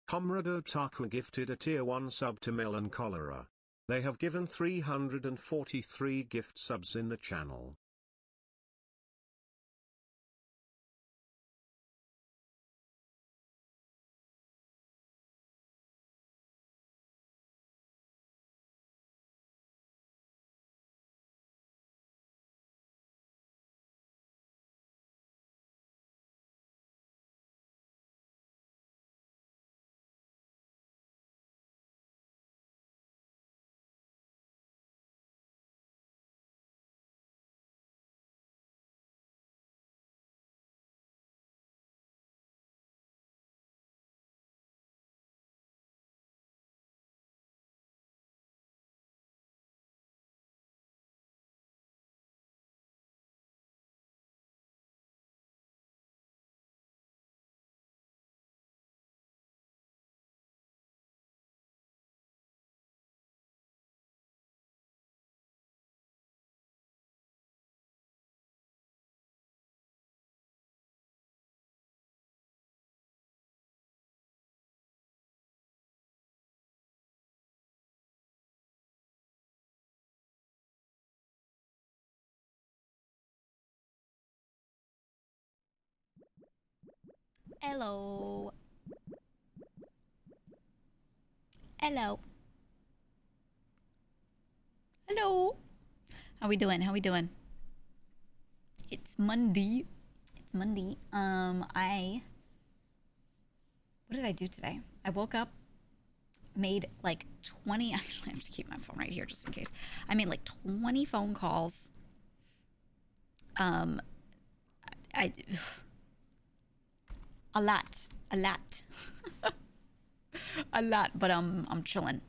Comrade Otaku gifted a tier 1 sub to Melon Cholera. They have given 343 gift subs in the channel. Hello. Hello. Hello. How we doing? How we doing? It's Monday. It's Monday. What did I do today? I woke up, made like 20, actually I have to keep my phone right here just in case. I made like 20 phone calls. I a lot. A lot. A lot, but I'm chilling.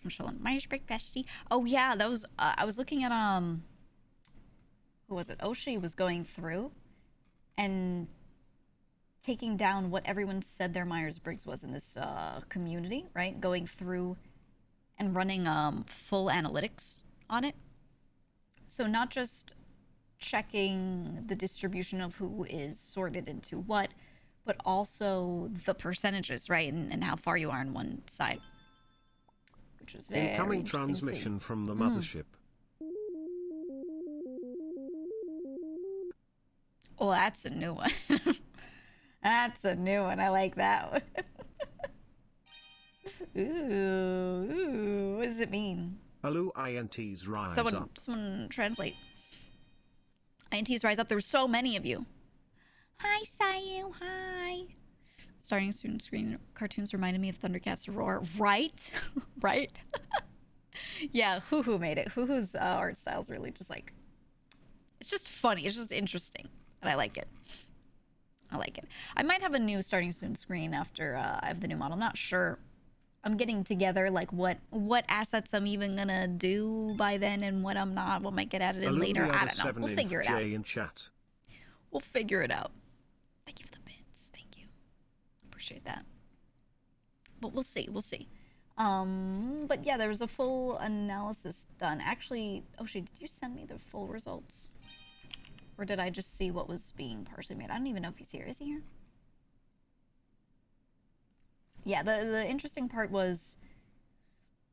I'm chilling. Myers break bestie. Oh yeah, that was I was looking at who was it? Oshi was going through and taking down what everyone said their Myers-Briggs was in this community, right? Going through and running full analytics on it. So not just checking the distribution of who is sorted into what, but also the percentages, right? And how far you are on one side. Which was very Incoming interesting to see. transmission from the mothership. Oh, that's a new one. That's a new one. I like that one. Ooh, what does it mean? Alu INTs rise up. Someone translate. INTs rise up. There's so many of you. Hi, Sayu. Hi. Starting soon screen cartoons reminded me of Thundercats Roar. Right? Right? Yeah, Hoo made it. Hoo's art style is really just like... It's just funny. It's just interesting. And I like it. I like it. I might have a new starting soon screen after I have the new model. I'm not sure. I'm getting together like what assets I'm even gonna do by then and what I'm not. What might get added in later. I don't know. We'll figure it out. In chat. We'll figure it out. Thank you for the bits. Thank you. Appreciate that. But we'll see. We'll see. But yeah, there was a full analysis done. Actually, Oshi, did you send me the full results? Or did I just see what was being partially made? I don't even know if he's here. Is he here? Yeah, the interesting part was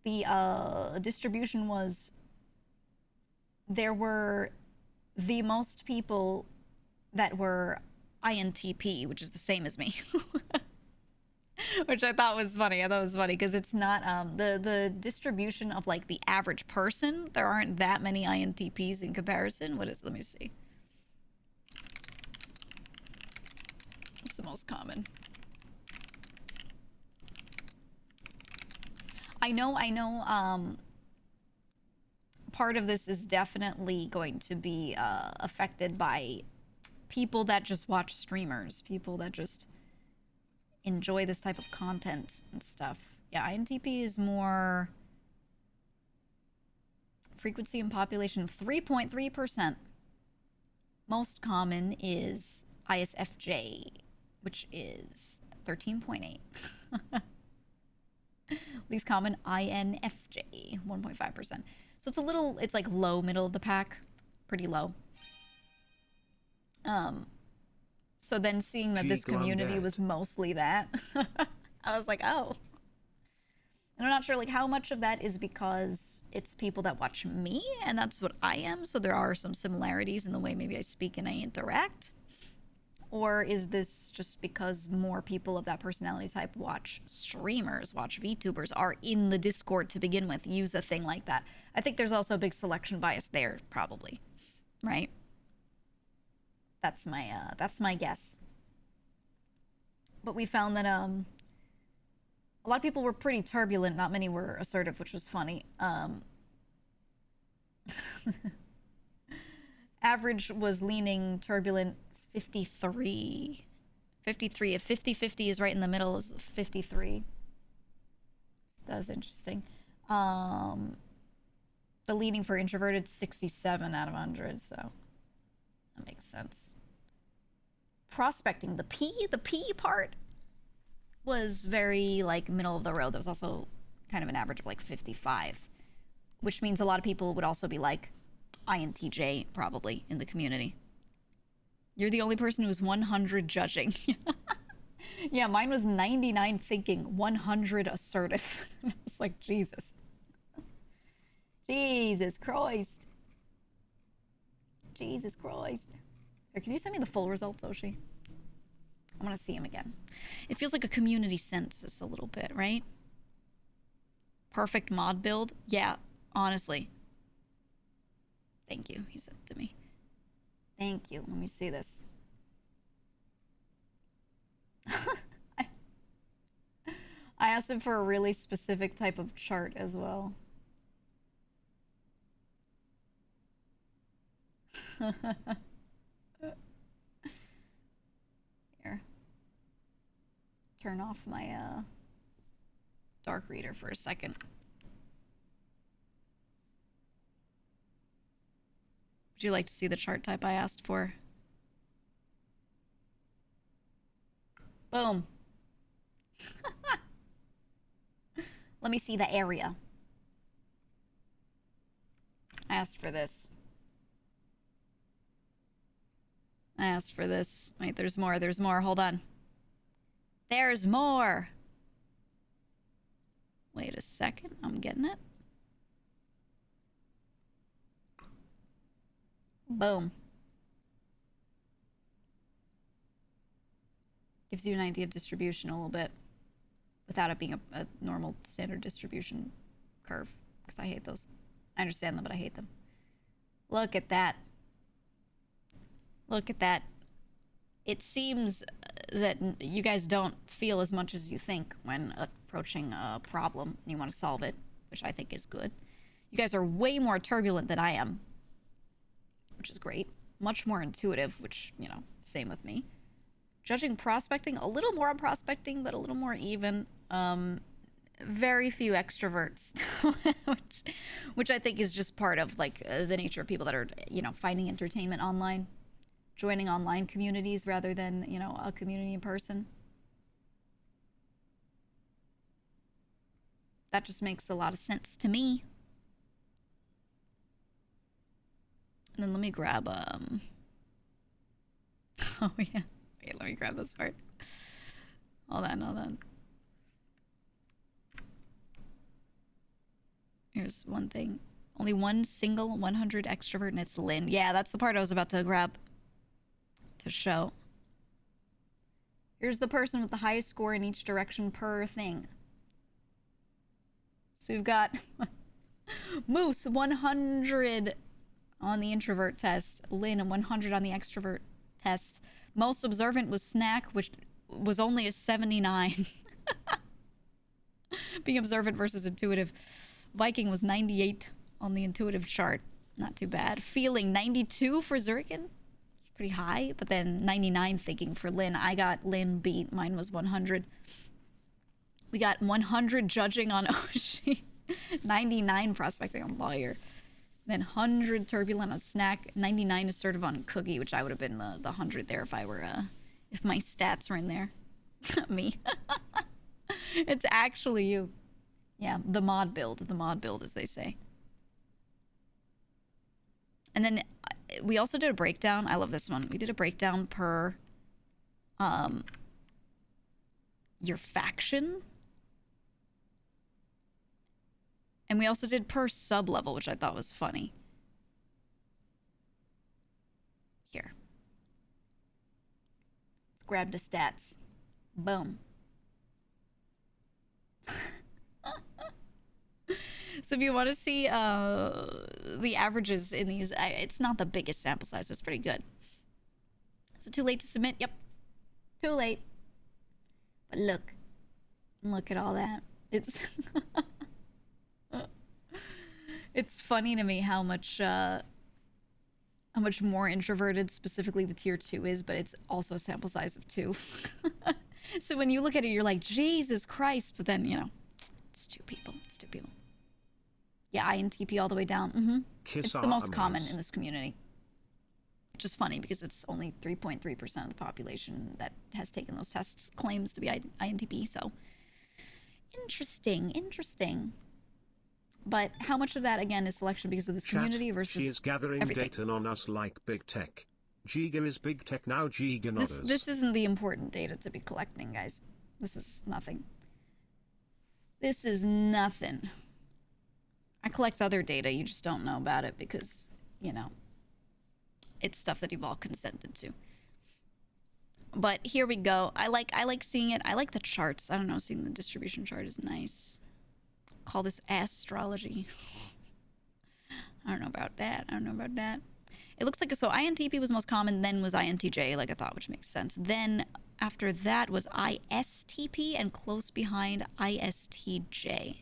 the distribution was there were the most people that were INTP, which is the same as me. Which I thought was funny. I thought it was funny because it's not the distribution of like the average person. There aren't that many INTPs in comparison. What is? Let me see. What's the most common? I know. Part of this is definitely going to be affected by people that just watch streamers, people that just enjoy this type of content and stuff. Yeah, INTP is more frequency and population 3.3%. Most common is ISFJ, which is 13.8. Least common INFJ, 1.5%. So it's a little, it's like low, middle of the pack, pretty low. So then seeing that this community was mostly that, I was like, oh. And I'm not sure like how much of that is because it's people that watch me and that's what I am, so there are some similarities in the way maybe I speak and I interact. Or is this just because more people of that personality type watch streamers, watch VTubers, are in the Discord to begin with, use a thing like that? I think there's also a big selection bias there, probably. Right? That's my guess. But we found that a lot of people were pretty turbulent, not many were assertive, which was funny. Average was leaning turbulent 53. 53. If 50-50 is right in the middle, is 53. So that was interesting. The leaning for introverted, 67 out of 100, so that makes sense. Prospecting, the P part was very like middle of the road. There was also kind of an average of like 55, which means a lot of people would also be like INTJ probably in the community. You're the only person who was 100 judging. Yeah, mine was 99 thinking, 100 assertive. It's like, Jesus. Jesus Christ. Jesus Christ. Here, can you send me the full results, Oshi? I want to see him again. It feels like a community census a little bit, right? Perfect mod build? Yeah, honestly. Thank you, he said to me. Thank you. Let me see this. I asked him for a really specific type of chart as well. Here. Turn off my dark reader for a second. Would you like to see the chart type I asked for? Boom. Let me see the area. I asked for this. I asked for this. Wait, there's more. There's more. Hold on. There's more. Wait a second. I'm getting it. Boom. Gives you an idea of distribution a little bit without it being a normal standard distribution curve, because I hate those. I understand them, but I hate them. Look at that. Look at that. It seems that you guys don't feel as much as you think when approaching a problem and you want to solve it, which I think is good. You guys are way more turbulent than I am, which is great. Much more intuitive, which, you know, same with me. Judging prospecting, a little more on prospecting, but a little more even. Very few extroverts, which I think is just part of, like, the nature of people that are, you know, finding entertainment online. Joining online communities rather than, you know, a community in person. That just makes a lot of sense to me. And then let me grab, oh yeah. Wait, let me grab this part. Hold on, hold on. Here's one thing. Only one single 100 extrovert, and it's Lynn. Yeah, that's the part I was about to grab to show. Here's the person with the highest score in each direction per thing. So we've got Moose 100 on the introvert test, Lynn 100 on the extrovert test. Most observant was Snack, which was only a 79. Being observant versus intuitive. Viking was 98 on the intuitive chart. Not too bad. Feeling 92 for Zurkin. Pretty high, but then 99 thinking for Lynn. I got Lynn beat. Mine was 100. We got 100 judging on Oshi. 99 prospecting on Lawyer. Then 100 turbulent on Snack. 99 assertive on Cookie, which I would have been the 100 there if I were, if my stats were in there. Me. It's actually you. Yeah, the mod build, as they say. And then we also did a breakdown. I love this one. We did a breakdown per your faction. And we also did per sub level, which I thought was funny. Here. Let's grab the stats. Boom. So if you want to see the averages in these, it's not the biggest sample size, but it's pretty good. So too late to submit? Yep. Too late. But look at all that. It's it's funny to me how much more introverted specifically the tier 2 is, but it's also a sample size of 2. So when you look at it, you're like, Jesus Christ, but then, you know, it's 2 people. It's 2 people. Yeah, INTP all the way down. It's the most common in this community. Which is funny because it's only 3.3% of the population that has taken those tests claims to be INTP, so interesting. But how much of that, again, is selection because of this community versus she is gathering everything? data on us like big tech. GEEGA is big tech now, GEEGA not us. This isn't the important data to be collecting, guys. This is nothing. This is nothing. I collect other data, you just don't know about it because, you know, it's stuff that you've all consented to. But here we go. I like seeing it. I like the charts. I don't know, seeing the distribution chart is nice. Call this astrology. I don't know about that. It looks like, so INTP was most common, then was INTJ, like I thought, which makes sense. Then after that was ISTP, and close behind ISTJ.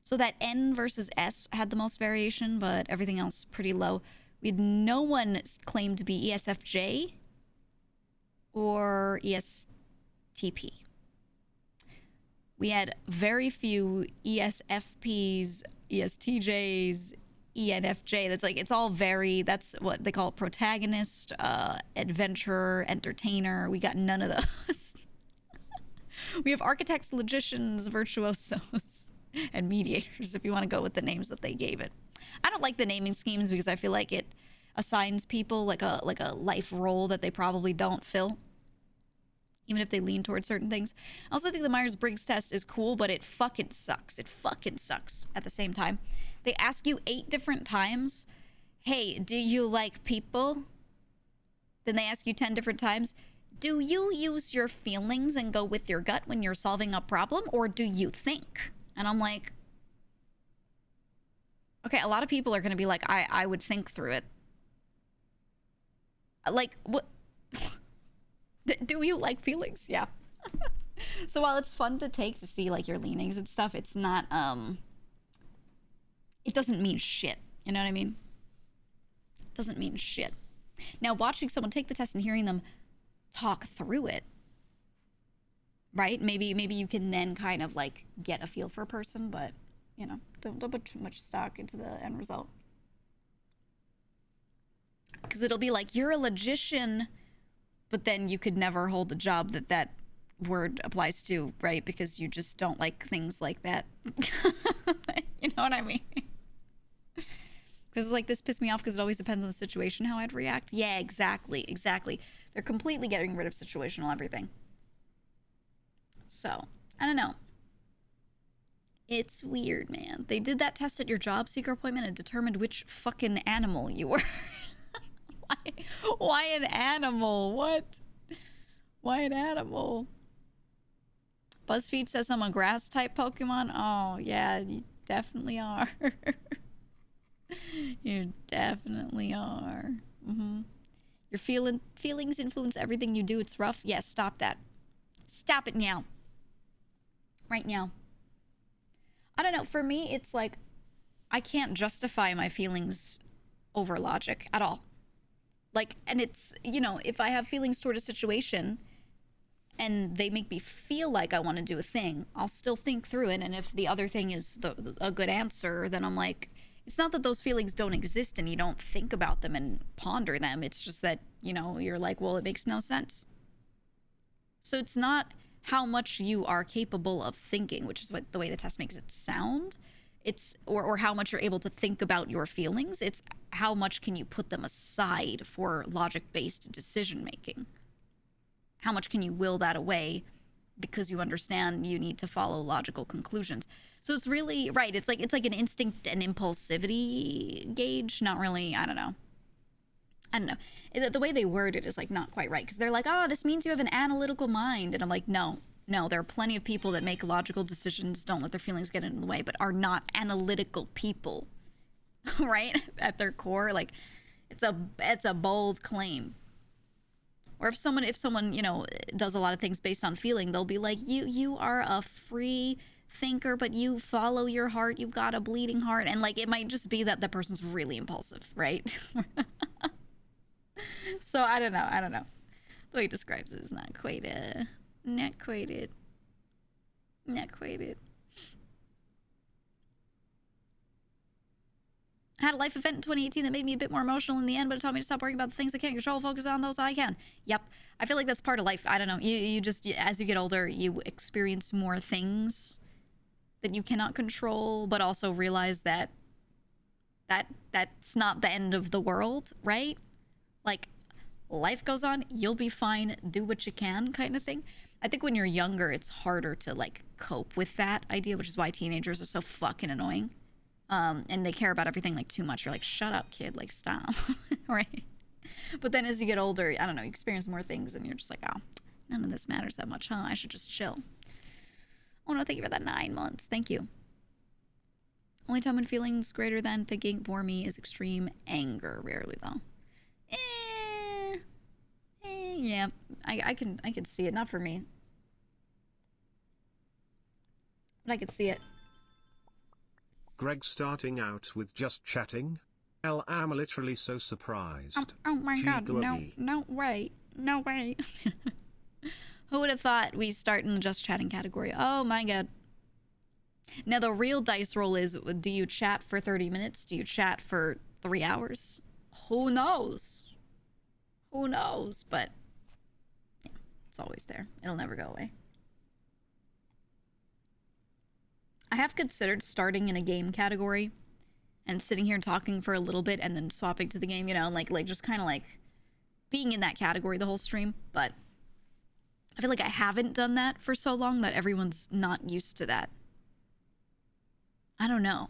So that N versus S had the most variation, but everything else pretty low. We had no one claim to be ESFJ or ESTP. We had very few ESFPs, ESTJs, ENFJ. That's like, it's all very, that's what they call protagonist, adventurer, entertainer. We got none of those. We have architects, logicians, virtuosos, and mediators, if you want to go with the names that they gave it. I don't like the naming schemes because I feel like it assigns people like a life role that they probably don't fill, even if they lean towards certain things. I also think the Myers-Briggs test is cool, but it fucking sucks. It fucking sucks at the same time. They ask you 8 different times, hey, do you like people? Then they ask you 10 different times, do you use your feelings and go with your gut when you're solving a problem, or do you think? And I'm like, okay, a lot of people are going to be like, I would think through it. Like, what? Do you like feelings? Yeah. So while it's fun to take to see like your leanings and stuff, it's not, it doesn't mean shit. You know what I mean? It doesn't mean shit. Now, watching someone take the test and hearing them talk through it, right? Maybe you can then kind of like get a feel for a person, but you know, don't put too much stock into the end result. Because it'll be like, you're a logician, but then you could never hold the job that word applies to, right? Because you just don't like things like that. You know what I mean? Because it's like, this pissed me off because it always depends on the situation how I'd react. Yeah, exactly. They're completely getting rid of situational everything. So, I don't know. It's weird, man. They did that test at your job seeker appointment and determined which fucking animal you were. Why an animal? What? Why an animal? BuzzFeed says I'm a grass-type Pokemon. Oh, yeah, you definitely are. You definitely are. Your feelings influence everything you do. It's rough. Yes, stop that. Stop it now. Right now. I don't know. For me, it's like, I can't justify my feelings over logic at all. Like, and it's, you know, if I have feelings toward a situation and they make me feel like I want to do a thing, I'll still think through it. And if the other thing is a good answer, then I'm like, it's not that those feelings don't exist and you don't think about them and ponder them. It's just that, you know, you're like, well, it makes no sense. So it's not how much you are capable of thinking, which is what the way the test makes it sound. It's or how much you're able to think about your feelings. It's how much can you put them aside for logic-based decision making. how much can you will that away because you understand you need to follow logical conclusions. So it's really, right, it's like an instinct and impulsivity gauge, not really, I don't know. The way they word it is like not quite right, because they're like, oh, this means you have an analytical mind. And I'm like, no, there are plenty of people that make logical decisions, don't let their feelings get in the way, but are not analytical people, right? At their core, like, it's a bold claim. Or if someone, you know, does a lot of things based on feeling, they'll be like, you are a free thinker, but you follow your heart, you've got a bleeding heart. And like, it might just be that the person's really impulsive, right? So I don't know. The way he describes it is not quite it. I had a life event in 2018 that made me a bit more emotional in the end, but it taught me to stop worrying about the things I can't control, focus on those I can. Yep. I feel like that's part of life. I don't know. You just, as you get older, you experience more things that you cannot control, but also realize that that's not the end of the world, right? Like, life goes on, you'll be fine, do what you can, kind of thing. I think when you're younger, it's harder to, like, cope with that idea, which is why teenagers are so fucking annoying. And they care about everything, like, too much. You're like, shut up, kid, like, stop. Right? But then as you get older, I don't know, you experience more things, and you're just like, oh, none of this matters that much, huh? I should just chill. Oh, no, thank you for that 9 months. Thank you. Only time when feelings greater than thinking for me is extreme anger. Rarely, though. Yeah, I can see it. Not for me, but I could see it. Greg starting out with just chatting. I'm literally so surprised. Oh my god, no way. Who would have thought we start in the just chatting category? Oh my god. Now the real dice roll is, do you chat for 30 minutes? Do you chat for 3 hours? Who knows? But yeah, it's always there. It'll never go away. I have considered starting in a game category and sitting here and talking for a little bit and then swapping to the game, you know, like just kind of like being in that category the whole stream. But I feel like I haven't done that for so long that everyone's not used to that. I don't know.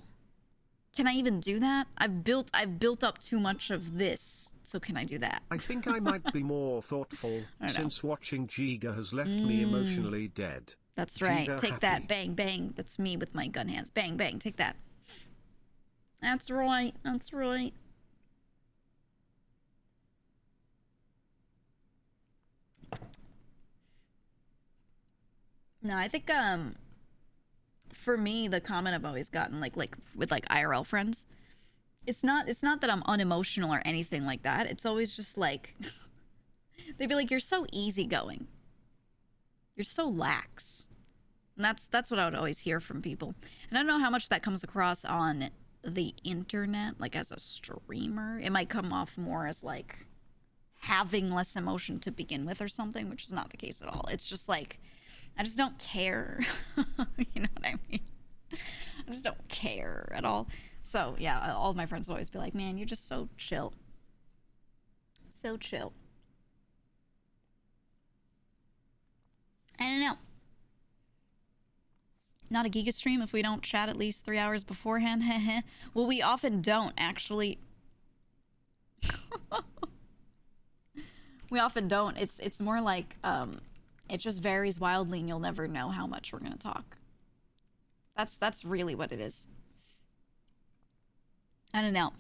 Can I even do that? I've built up too much of this. So can I do that? I think I might be more thoughtful since watching GEEGA has left me emotionally dead. That's right. GEEGA Take happy. that. Bang, bang. That's me with my gun hands. Bang, bang. Take that. That's right. No, I think, for me, the comment I've always gotten, like with, like, IRL friends, it's not that I'm unemotional or anything like that. It's always just, like, they'd be like, you're so easygoing. You're so lax. And that's what I would always hear from people. And I don't know how much that comes across on the internet, like as a streamer. It might come off more as, like, having less emotion to begin with or something, which is not the case at all. It's just, like, I just don't care. You know what I mean? I just don't care at all. So, yeah, all of my friends would always be like, man, you're just so chill. So chill. I don't know. Not a Giga stream if we don't chat at least 3 hours beforehand. Well, we often don't, actually. We often don't. It's more like, it just varies wildly and you'll never know how much we're going to talk. That's really what it is. I don't know.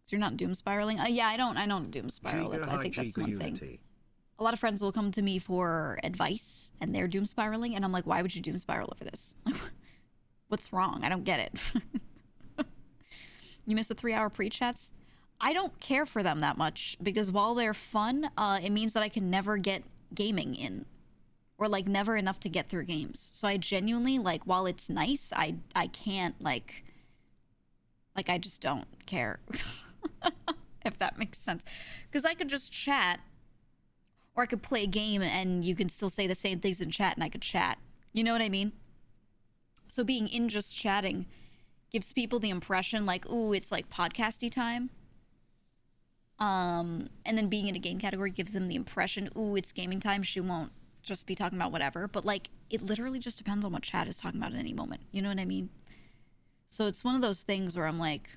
So you're not doom spiraling? Yeah, I don't doom spiral. I think that's one thing. A lot of friends will come to me for advice and they're doom spiraling and I'm like, why would you doom spiral over this? What's wrong? I don't get it. You miss the 3-hour pre-chats? I don't care for them that much because while they're fun, it means that I can never get gaming in. Or, like, never enough to get through games. So I genuinely, like, while it's nice, I can't, like, I just don't care. If that makes sense. Because I could just chat, or I could play a game and you can still say the same things in chat and I could chat. You know what I mean? So being in just chatting gives people the impression, like, ooh, it's, like, podcasty time. And then being in a game category gives them the impression, ooh, it's gaming time. She won't just be talking about whatever. But like, it literally just depends on what chat is talking about at any moment. You know what I mean? So it's one of those things where I'm like,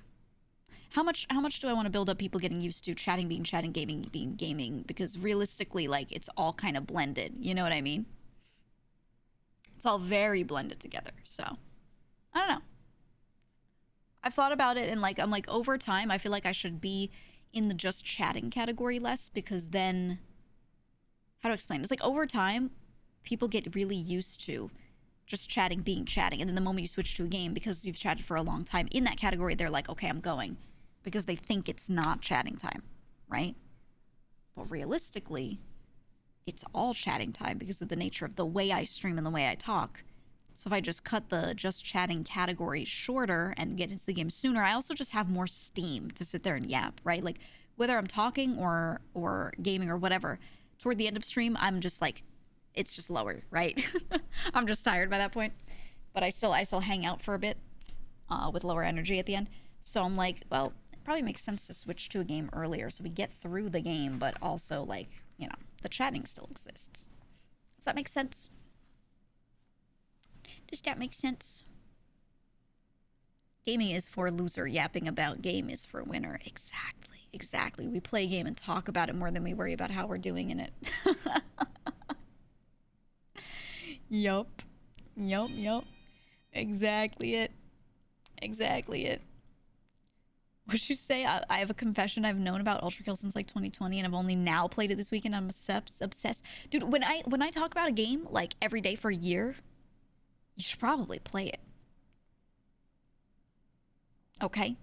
how much do I want to build up people getting used to chatting being chatting, gaming being gaming? Because realistically, like, it's all kind of blended. You know what I mean? It's all very blended together. So, I don't know. I've thought about it, and like, I'm like, over time, I feel like I should be in the just chatting category less, because then, how to explain? It's like, over time, people get really used to just chatting being chatting, and then the moment you switch to a game, because you've chatted for a long time in that category, they're like, okay, I'm going, because they think it's not chatting time, right? But realistically, it's all chatting time because of the nature of the way I stream and the way I talk. So if I just cut the just chatting category shorter and get into the game sooner, I also just have more steam to sit there and yap, right? Like, whether I'm talking or gaming or whatever, toward the end of stream, I'm just like, it's just lower, right? I'm just tired by that point. But I still hang out for a bit with lower energy at the end. So I'm like, well, it probably makes sense to switch to a game earlier so we get through the game, but also, like, you know, the chatting still exists. Does that make sense? Does that make sense? Gaming is for loser. Yapping about game is for winner. Exactly. Exactly. We play a game and talk about it more than we worry about how we're doing in it. Yup. Yup, yup. Exactly it. Exactly it. What'd you say? I have a confession. I've known about Ultra Kill since like 2020, and I've only now played it this weekend. I'm obsessed. Dude, when I talk about a game like every day for a year, you should probably play it. Okay? You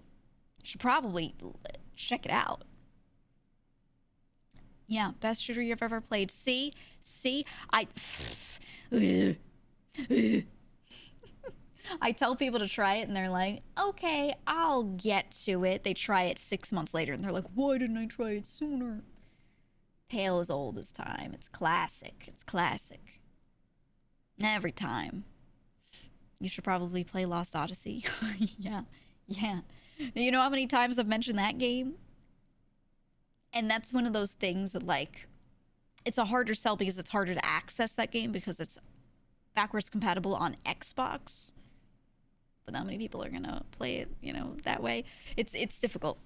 should probably check it out. Yeah, best shooter you've ever played. See? I tell people to try it, and they're like, okay, I'll get to it. They try it 6 months later, and they're like, why didn't I try it sooner? Tale as old as time. It's classic. It's classic. Every time. You should probably play Lost Odyssey. Yeah. Yeah. You know how many times I've mentioned that game? And that's one of those things that, like, it's a harder sell because it's harder to access that game because it's backwards compatible on Xbox. But not many people are gonna play it, you know, that way. It's difficult.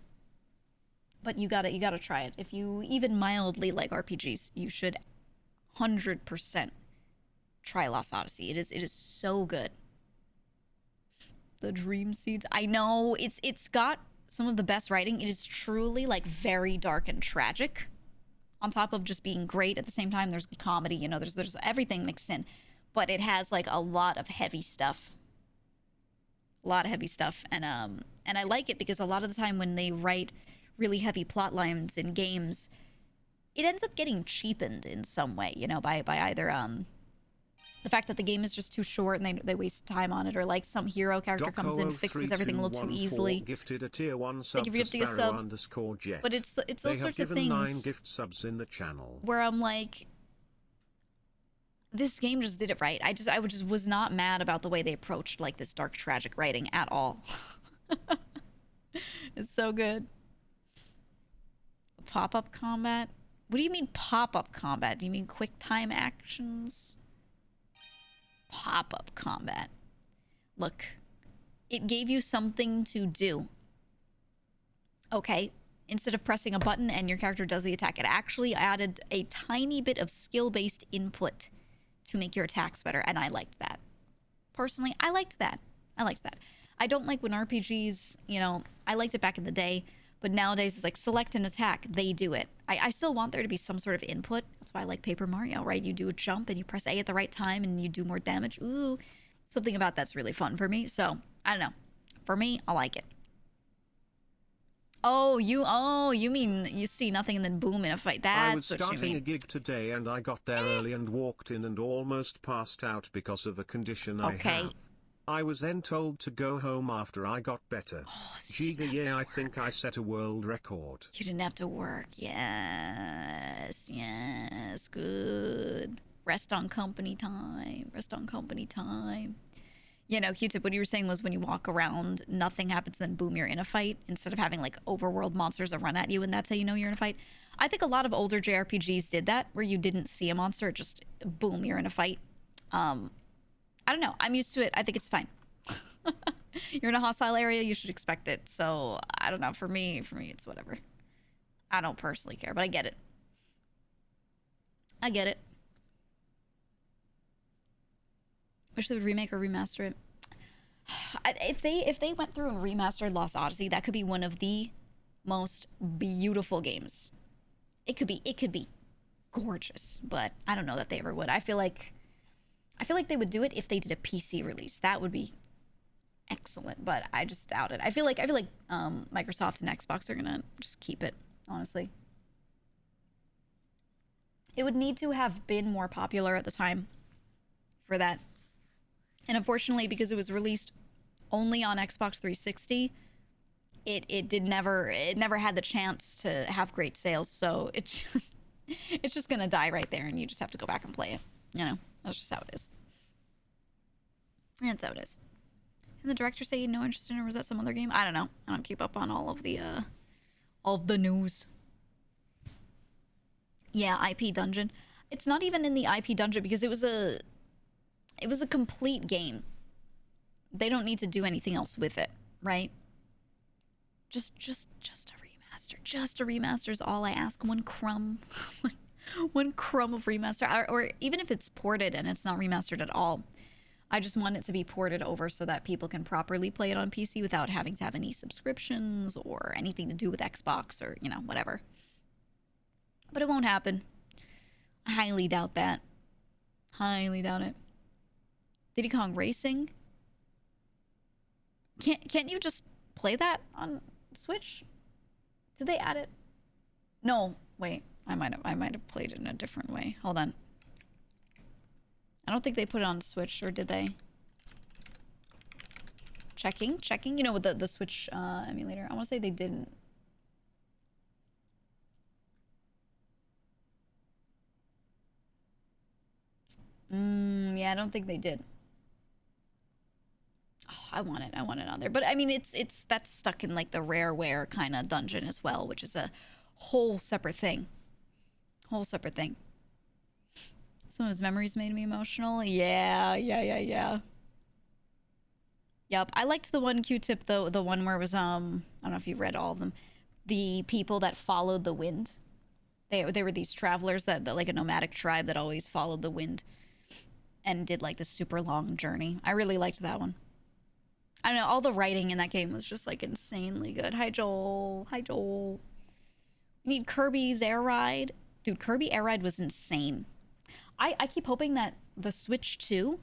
But you gotta try it. If you even mildly like RPGs, you should 100% try Lost Odyssey. It is so good. The Dream Seeds. I know it's got some of the best writing. It is truly like very dark and tragic. On top of just being great at the same time, there's comedy, you know, there's everything mixed in. But it has like a lot of heavy stuff. A lot of heavy stuff. And I like it because a lot of the time when they write really heavy plot lines in games, it ends up getting cheapened in some way, you know, by either the fact that the game is just too short and they waste time on it, or like some hero character comes in, fixes everything a little too easily. Gifted a tier 1 sub to sub. _jet. But it's those sorts of things 9 gift subs in the channel where I'm like, this game just did it right. I just was not mad about the way they approached like this dark tragic writing at all. It's so good. Pop-up combat? What do you mean pop-up combat? Do you mean quick time actions? Pop-up combat. Look, it gave you something to do. Okay, instead of pressing a button and your character does the attack, it actually added a tiny bit of skill-based input to make your attacks better, and I liked that. Personally, I liked that. I don't like when RPGs, you know, I liked it back in the day, but nowadays it's like select an attack, they do it. I still want there to be some sort of input. That's why I like Paper Mario, right? You do a jump and you press A at the right time and you do more damage. Ooh, something about that's really fun for me. So, I don't know. For me, I like it. Oh, you mean you see nothing and then boom in a fight. That's I was starting a gig today and I got there early and walked in and almost passed out because of a condition I have. I was then told to go home after I got better. Oh, so GEEGA, yeah, I think I set a world record. You didn't have to work. Yes, good. Rest on company time. You know, Q-Tip, what you were saying was when you walk around, nothing happens, then boom, you're in a fight, instead of having, like, overworld monsters that run at you, and that's how you know you're in a fight. I think a lot of older JRPGs did that, where you didn't see a monster, just boom, you're in a fight. I don't know. I'm used to it. I think it's fine. You're in a hostile area, you should expect it. So, I don't know. For me, it's whatever. I don't personally care, but I get it. I get it. Wish they would remake or remaster it. If they went through and remastered Lost Odyssey, that could be one of the most beautiful games. It could be gorgeous, but I don't know that they ever would. I feel like they would do it if they did a PC release. That would be excellent, but I just doubt it. I feel like Microsoft and Xbox are gonna just keep it, honestly. It would need to have been more popular at the time for that. And unfortunately, because it was released only on Xbox 360, it never had the chance to have great sales. So it's just gonna die right there, and you just have to go back and play it. You know, that's just how it is. That's how it is. And the director say no interest in it, or was that some other game? I don't know. I don't keep up on all of the news. Yeah, IP Dungeon. It's not even in the IP Dungeon because it was a complete game. They don't need to do anything else with it, right? Just a remaster. Just a remaster is all I ask. One crumb. One crumb of remaster. Or even if it's ported and it's not remastered at all, I just want it to be ported over so that people can properly play it on PC without having to have any subscriptions or anything to do with Xbox or, you know, whatever. But it won't happen. I highly doubt that. Highly doubt it. Diddy Kong Racing? Can't you just play that on Switch? Did they add it? No, wait. I might have played it in a different way. Hold on. I don't think they put it on Switch, or did they? Checking. You know, with the Switch emulator. I want to say they didn't. Yeah, I don't think they did. Oh, I want it on there. But I mean, that's stuck in like the rareware kind of dungeon as well, which is a whole separate thing. Some of his memories made me emotional. Yeah. Yep, I liked the one Q-Tip, though, the one where it was, I don't know if you've read all of them. The people that followed the wind. They were these travelers that like a nomadic tribe that always followed the wind and did like this super long journey. I really liked that one. I don't know, all the writing in that game was just like insanely good. Hi, Joel. You need Kirby's Air Ride. Dude, Kirby Air Ride was insane. I keep hoping that the Switch 2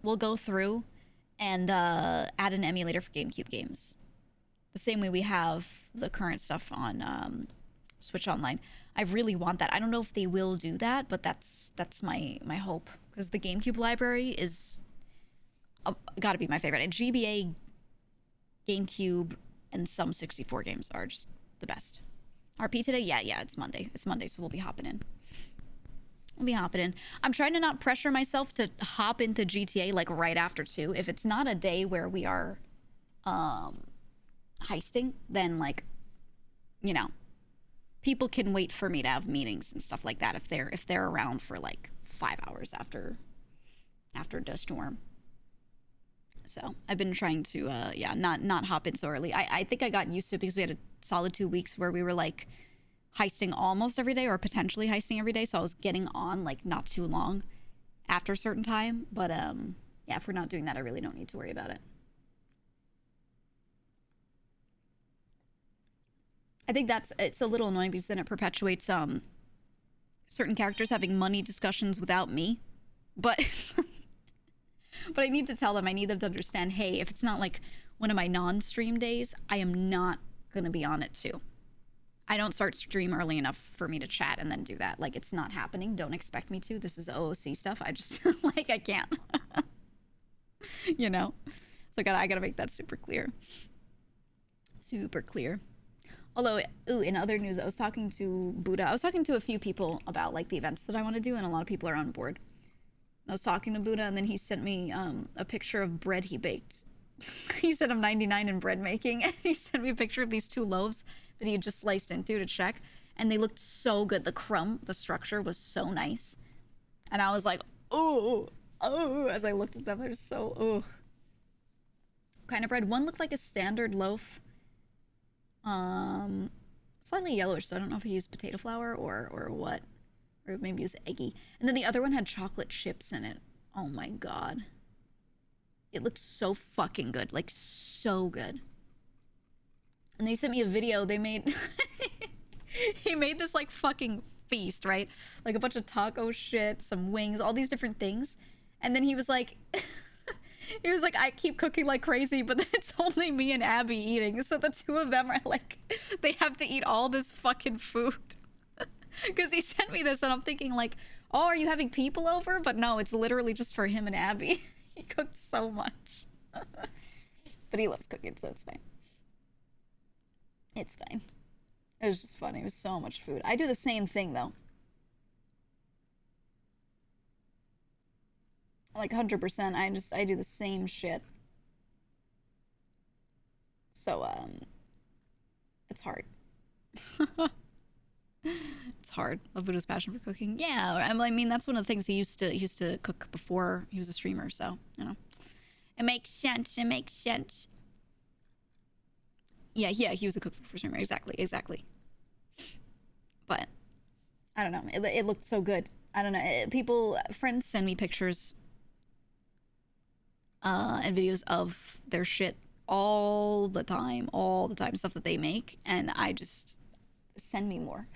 will go through and add an emulator for GameCube games. The same way we have the current stuff on Switch Online. I really want that. I don't know if they will do that, but that's my hope. Because the GameCube library is gotta be my favorite. And GBA, GameCube, and some 64 games are just the best. RP today? Yeah, it's Monday. It's Monday, so we'll be hopping in. I'm trying to not pressure myself to hop into GTA like right after 2. If it's not a day where we are heisting, then like, you know, people can wait for me to have meetings and stuff like that if they're around for like 5 hours after the storm. So I've been trying to not hop in so early. I think I got used to it because we had a solid 2 weeks where we were like heisting almost every day or potentially heisting every day, so I was getting on like not too long after a certain time. But yeah, if we're not doing that, I really don't need to worry about it. I think it's a little annoying because then it perpetuates certain characters having money discussions without me. But but I need to tell them, I need them to understand, hey, if it's not like one of my non-stream days, I am not gonna be on it too. I don't start stream early enough for me to chat and then do that. Like, it's not happening. Don't expect me to. This is OOC stuff. I just like, I can't. You know? So I gotta make that super clear. Although, in other news, I was talking to Buddha. I was talking to a few people about like the events that I want to do, and a lot of people are on board. I was talking to Buddha, and then he sent me a picture of bread he baked. He said I'm 99 in bread making, and he sent me a picture of these 2 loaves that he had just sliced into to check, and they looked so good. The crumb, the structure was so nice, and I was like, oh, as I looked at them, they're so, oh. What kind of bread? One looked like a standard loaf, slightly yellowish, so I don't know if he used potato flour or what. Or maybe it was eggy. And then the other one had chocolate chips in it. Oh my god. It looked so fucking good. Like, so good. And they sent me a video. They made... he made this, like, fucking feast, right? Like, a bunch of taco shit, some wings, all these different things. And then he was like... he was like, I keep cooking like crazy, but then it's only me and Abby eating. So the 2 of them are like... they have to eat all this fucking food. Because he sent me this, and I'm thinking, like, oh, are you having people over? But no, it's literally just for him and Abby. He cooked so much. But he loves cooking, so it's fine. It's fine. It was just funny. It was so much food. I do the same thing, though. Like, 100%. I do the same shit. So, it's hard. It's hard. Of Buddha's passion for cooking. Yeah, I mean that's one of the things he used to cook before he was a streamer. So you know, it makes sense. It makes sense. Yeah, he was a cook before streamer. Exactly. But I don't know. It looked so good. I don't know. Friends send me pictures and videos of their shit all the time, stuff that they make, and I just send me more.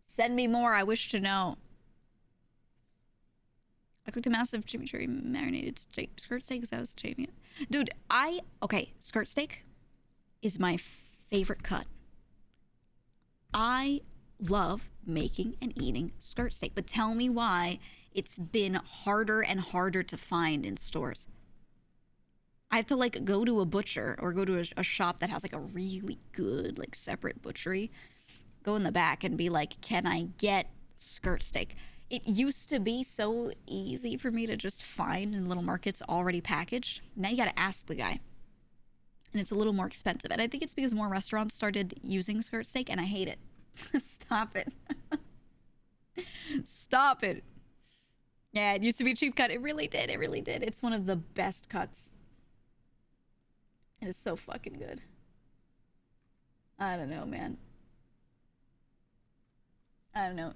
Send me more. I wish to know. I cooked a massive chimichurri marinated skirt steak because I was shaving it. Dude, okay, skirt steak is my favorite cut. I love making and eating skirt steak, but tell me why it's been harder and harder to find in stores. I have to, like, go to a butcher or go to a shop that has, like, a really good, like, separate butchery. Go in the back and be like, can I get skirt steak? It used to be so easy for me to just find in little markets already packaged. Now you gotta ask the guy. And it's a little more expensive. And I think it's because more restaurants started using skirt steak, and I hate it. Stop it. Stop it. Yeah, it used to be a cheap cut. It really did. It really did. It's one of the best cuts. It is so fucking good. I don't know, man. I don't know.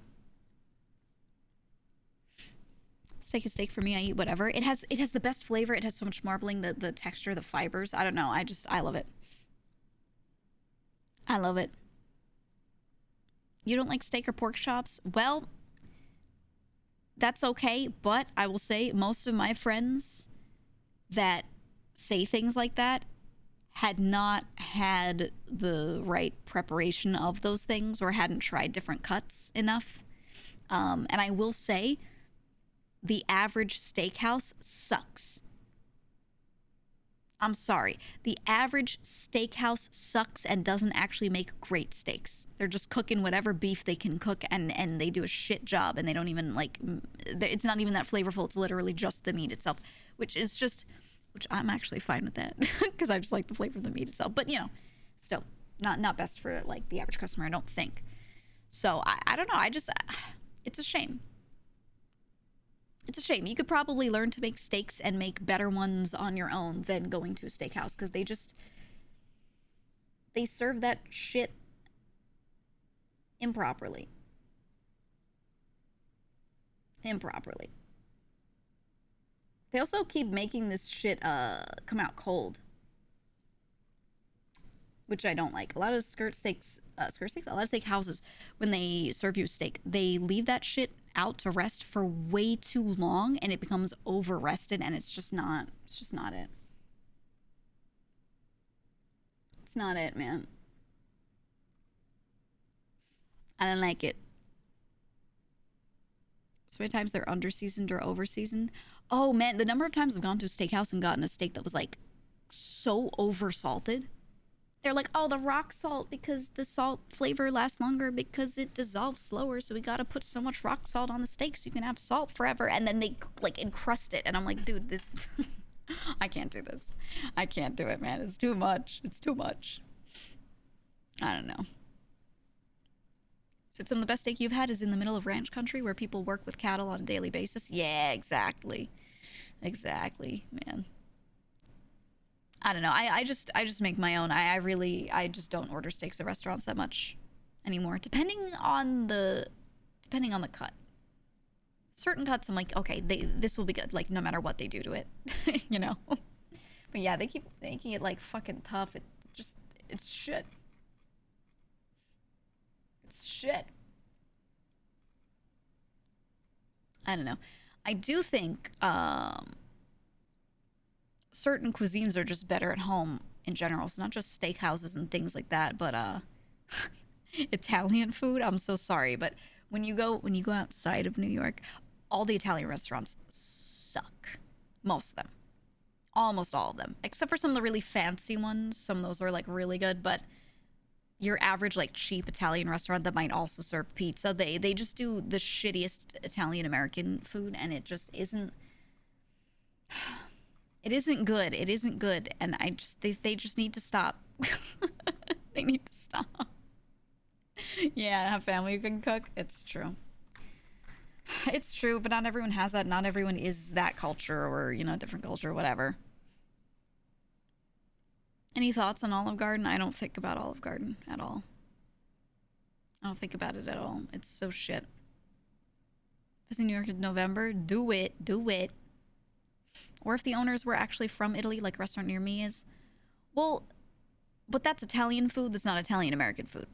Steak is steak for me. I eat whatever. It has the best flavor. It has so much marbling, the texture, the fibers. I don't know. I love it. I love it. You don't like steak or pork chops? Well, that's okay, but I will say most of my friends that say things like that had not had the right preparation of those things or hadn't tried different cuts enough. And I will say, the average steakhouse sucks. I'm sorry. The average steakhouse sucks and doesn't actually make great steaks. They're just cooking whatever beef they can cook, and they do a shit job, and they don't even, like, it's not even that flavorful. It's literally just the meat itself, which I'm actually fine with that because I just like the flavor of the meat itself. But, you know, still not best for, like, the average customer, I don't think. So I don't know. It's a shame. It's a shame. You could probably learn to make steaks and make better ones on your own than going to a steakhouse, because they serve that shit improperly. They also keep making this shit come out cold, which I don't like. A lot of a lot of steak houses, when they serve you a steak, they leave that shit out to rest for way too long, and it becomes over rested, and it's just not it. It's not it, man. I don't like it. So many times they're under seasoned or over seasoned. Oh man, the number of times I've gone to a steakhouse and gotten a steak that was, like, so over salted. They're like, oh, the rock salt, because the salt flavor lasts longer because it dissolves slower, so we gotta put so much rock salt on the steak so you can have salt forever. And then they like encrust it, and I'm like, dude, this I can't do this. I can't do it, man. It's too much. It's too much. I don't know. So some of the best steak you've had is in the middle of ranch country where people work with cattle on a daily basis? Yeah, exactly. Exactly, man. I don't know. I just make my own. I just don't order steaks at restaurants that much anymore. Depending on the cut. Certain cuts I'm like, okay, this will be good, like no matter what they do to it. You know? But yeah, they keep making it like fucking tough. It's shit. It's shit. I don't know. I do think certain cuisines are just better at home in general. It's not just steakhouses and things like that, but Italian food. I'm so sorry, but when you go outside of New York, all the Italian restaurants suck. Most of them. Almost all of them. Except for some of the really fancy ones. Some of those are like really good, but your average like cheap Italian restaurant that might also serve pizza, they just do the shittiest Italian American food, and it just isn't it isn't good. It isn't good. And they just need to stop. They need to stop. Yeah, have family who can cook. It's true. It's true, but not everyone has that. Not everyone is that culture or, you know, different culture or whatever. Any thoughts on Olive Garden? I don't think about Olive Garden at all. I don't think about it at all. It's so shit. Visit New York in November? Do it. Do it. Or if the owners were actually from Italy, like a restaurant near me is. Well, but that's Italian food. That's not Italian-American food.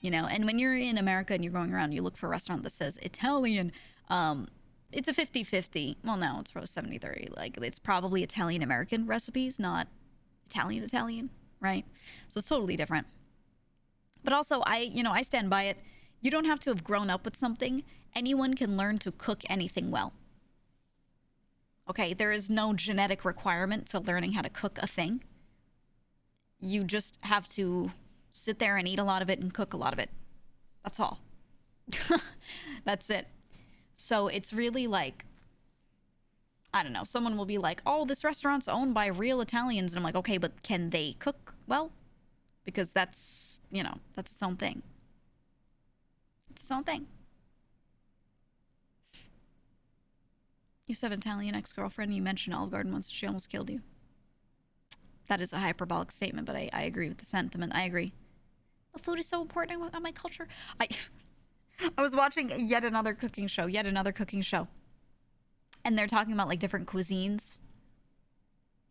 You know, and when you're in America and you're going around, you look for a restaurant that says Italian. It's a 50-50. Well, no, it's probably 70-30. Like, it's probably Italian-American recipes, not Italian, right? So it's totally different. But also, I stand by it. You don't have to have grown up with something. Anyone can learn to cook anything well. Okay, there is no genetic requirement to learning how to cook a thing. You just have to sit there and eat a lot of it and cook a lot of it. That's all. That's it. So it's really like, I don't know, someone will be like, oh, this restaurant's owned by real Italians. And I'm like, okay, but can they cook well? Because that's, that's its own thing. It's its own thing. You used to have an Italian ex-girlfriend and you mentioned Olive Garden once. She almost killed you. That is a hyperbolic statement, but I agree with the sentiment. I agree. The food is so important on my culture. I was watching yet another cooking show. And they're talking about like different cuisines.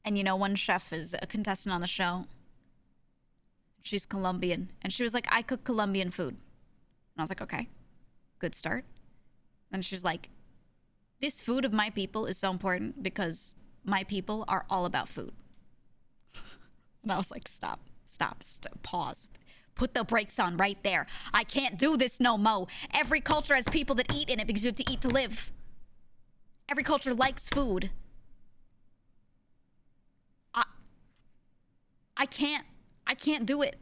And one chef is a contestant on the show. She's Colombian. And she was like, I cook Colombian food. And I was like, okay, good start. And she's like, this food of my people is so important because my people are all about food. And I was like, stop, pause. Put the brakes on right there. I can't do this no mo. Every culture has people that eat in it because you have to eat to live. Every culture likes food. I can't do it.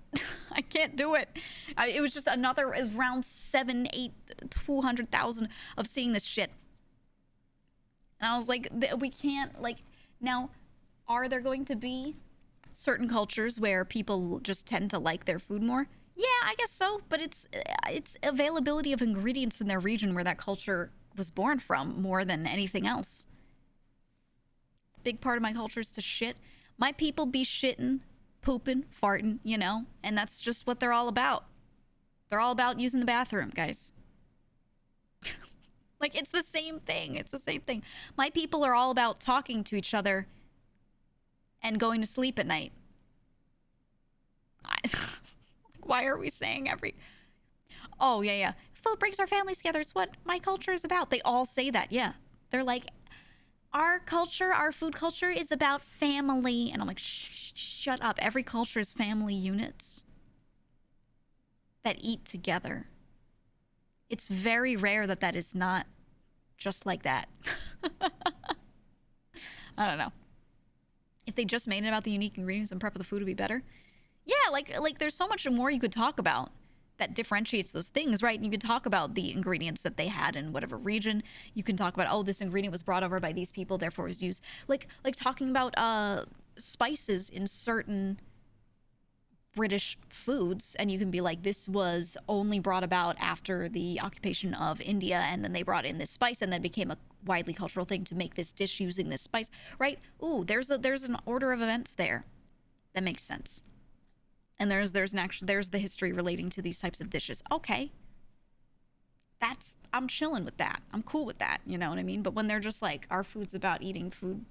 I can't do it. It was just it was round 7, 8, 200,000 of seeing this shit. And I was like, we can't, now, are there going to be certain cultures where people just tend to like their food more? Yeah, I guess so. But it's availability of ingredients in their region where that culture was born from more than anything else. Big part of my culture is to shit. My people be shitting, pooping, farting, and that's just what they're all about. They're all about using the bathroom, guys. It's the same thing. It's the same thing. My people are all about talking to each other and going to sleep at night. Why are we saying Oh, yeah. Food brings our families together. It's what my culture is about. They all say that, yeah. They're like, our culture, our food culture is about family. And I'm like, shut up. Every culture is family units that eat together. It's very rare that is not just like that. I don't know. If they just made it about the unique ingredients and prep of the food would be better. Yeah, like there's so much more you could talk about that differentiates those things, right? And you could talk about the ingredients that they had in whatever region. You can talk about, oh, this ingredient was brought over by these people, therefore was used. Like talking about spices in certain British foods, and you can be like, this was only brought about after the occupation of India, and then they brought in this spice and then became a widely cultural thing to make this dish using this spice, right? Ooh, there's an order of events there that makes sense. And there's the history relating to these types of dishes. Okay. I'm chilling with that. I'm cool with that, you know what I mean? But when they're just like, our food's about eating food,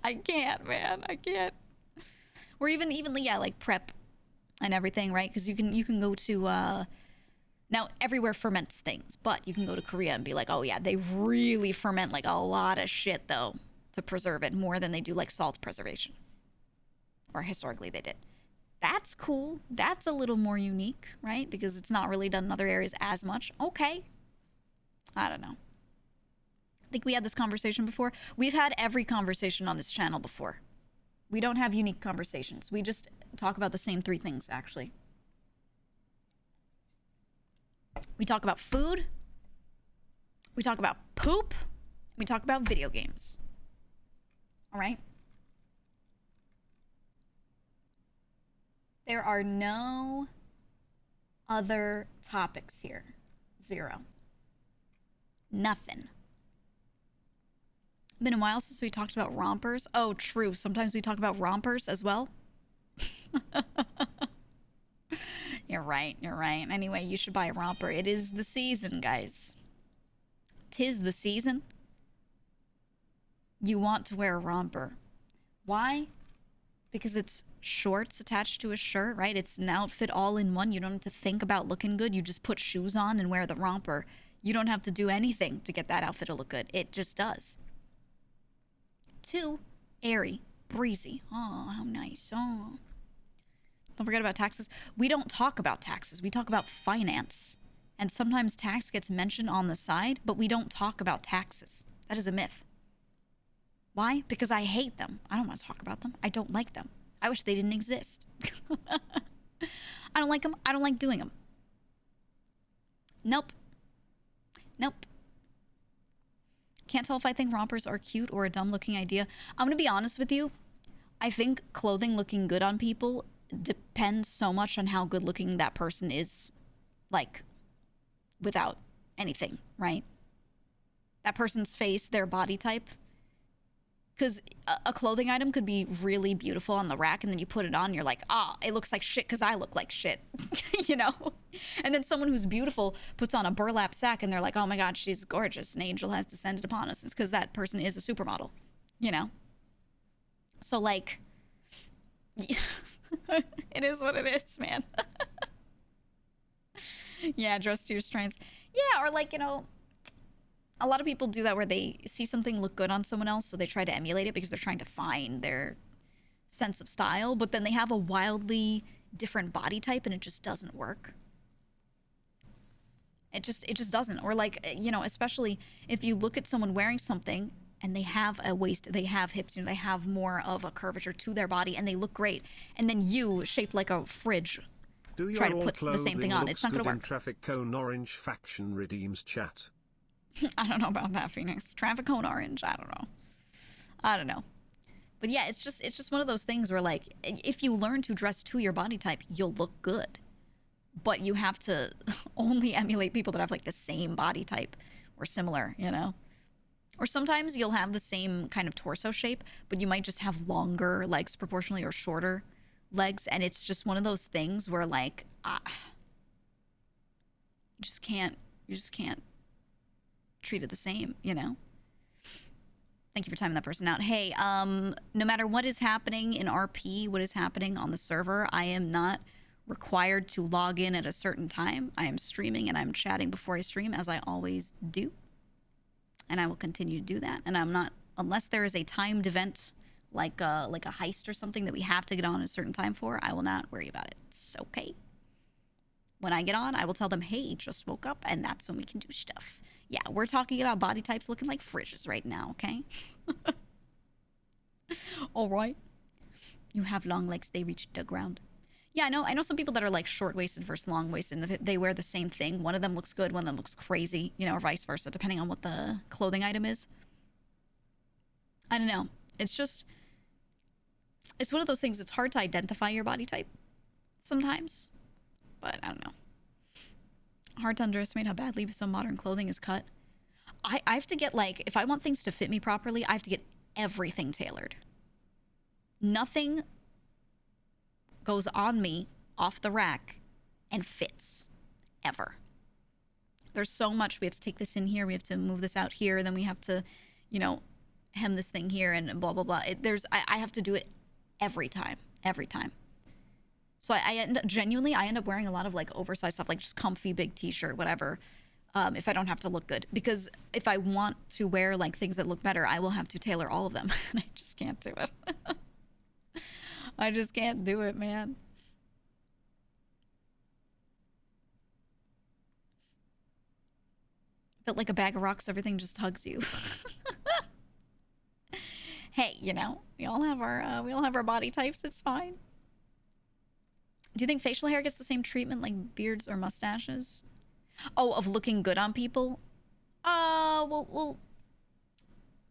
I can't, man. I can't. Or evenly, yeah, like prep and everything, right? Because you can go to now everywhere ferments things, but you can go to Korea and be like, oh yeah, they really ferment like a lot of shit though to preserve it, more than they do like salt preservation, or historically they did. That's cool. That's a little more unique, right? Because it's not really done in other areas as much. Okay. I don't know. I think we had this conversation before. We've had every conversation on this channel before. We don't have unique conversations. We just talk about the same three things, actually. We talk about food. We talk about poop. We talk about video games. All right? There are no other topics here. Zero. Nothing. Been a while since we talked about rompers. Oh, true. Sometimes we talk about rompers as well. You're right. You're right. Anyway, you should buy a romper. It is the season, guys. 'Tis the season. You want to wear a romper. Why? Because it's shorts attached to a shirt, right? It's an outfit all in one. You don't have to think about looking good. You just put shoes on and wear the romper. You don't have to do anything to get that outfit to look good. It just does. 2, airy, breezy. Oh, how nice. Oh. Don't forget about taxes. We don't talk about taxes. We talk about finance. And sometimes tax gets mentioned on the side, but we don't talk about taxes. That is a myth. Why? Because I hate them. I don't want to talk about them. I don't like them. I wish they didn't exist. I don't like them. I don't like doing them. Nope. Nope. Can't tell if I think rompers are cute or a dumb looking idea. I'm going to be honest with you. I think clothing looking good on people depends so much on how good looking that person is, like, without anything, right? That person's face, their body type. Because a clothing item could be really beautiful on the rack, and then you put it on, and you're like, ah, it looks like shit because I look like shit, you know? And then someone who's beautiful puts on a burlap sack, and they're like, oh my God, she's gorgeous. An angel has descended upon us. It's because that person is a supermodel, you know? So, like, it is what it is, man. Yeah, dress to your strengths. Yeah, or like, you know, a lot of people do that where they see something look good on someone else, so they try to emulate it because they're trying to find their sense of style, but then they have a wildly different body type and it just doesn't work. It just doesn't. Or like, you know, especially if you look at someone wearing something and they have a waist, they have hips, you know, they have more of a curvature to their body and they look great, and then you, shaped like a fridge, try to put the same thing on. It's not going to work. Traffic cone orange faction redeems chat. I don't know about that, Phoenix. Traffic cone orange. I don't know. But yeah, it's just one of those things where, like, if you learn to dress to your body type, you'll look good. But you have to only emulate people that have like the same body type or similar, you know? Or sometimes you'll have the same kind of torso shape, but you might just have longer legs proportionally or shorter legs, and it's just one of those things where, like, you just can't treat it the same, you know? Thank you for timing that person out. Hey, no matter what is happening in RP, what is happening on the server, I am not required to log in at a certain time. I am streaming and I'm chatting before I stream, as I always do. And I will continue to do that. And I'm not, unless there is a timed event like a heist or something that we have to get on at a certain time for, I will not worry about it. It's okay. When I get on, I will tell them, hey, just woke up, and that's when we can do stuff. Yeah, we're talking about body types looking like fridges right now, okay? All right. You have long legs, they reach the ground. Yeah, I know some people that are like short-waisted versus long-waisted, and if they wear the same thing, one of them looks good, one of them looks crazy, you know, or vice versa, depending on what the clothing item is. I don't know. It's just, it's one of those things, it's hard to identify your body type sometimes, but I don't know. Hard to underestimate how badly some modern clothing is cut. I have to get, like, if I want things to fit me properly, I have to get everything tailored. Nothing goes on me off the rack and fits ever. There's so much. We have to take this in here, we have to move this out here, then we have to, you know, hem this thing here and blah blah blah. I have to do it every time. So I end up wearing a lot of like oversized stuff, like just comfy big t-shirt, whatever, if I don't have to look good. Because if I want to wear like things that look better, I will have to tailor all of them. And I just can't do it. I just can't do it, man. But like a bag of rocks, everything just hugs you. Hey, you know, we all have our body types. It's fine. Do you think facial hair gets the same treatment like beards or mustaches? Oh, of looking good on people? Well,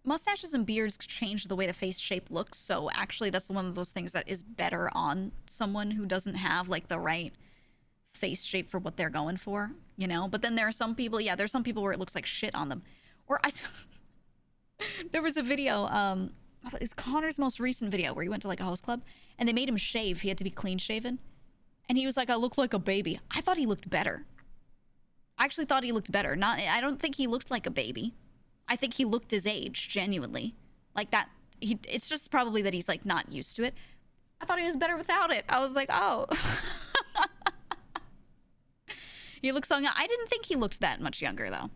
mustaches and beards change the way the face shape looks, so actually that's one of those things that is better on someone who doesn't have, like, the right face shape for what they're going for, you know? But then there are some people, yeah, there's some people where it looks like shit on them. Or there was a video, it was Connor's most recent video where he went to, like, a host club, and they made him shave. He had to be clean-shaven. And he was like, I look like a baby. I thought he looked better. I actually thought he looked better. I don't think he looked like a baby. I think he looked his age, genuinely. Like that, it's just probably that he's like not used to it. I thought he was better without it. I was like, oh. He looks so young. I didn't think he looked that much younger though.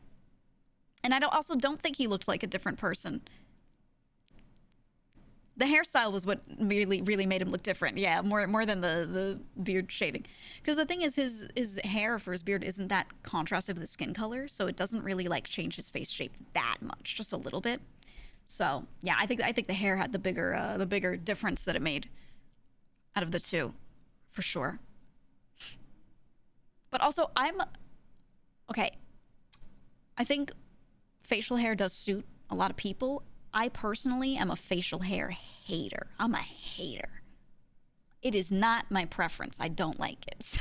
And I also don't think he looked like a different person. The hairstyle was what really made him look different. Yeah, more than the beard shaving. Because the thing is, his hair for his beard isn't that contrasted with the skin color, so it doesn't really like change his face shape that much, just a little bit. So yeah, I think the hair had the bigger difference that it made out of the two, for sure. But also, okay. I think facial hair does suit a lot of people. I personally am a facial hair hater. I'm a hater. It is not my preference. I don't like it.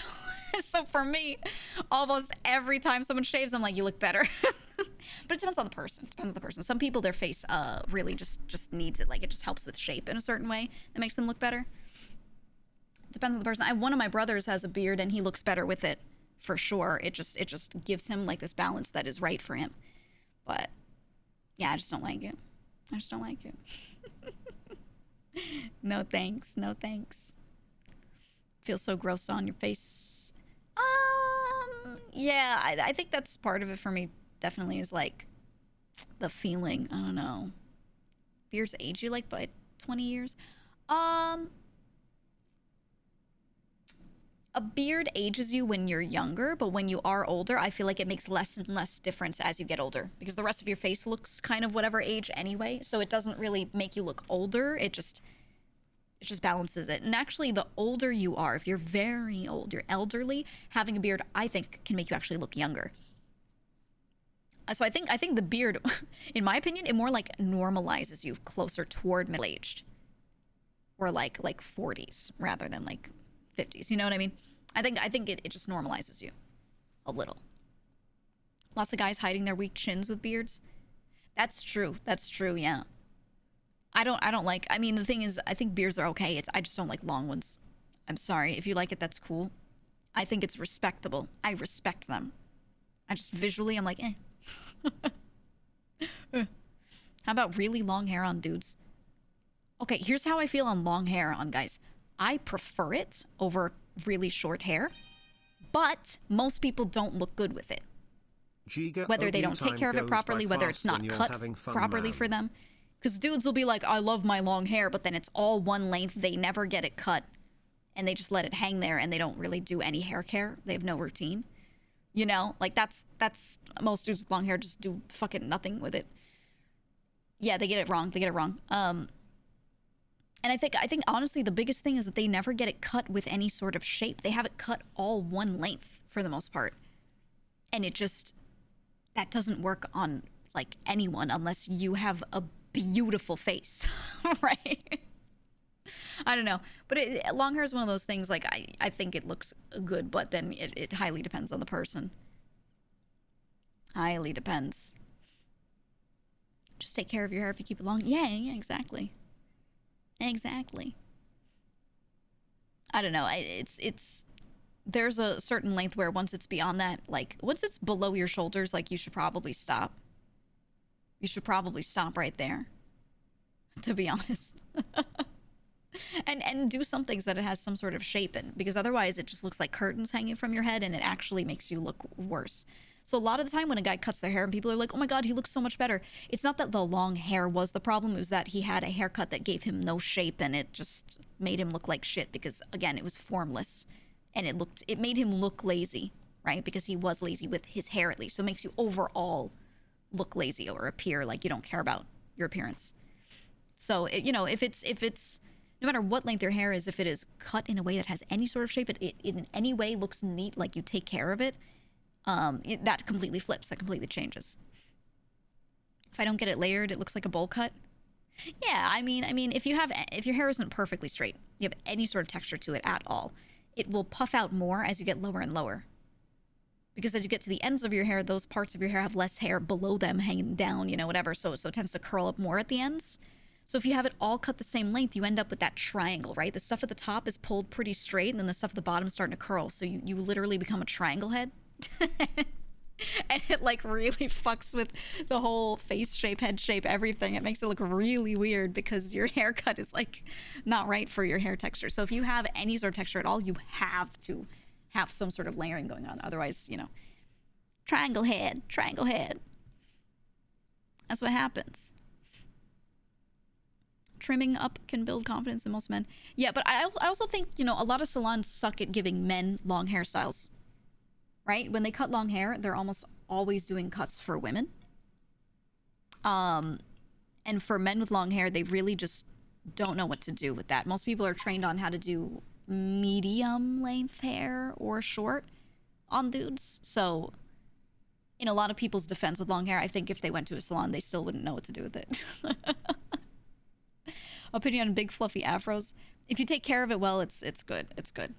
So for me, almost every time someone shaves, I'm like, you look better. But it depends on the person. Depends on the person. Some people, their face really just needs it. Like, it just helps with shape in a certain way that makes them look better. Depends on the person. One of my brothers has a beard, and he looks better with it, for sure. It just gives him, like, this balance that is right for him. But, yeah, I just don't like it. I just don't like it. No thanks. No thanks. Feels so gross on your face. Yeah, I think that's part of it for me, definitely, is like the feeling. I don't know. Beards age you like by 20 years. A beard ages you when you're younger, but when you are older, I feel like it makes less and less difference as you get older, because the rest of your face looks kind of whatever age anyway, so it doesn't really make you look older. It just balances it. And actually, the older you are, if you're very old, you're elderly, having a beard, I think, can make you actually look younger. So I think the beard, in my opinion, it more like normalizes you closer toward middle-aged, or like 40s rather than like 50s. You know what I mean? I think it just normalizes you a little. Lots of guys hiding their weak chins with beards. That's true. That's true. Yeah. I don't like. I mean, the thing is, I think beards are okay. I just don't like long ones. I'm sorry. If you like it, that's cool. I think it's respectable. I respect them. I just visually, I'm like, eh. How about really long hair on dudes? Okay, here's how I feel on long hair on guys. I prefer it over really short hair, but most people don't look good with it. Whether they don't take care of it properly, whether it's not cut properly for them. Because dudes will be like, I love my long hair, but then it's all one length. They never get it cut, and they just let it hang there, and they don't really do any hair care. They have no routine. You know, like that's most dudes with long hair just do fucking nothing with it. Yeah, they get it wrong. They get it wrong. And I think honestly the biggest thing is that they never get it cut with any sort of shape. They have it cut all one length for the most part. And it just, that doesn't work on like anyone unless you have a beautiful face, right? I don't know, but long hair is one of those things. Like I think it looks good, but then it highly depends on the person. Highly depends. Just take care of your hair if you keep it long. Yeah, exactly. Exactly. I don't know. It's there's a certain length where once it's beyond that, like once it's below your shoulders, like you should probably stop. You should probably stop right there, to be honest. and do some things that it has some sort of shape in, because otherwise it just looks like curtains hanging from your head and it actually makes you look worse. So a lot of the time when a guy cuts their hair and people are like, oh my god, he looks so much better, it's not that the long hair was the problem, it was that he had a haircut that gave him no shape and it just made him look like shit because, again, it was formless and it made him look lazy, right? Because he was lazy with his hair at least. So it makes you overall look lazy or appear like you don't care about your appearance. So, you know, if it's no matter what length your hair is, if it is cut in a way that has any sort of shape, it in any way looks neat, like you take care of it, that completely flips. That completely changes. If I don't get it layered, it looks like a bowl cut. Yeah, I mean, if your hair isn't perfectly straight, you have any sort of texture to it at all, it will puff out more as you get lower and lower. Because as you get to the ends of your hair, those parts of your hair have less hair below them hanging down, you know, whatever. So it tends to curl up more at the ends. So if you have it all cut the same length, you end up with that triangle, right? The stuff at the top is pulled pretty straight, and then the stuff at the bottom is starting to curl. So you literally become a triangle head. And it like really fucks with the whole face shape, head shape, everything. It makes it look really weird because your haircut is like not right for your hair texture. So if you have any sort of texture at all, you have to have some sort of layering going on. Otherwise, you know, triangle head, triangle head. That's what happens. Trimming up can build confidence in most men. Yeah, but I also think, you know, a lot of salons suck at giving men long hairstyles. Right? When they cut long hair, they're almost always doing cuts for women. And for men with long hair, they really just don't know what to do with that. Most people are trained on how to do medium length hair or short on dudes. So in a lot of people's defense with long hair, I think if they went to a salon, they still wouldn't know what to do with it. Opinion on big fluffy afros. If you take care of it well, it's good. It's good.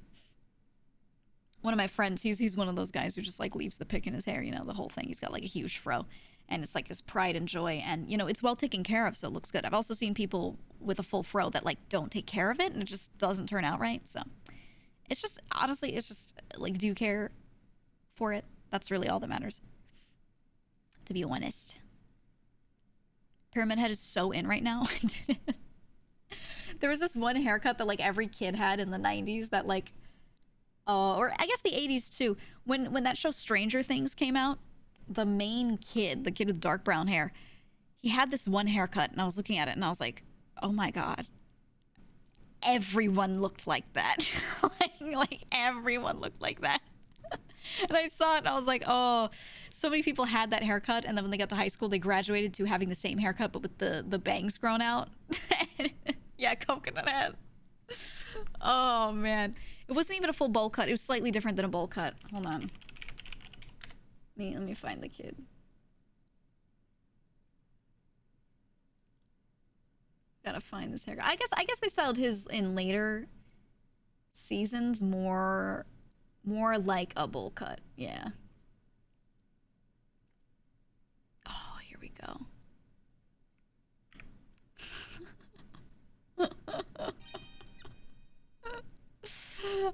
One of my friends, he's one of those guys who just like leaves the pick in his hair, you know, the whole thing. He's got like a huge fro and it's like his pride and joy, and you know, it's well taken care of, so it looks good. I've also seen people with a full fro that like don't take care of it and it just doesn't turn out right. So it's just, honestly, it's just like, do you care for it? That's really all that matters, to be honest. Pyramid head is so in right now. There was this one haircut that like every kid had in the 90s that like, or I guess the 80s too. When that show Stranger Things came out, the main kid, the kid with dark brown hair, he had this one haircut, and I was looking at it, and I was like, oh my god, everyone looked like that. like everyone looked like that. And I saw it, and I was like, oh, so many people had that haircut, and then when they got to high school, they graduated to having the same haircut, but with the bangs grown out. Yeah, coconut head. Oh man. It wasn't even a full bowl cut. It was slightly different than a bowl cut. Hold on. Let me find the kid. Gotta find this haircut. I guess they styled his in later seasons more like a bowl cut. Yeah. Oh, here we go.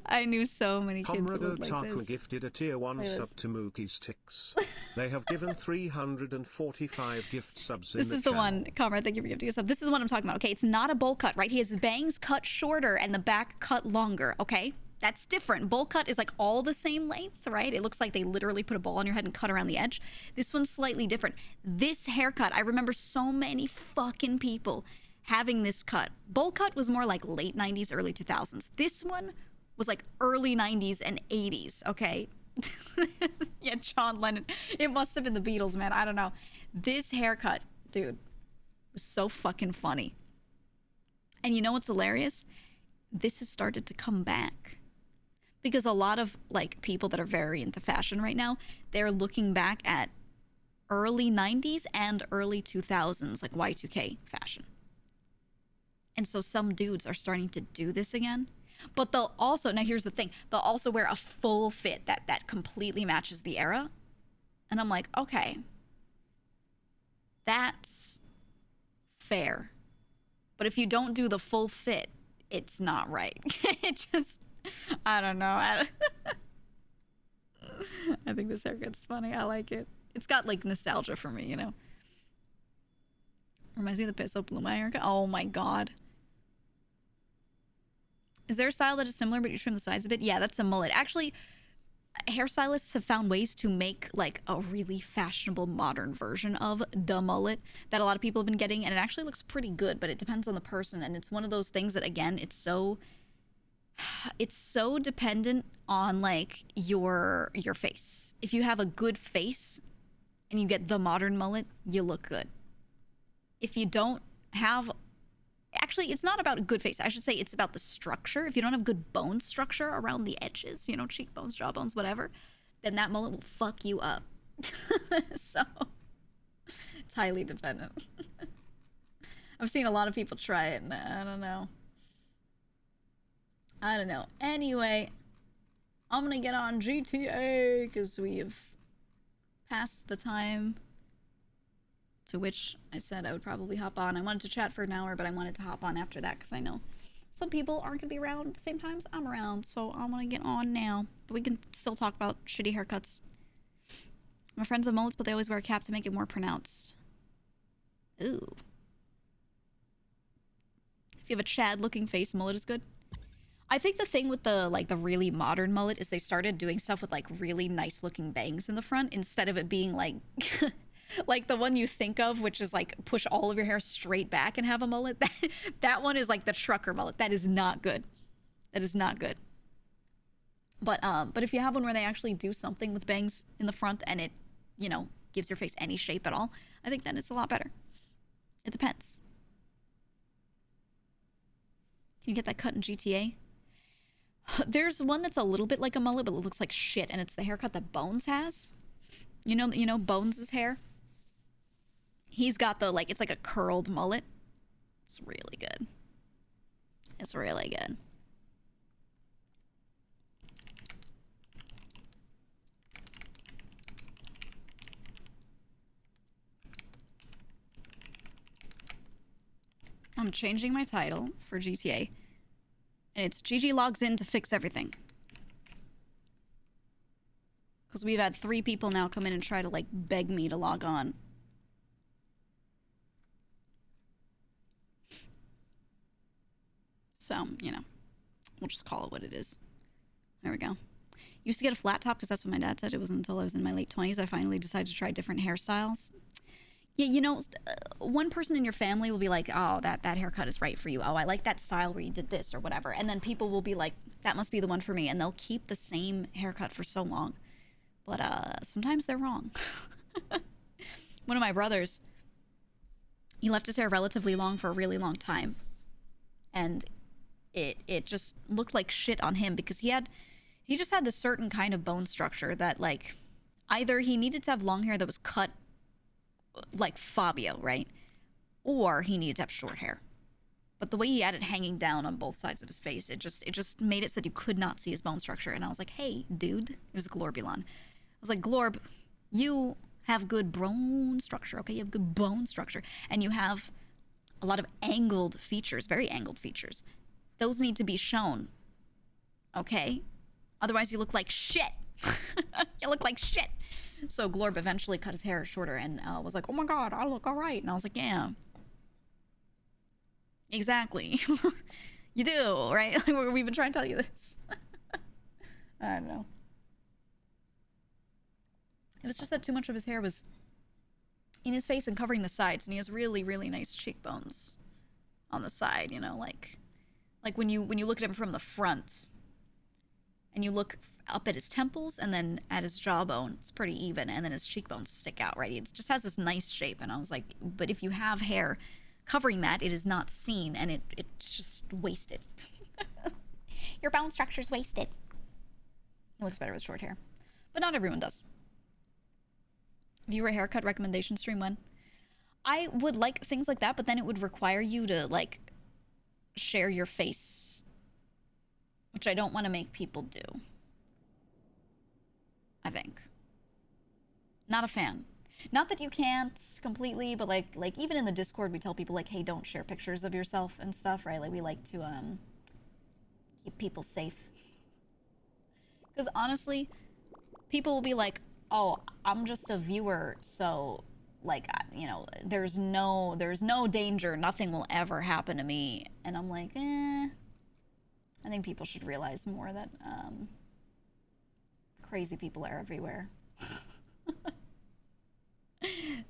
I knew so many kids that looked like this. Gifted a tier 1 sub to Mookie's Ticks. They have given 345 gift subs in This is the one, Comrade, thank you for gifting a sub. This is what I'm talking about, okay? It's not a bowl cut, right? He has his bangs cut shorter and the back cut longer, okay? That's different. Bowl cut is like all the same length, right? It looks like they literally put a ball on your head and cut around the edge. This one's slightly different. This haircut, I remember so many fucking people having this cut. Bowl cut was more like late 90s, early 2000s. This one was like early 90s and 80s, okay? Yeah, John Lennon. It must have been the Beatles, man. I don't know. This haircut, dude, was so fucking funny. And you know what's hilarious? This has started to come back. Because a lot of, like, people that are very into fashion right now, they're looking back at early 90s and early 2000s, like Y2K fashion. And so some dudes are starting to do this again. But they'll also, now here's the thing, they'll also wear a full fit that completely matches the era. And I'm like, okay, that's fair. But if you don't do the full fit, it's not right. It just, I don't know. I think this haircut's funny. I like it. It's got like nostalgia for me, you know? Reminds me of the Peso Pluma haircut. Oh my god. Is there a style that is similar but you trim the sides a bit? Yeah, that's a mullet. Actually, hairstylists have found ways to make like a really fashionable modern version of the mullet that a lot of people have been getting, and it actually looks pretty good, but it depends on the person. And it's one of those things that, again, it's so dependent on like your face. If you have a good face and you get the modern mullet, you look good. If you don't have, actually, it's not about a good face. I should say it's about the structure. If you don't have good bone structure around the edges, you know, cheekbones, jawbones, whatever, then that mullet will fuck you up. So it's highly dependent. I've seen a lot of people try it, and I don't know. Anyway, I'm gonna get on GTA because we have passed the time to which I said I would probably hop on. I wanted to chat for an hour, but I wanted to hop on after that because I know some people aren't going to be around at the same time as I'm around, so I'm going to get on now. But we can still talk about shitty haircuts. My friends have mullets, but they always wear a cap to make it more pronounced. Ooh. If you have a Chad-looking face, mullet is good. I think the thing with the, like, the really modern mullet is they started doing stuff with, like, really nice-looking bangs in the front instead of it being, like... like the one you think of, which is like push all of your hair straight back and have a mullet. That one is like the trucker mullet. That is not good. That is not good. But if you have one where they actually do something with bangs in the front and it, you know, gives your face any shape at all, I think then it's a lot better. It depends. Can you get that cut in GTA? There's one that's a little bit like a mullet, but it looks like shit, and it's the haircut that Bones has. You know Bones' hair? He's got the, like, it's like a curled mullet. It's really good. It's really good. I'm changing my title for GTA. And it's GG logs in to fix everything. Because we've had 3 people now come in and try to, like, beg me to log on. So, you know, we'll just call it what it is. There we go. Used to get a flat top because that's what my dad said. It wasn't until I was in my late 20s I finally decided to try different hairstyles. Yeah, you know, one person in your family will be like, oh, that haircut is right for you. Oh, I like that style where you did this or whatever. And then people will be like, that must be the one for me. And they'll keep the same haircut for so long. But sometimes they're wrong. One of my brothers, he left his hair relatively long for a really long time. And it just looked like shit on him because he just had this certain kind of bone structure that, like, either he needed to have long hair that was cut like Fabio, right? Or he needed to have short hair. But the way he had it hanging down on both sides of his face, it just made it so that you could not see his bone structure. And I was like, hey, dude. It was a Glorbulon. I was like, Glorb, you have good bone structure, okay? You have good bone structure. And you have a lot of angled features, very angled features. Those need to be shown, okay? Otherwise, you look like shit. You look like shit. So Glorb eventually cut his hair shorter and was like, oh my god, I look all right. And I was like, yeah. Exactly. You do, right? Like, we've been trying to tell you this. I don't know. It was just that too much of his hair was in his face and covering the sides, and he has really, really nice cheekbones on the side, you know, like when you look at him from the front and you look up at his temples, and then at his jawbone, it's pretty even, and then his cheekbones stick out, right? It just has this nice shape, and I was like, but if you have hair covering that, it is not seen, and it's just wasted. Your bone structure's wasted. It looks better with short hair. But not everyone does. Viewer haircut recommendation stream when? I would like things like that, but then it would require you to, like, share your face, which I don't want to make people do. I think. Not a fan. Not that you can't completely, but like even in the Discord, we tell people, like, hey, don't share pictures of yourself and stuff, right? Like, we like to keep people safe. Because honestly, people will be like, oh, I'm just a viewer, so, like, you know, there's no danger, nothing will ever happen to me. And I'm like, I think people should realize more that crazy people are everywhere.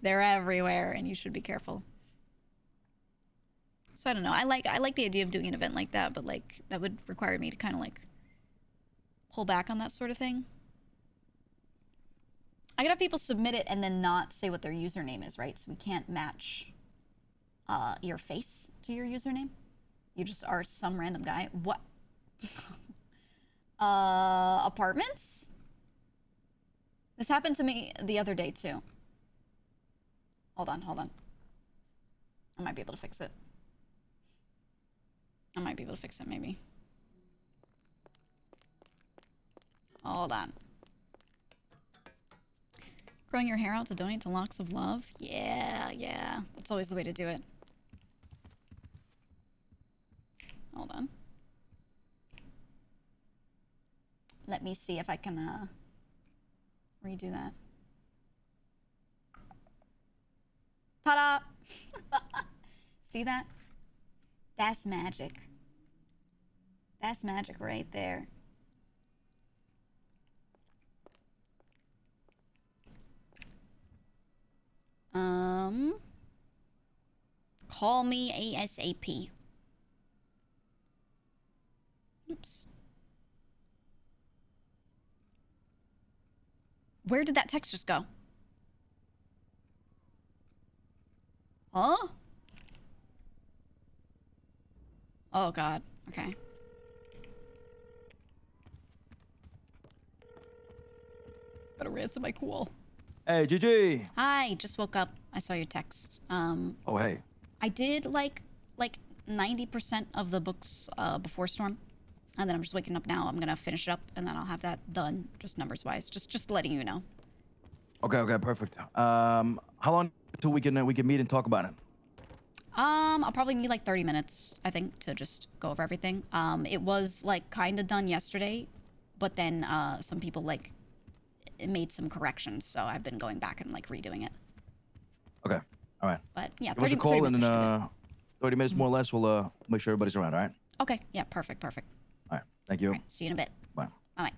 They're everywhere, and you should be careful. So I don't know. I like the idea of doing an event like that, but like that would require me to kind of like pull back on that sort of thing. I could have people submit it and then not say what their username is, right? So we can't match your face to your username. You just are some random guy. What? Apartments? This happened to me the other day too. Hold on. I might be able to fix it. Maybe. Hold on. Growing your hair out to donate to Locks of Love? Yeah. That's always the way to do it. Hold on. Let me see if I can redo that. Ta-da! See that? That's magic. That's magic right there. Call me ASAP. Oops. Where did that text just go? Huh? Oh god. Okay. Gotta ransom my cool. Hey, GG. Hi, just woke up. I saw your text. Oh, hey. I did like 90% of the books before Storm. And then I'm just waking up now. I'm gonna finish it up and then I'll have that done, just numbers wise. Just letting you know. Okay, perfect. How long till we can meet and talk about it? I'll probably need like 30 minutes, I think, to just go over everything. It was like kind of done yesterday, but then some people like made some corrections, so I've been going back and like redoing it. Okay, all right. But yeah, give us a call and then 30 minutes more or less. We'll make sure everybody's around. All right. Okay. Yeah. Perfect. All right. Thank you. All right, see you in a bit. Bye. Bye.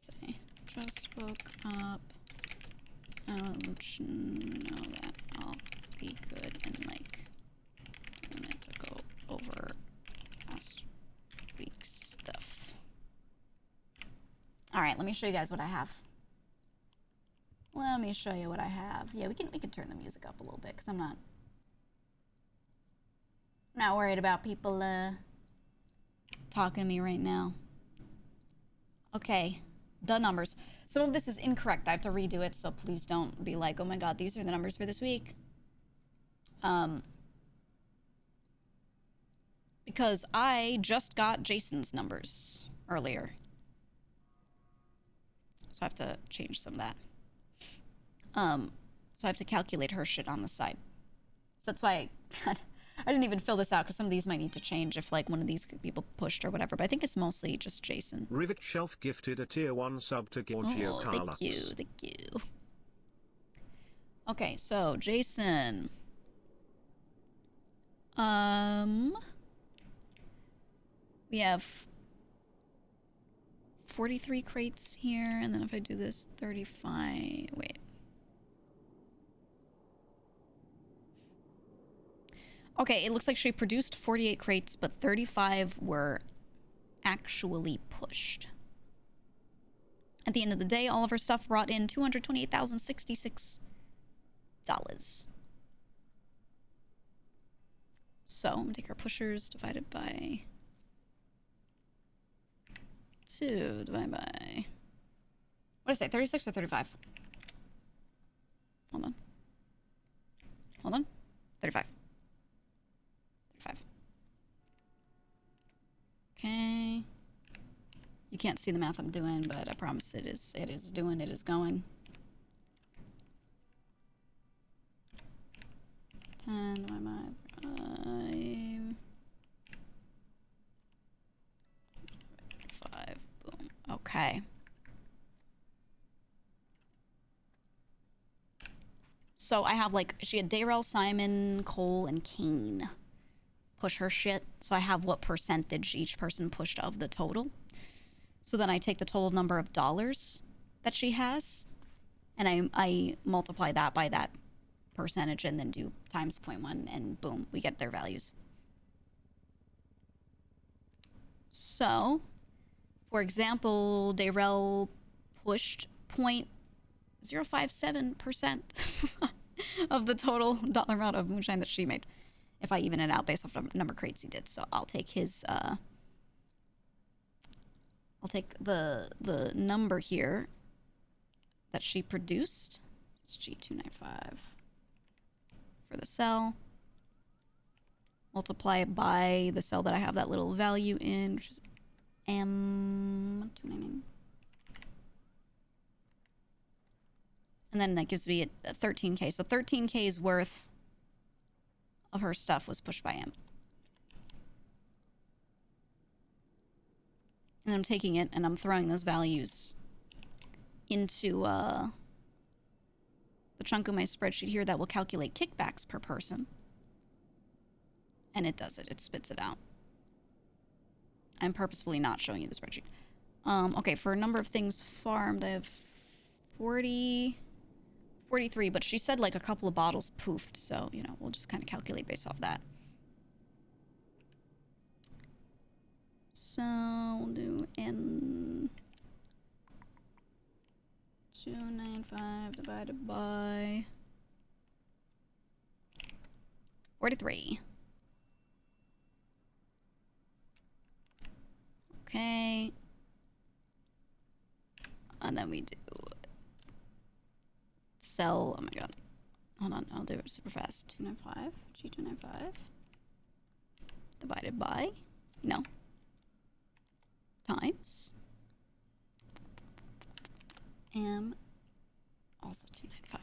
Say, just woke up. I'll let you know that I'll be good in like a minute to go over last week's stuff. All right, let me show you guys what I have. Let me show you what I have. Yeah, we can turn the music up a little bit because I'm not worried about people talking to me right now. Okay, the numbers. Some of this is incorrect. I have to redo it, so please don't be like, oh my god, these are the numbers for this week. Because I just got Jason's numbers earlier. So I have to change some of that. So I have to calculate her shit on the side. So that's why I didn't even fill this out, because some of these might need to change if like one of these people pushed or whatever, but I think it's mostly just Jason. Rivet Shelf gifted a tier 1 sub to Giorgio Carlux. Thank you. Okay, so Jason. We have 43 crates here, and then if I do this, 35, wait. Okay, it looks like she produced 48 crates, but 35 were actually pushed. At the end of the day, all of her stuff brought in $228,066. So, I'm gonna take our pushers divided by 2 divided by... What did I say, 36 or 35? Hold on. Hold on. 35. 35. Okay. You can't see the math I'm doing, but I promise it is going. 10 divided by 5. 5. Boom. Okay. So I have like, she had Dayrell, Simon, Cole, and Kane push her shit. So I have what percentage each person pushed of the total. So then I take the total number of dollars that she has, and I multiply that by that percentage and then do times 0.1, and boom, we get their values. So, for example, Dayrell pushed 0.057% of the total dollar amount of moonshine that she made, if I even it out based off the number of crates he did. So I'll take his, I'll take the number here that she produced. It's G295 for the cell. Multiply it by the cell that I have that little value in, which is M299. And then that gives me a 13K. So 13K's worth of her stuff was pushed by M. And I'm taking it and I'm throwing those values into the chunk of my spreadsheet here that will calculate kickbacks per person. And it does it. It spits it out. I'm purposefully not showing you the spreadsheet. Okay, for a number of things farmed, I have 43, but she said like a couple of bottles poofed, so, you know, we'll just kind of calculate based off that. So, we'll do N 295 divided by 43. Okay. And then we do cell, oh my god. Hold on, I'll do it super fast. 295, G295 divided by, no, times M, also 295.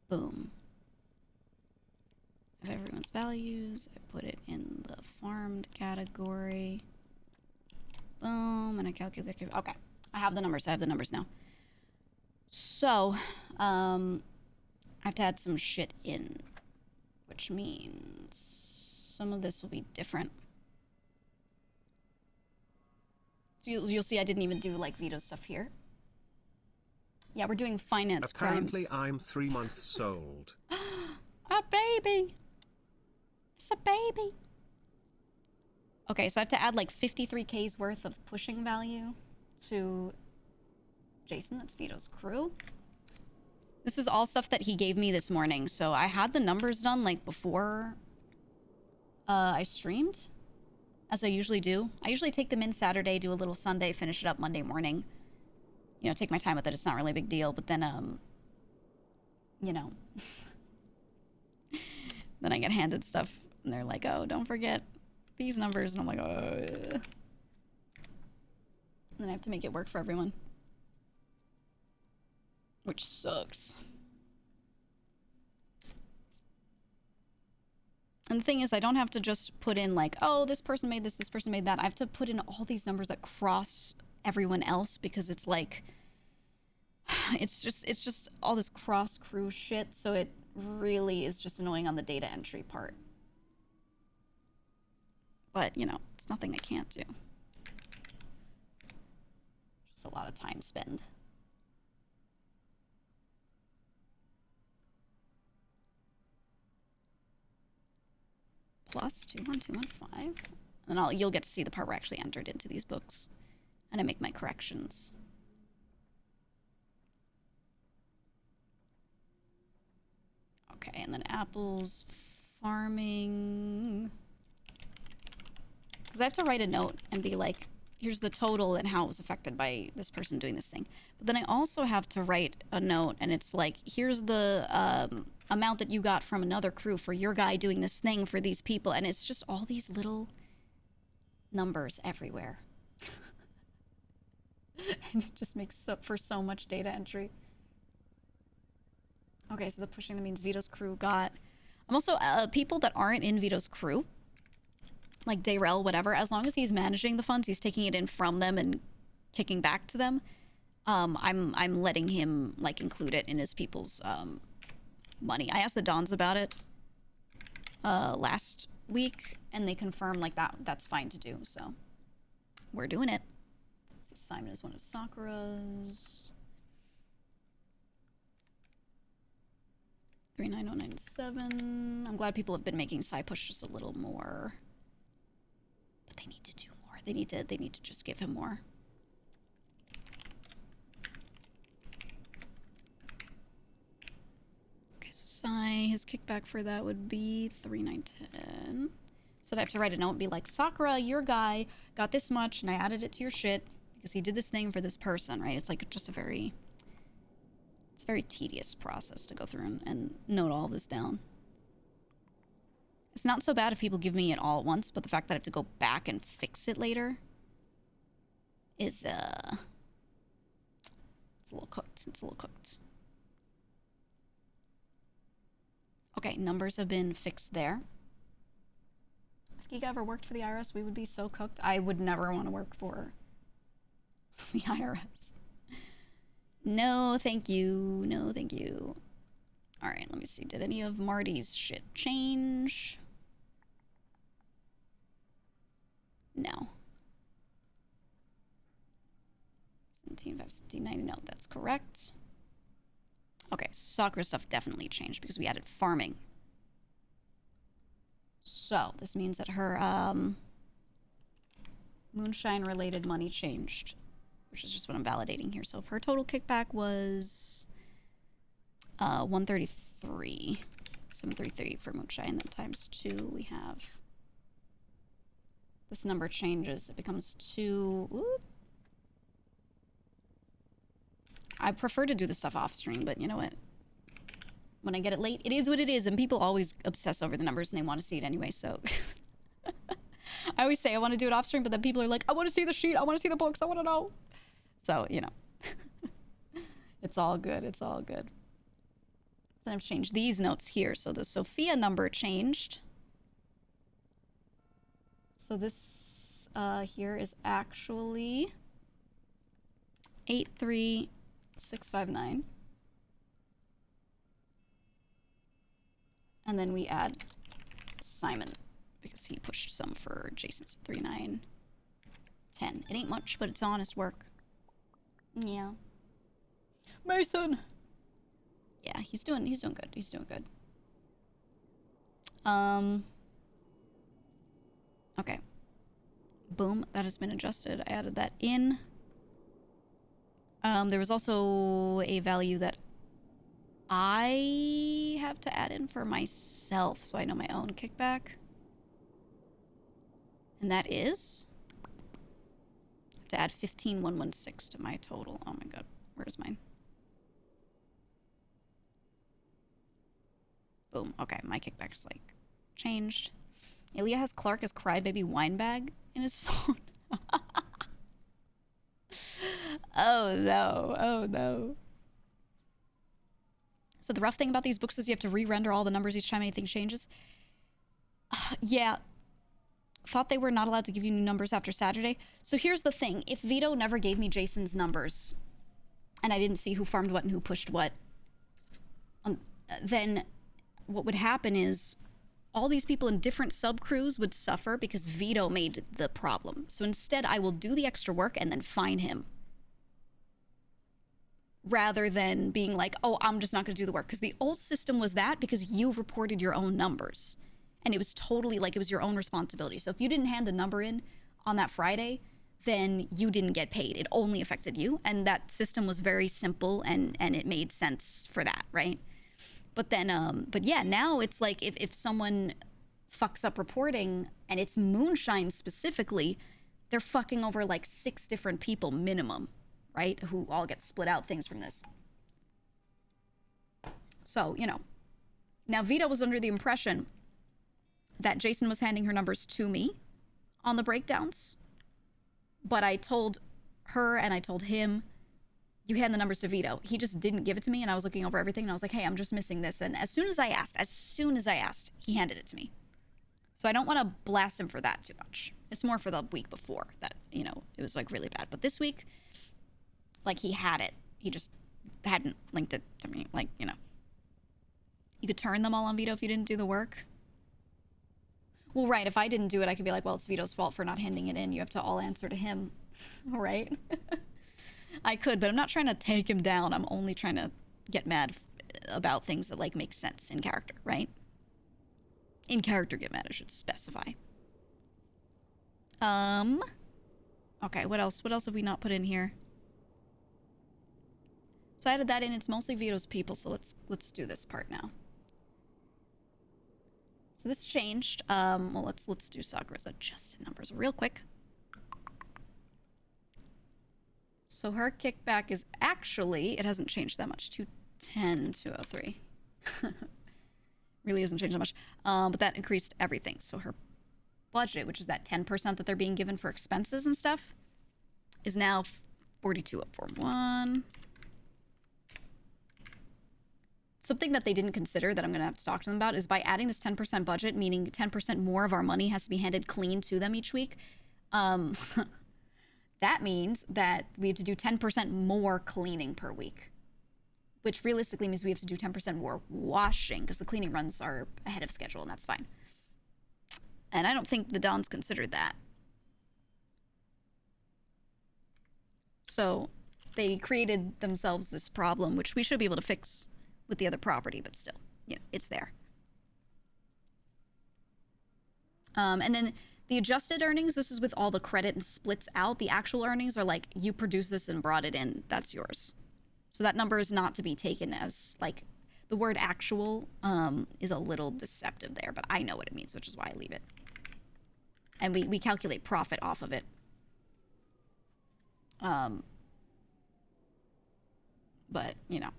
Boom. Of everyone's values, I put it in the farmed category. Boom, and I calculate. Okay, I have the numbers. I have the numbers now. So, I have to add some shit in, which means some of this will be different. So you'll see I didn't even do like veto stuff here. Yeah, we're doing finance Apparently crimes. I'm 3 months old. A baby. It's a baby. Okay, so I have to add like 53K's worth of pushing value to Jason, that's Vito's crew. This is all stuff that he gave me this morning, so I had the numbers done like before I streamed, as I usually do. I usually take them in Saturday, do a little Sunday, finish it up Monday morning. You know, take my time with it. It's not really a big deal, but then, you know, then I get handed stuff, and they're like, oh, don't forget these numbers, and I'm like, oh. And then I have to make it work for everyone, which sucks. And the thing is, I don't have to just put in like, oh, this person made this person made that. I have to put in all these numbers that cross everyone else, because it's like, it's just all this cross crew shit, so it really is just annoying on the data entry part. But, you know, it's nothing I can't do. Just a lot of time spent. plus 21215. And then you'll get to see the part where I actually entered into these books. And I make my corrections. Okay, and then apples, farming. Because I have to write a note and be like, here's the total and how it was affected by this person doing this thing. But then I also have to write a note and it's like, here's the amount that you got from another crew for your guy doing this thing for these people. And it's just all these little numbers everywhere. And it just makes for so much data entry. Okay, so the pushing that means Vito's crew got... I'm also... people that aren't in Vito's crew, like Dayrell, whatever, as long as he's managing the funds, he's taking it in from them and kicking back to them, I'm letting him, like, include it in his people's money. I asked the Dons about it last week, and they confirmed, like, that's fine to do, so we're doing it. So Simon is one of Sakura's. 39097. I'm glad people have been making Psy push just a little more. But they need to do more. They need to just give him more. Okay, so Psy, his kickback for that would be 3910. So I have to write a note and be like, Sakura, your guy got this much and I added it to your shit because he did this thing for this person, right? It's like just a very... It's a very tedious process to go through and note all this down. It's not so bad if people give me it all at once, but the fact that I have to go back and fix it later is, it's a little cooked. It's a little cooked. Okay, numbers have been fixed there. If GEEGA ever worked for the IRS, we would be so cooked. I would never want to work for the IRS. No, thank you. No, thank you. All right, let me see. Did any of Marty's shit change? No. 17,590. No, that's correct. Okay, soccer stuff definitely changed because we added farming. So this means that her moonshine-related money changed, which is just what I'm validating here. So if her total kickback was 133, 733 for moonshine, then times 2, we have... This number changes. It becomes 2... Whoop. I prefer to do the stuff off stream, but you know what? When I get it late, it is what it is, and people always obsess over the numbers and they want to see it anyway, so... I always say I want to do it off stream, but then people are like, I want to see the sheet, I want to see the books, I want to know. So, you know. It's all good, it's all good. So I've changed these notes here. So the Sophia number changed. So this here is actually 83659. And then we add Simon because he pushed some for Jason's 3910. It ain't much, but it's honest work. Yeah. Mason. Yeah, he's doing good. He's doing good. Okay. Boom, that has been adjusted. I added that in. There was also a value that I have to add in for myself, so I know my own kickback. And that is... I have to add 15,116 to my total. Oh my god, where's mine? Boom. Okay, my kickback is like changed. Ilya has Clark as Crybaby Winebag in his phone. Oh no. Oh no. So the rough thing about these books is you have to re-render all the numbers each time anything changes. Yeah. Thought they were not allowed to give you new numbers after Saturday. So here's the thing. If Vito never gave me Jason's numbers, and I didn't see who farmed what and who pushed what, then what would happen is all these people in different sub-crews would suffer because Vito made the problem. So instead, I will do the extra work and then fine him. Rather than being like, oh, I'm just not going to do the work. Because the old system was that because you reported your own numbers. And it was totally like it was your own responsibility. So if you didn't hand a number in on that Friday, then you didn't get paid. It only affected you. And that system was very simple and it made sense for that, right? But then, but yeah, now it's like if someone fucks up reporting and it's moonshine specifically, they're fucking over like 6 different people minimum, right? Who all get split out things from this. So, you know. Now, Vita was under the impression that Jason was handing her numbers to me on the breakdowns. But I told her and I told him, you hand the numbers to Vito. He just didn't give it to me, and I was looking over everything, and I was like, hey, I'm just missing this. And as soon as I asked, he handed it to me. So I don't want to blast him for that too much. It's more for the week before that, you know, it was like really bad. But this week, like he had it. He just hadn't linked it to me. Like, you know, you could turn them all on Vito if you didn't do the work. Well, right, if I didn't do it, I could be like, well, it's Vito's fault for not handing it in. You have to all answer to him, right? I could, but I'm not trying to take him down. I'm only trying to get mad about things that, like, make sense in character, right? In character get mad, I should specify. Okay, what else? What else have we not put in here? So I added that in. It's mostly Vito's people, so let's do this part now. So this changed. Well, let's do Sakura's adjusted numbers real quick. So her kickback is actually, it hasn't changed that much, 210, 203. Really hasn't changed that much. But that increased everything. So her budget, which is that 10% that they're being given for expenses and stuff, is now 42,041. Something that they didn't consider that I'm going to have to talk to them about is by adding this 10% budget, meaning 10% more of our money has to be handed clean to them each week. That means that we have to do 10% more cleaning per week, which realistically means we have to do 10% more washing because the cleaning runs are ahead of schedule, and that's fine. And I don't think the Dons considered that. So they created themselves this problem, which we should be able to fix with the other property, but still, you know, it's there. And then the adjusted earnings, this is with all the credit and splits out. The actual earnings are like, you produced this and brought it in, that's yours. So that number is not to be taken as, like, the word actual is a little deceptive there, but I know what it means, which is why I leave it. And we calculate profit off of it. But, you know,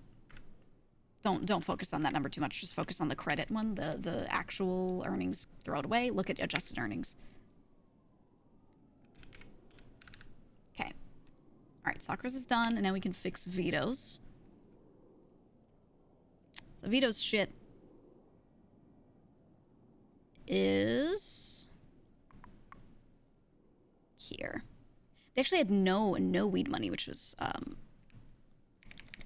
don't focus on that number too much. Just focus on the credit one, the actual earnings, throw it away. Look at adjusted earnings. Okay. All right, Sakura's is done, and now we can fix Vito's. So Vito's shit is here. They actually had no weed money, which was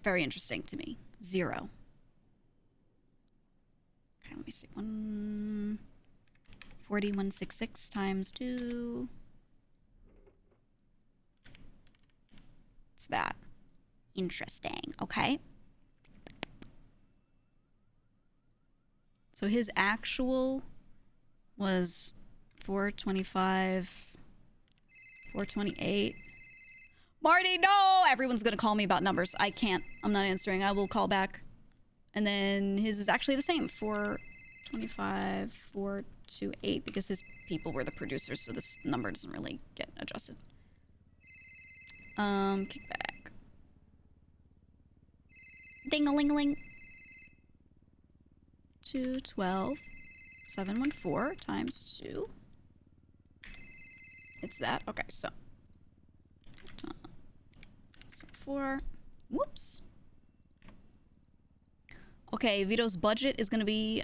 very interesting to me. 0. Okay, let me see. 140,166 times 2. It's that. Interesting. Okay. So his actual was 425, 428. Marty, no! Everyone's gonna call me about numbers. I can't. I'm not answering. I will call back. And then his is actually the same. 425, 428, because his people were the producers, so this number doesn't really get adjusted. Kickback. Ding-a-ling-a-ling. 212, 714 times 2. It's that. Okay, so 4. Whoops. Okay, Vito's budget is gonna be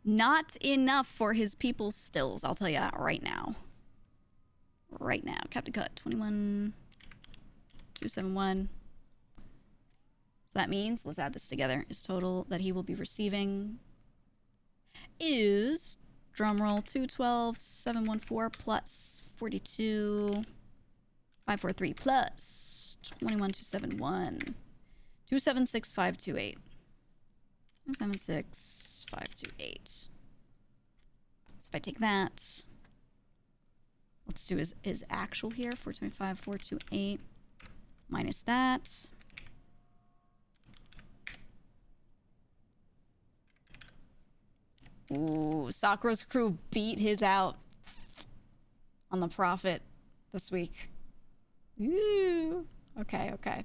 not enough for his people's stills. I'll tell you that right now. Right now, Captain Cut 21,271. So that means, let's add this together, his total that he will be receiving is, drumroll, 212,714 plus 42,543 plus 21,271. 276,528. 176,528. So if I take that, let's do his actual here. 425,428 minus that. Ooh, Sakura's crew beat his out on the profit this week. Ooh. Okay, okay.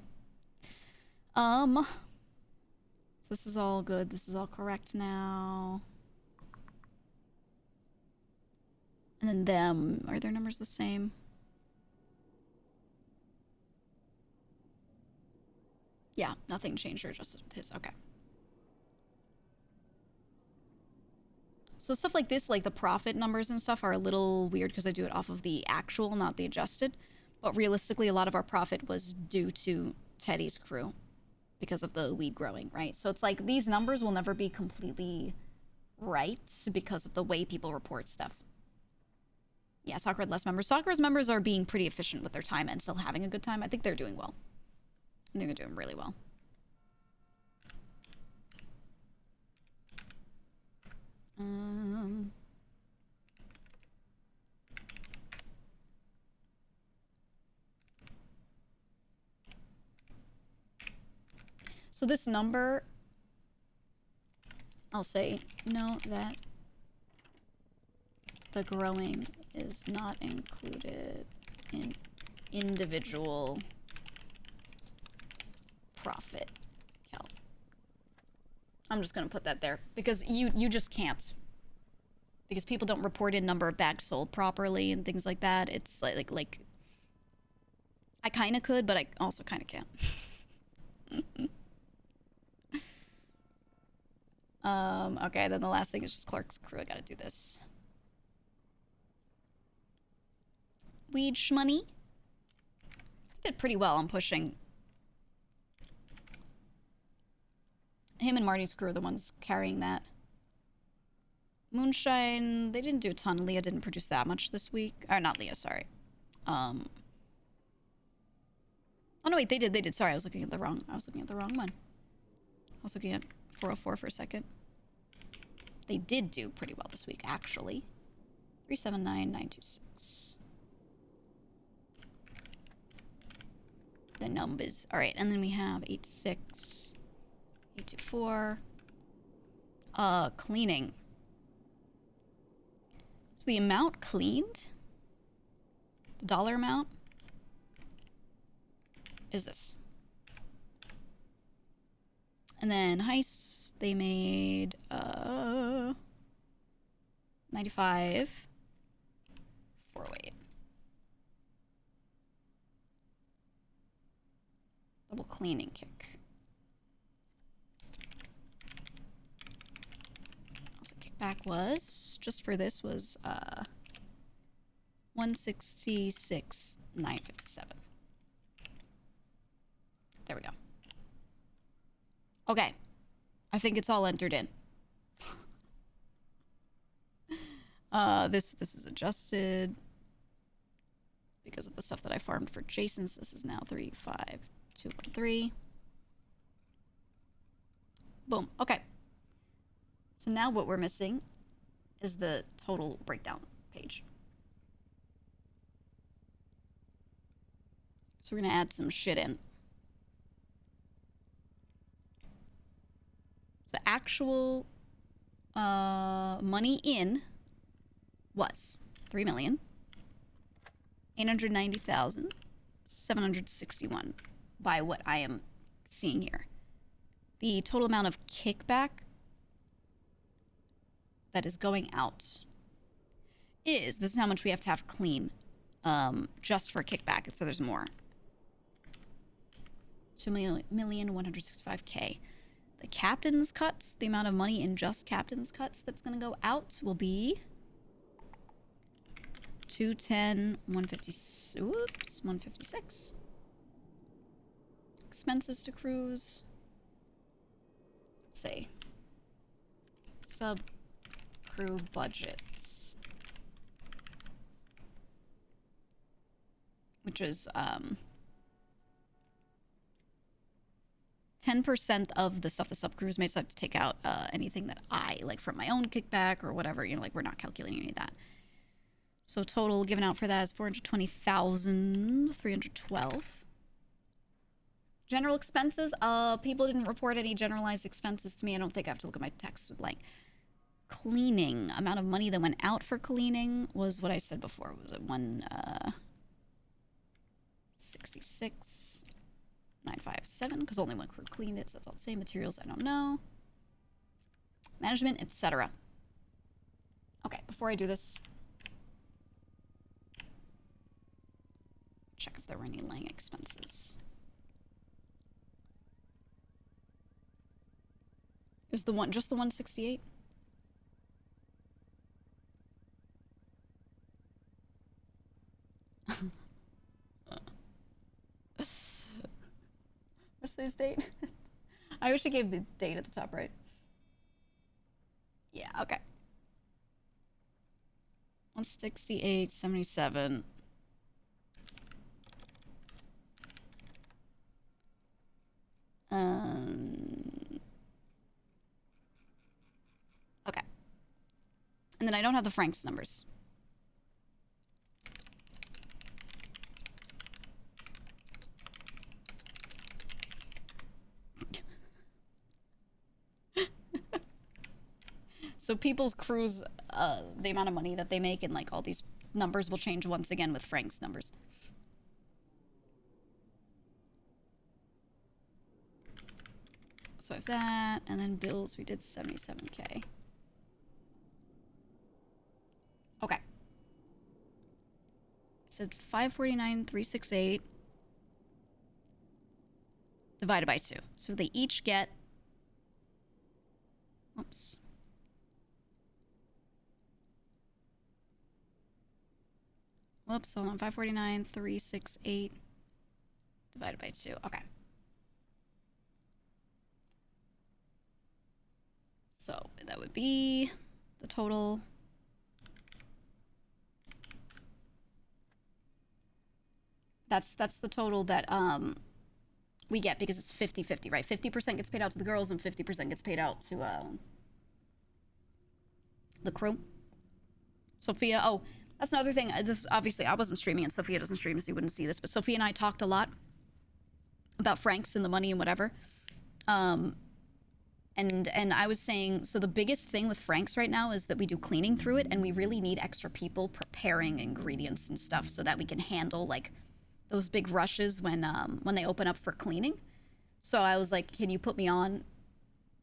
So this is all good. This is all correct now. And then them, are their numbers the same? Yeah, nothing changed or adjusted with his. Okay. So stuff like this, like the profit numbers and stuff, are a little weird because I do it off of the actual, not the adjusted. But realistically, a lot of our profit was due to Teddy's crew because of the weed growing, right? So it's like these numbers will never be completely right because of the way people report stuff. Yeah, Sakura had less members. Sakura's members are being pretty efficient with their time and still having a good time. I think they're doing well. I think they're doing really well. So this number, I'll say, note that the growing is not included in individual profit calc. I'm just gonna put that there because you just can't. Because people don't report in number of bags sold properly and things like that. It's like I kind of could, but I also kind of can't. Okay, then the last thing is just Clark's crew. I gotta do this. Weed shmoney. Did pretty well on pushing. Him and Marty's crew are the ones carrying that. Moonshine, they didn't do a ton. Leah didn't produce that much this week. Or not Leah, sorry. Oh no, wait, they did. Sorry, I was looking at the wrong one. I was looking at 404 for a second. They did do pretty well this week, actually. 379,926. The numbers. All right, and then we have 86, 824. Cleaning. So the amount cleaned, the dollar amount, is this. And then heists, they made 95, 408. Double cleaning kick. So kickback was, just for this, was 166,957. There we go. Okay. I think it's all entered in. This is adjusted because of the stuff that I farmed for Jason's. This is now 35213. Boom. Okay. So now what we're missing is the total breakdown page. So we're gonna add some shit in. So the actual money in was 3,890,761 by what I am seeing here. The total amount of kickback that is going out is, this is how much we have to have clean just for kickback, and so there's more. 2,165,000. The captain's cuts, the amount of money in just captain's cuts that's going to go out will be 210, 150, oops, 156. Expenses to cruise. Say. Sub crew budgets. Which is, 10% of the stuff the sub crews made, so I have to take out anything that I, like from my own kickback or whatever, you know, like we're not calculating any of that. So total given out for that is 420,312. General expenses, people didn't report any generalized expenses to me. I don't think I have to look at my text blank. Cleaning, amount of money that went out for cleaning was what I said before. Was it 166,957? Because only one crew cleaned it, so that's all the same. Materials, I don't know. Management, etc. Okay, before I do this, check if there were any Lang expenses. Is the one just the 168? What's today's date? I wish I gave the date at the top right. Yeah, okay. 168.77. Okay. And then I don't have the Frank's numbers. So people's crews, the amount of money that they make and like all these numbers will change once again with Frank's numbers. So if that, and then bills, we did 77K. Okay. It said 549,368 divided by 2. So they each get, oops. Whoops, hold on. 549,368 divided by 2. Okay. So that would be the total. That's the total that we get because it's 50-50, right? 50% gets paid out to the girls and 50% gets paid out to the crew. Sophia, oh, that's another thing. This obviously I wasn't streaming and Sophia doesn't stream, so you wouldn't see this. But Sophia and I talked a lot about Franks and the money and whatever. And I was saying, so the biggest thing with Franks right now is that we do cleaning through it, and we really need extra people preparing ingredients and stuff so that we can handle like those big rushes when they open up for cleaning. So I was like, can you put me on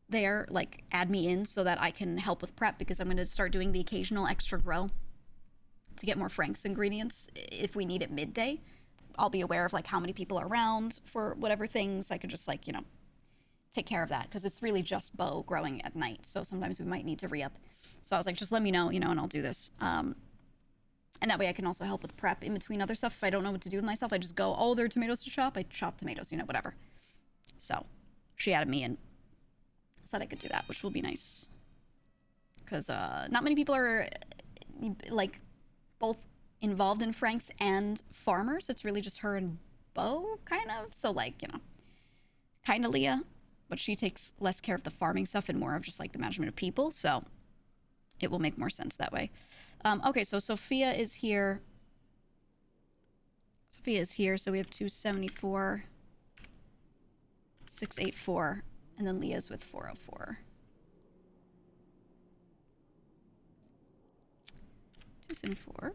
there, like add me in so that I can help with prep, because I'm going to start doing the occasional extra grow to get more Frank's ingredients if we need it midday. I'll be aware of like how many people are around for whatever things. I could just like, you know, take care of that because it's really just bow growing at night. So sometimes we might need to re-up. So I was like, just let me know, you know, and I'll do this. And that way I can also help with prep in between other stuff. If I don't know what to do with myself, I just go, oh, there are tomatoes to chop. I chop tomatoes, you know, whatever. So she added me in. Said I could do that, which will be nice. Because not many people are like both involved in Franks and farmers. It's really just her and Bo, kind of. So like, you know, kind of Leah. But she takes less care of the farming stuff and more of just like the management of people. So it will make more sense that way. Okay, so Sophia is here. Sophia is here. So we have 274, 684, and then Leah's with 404. 274,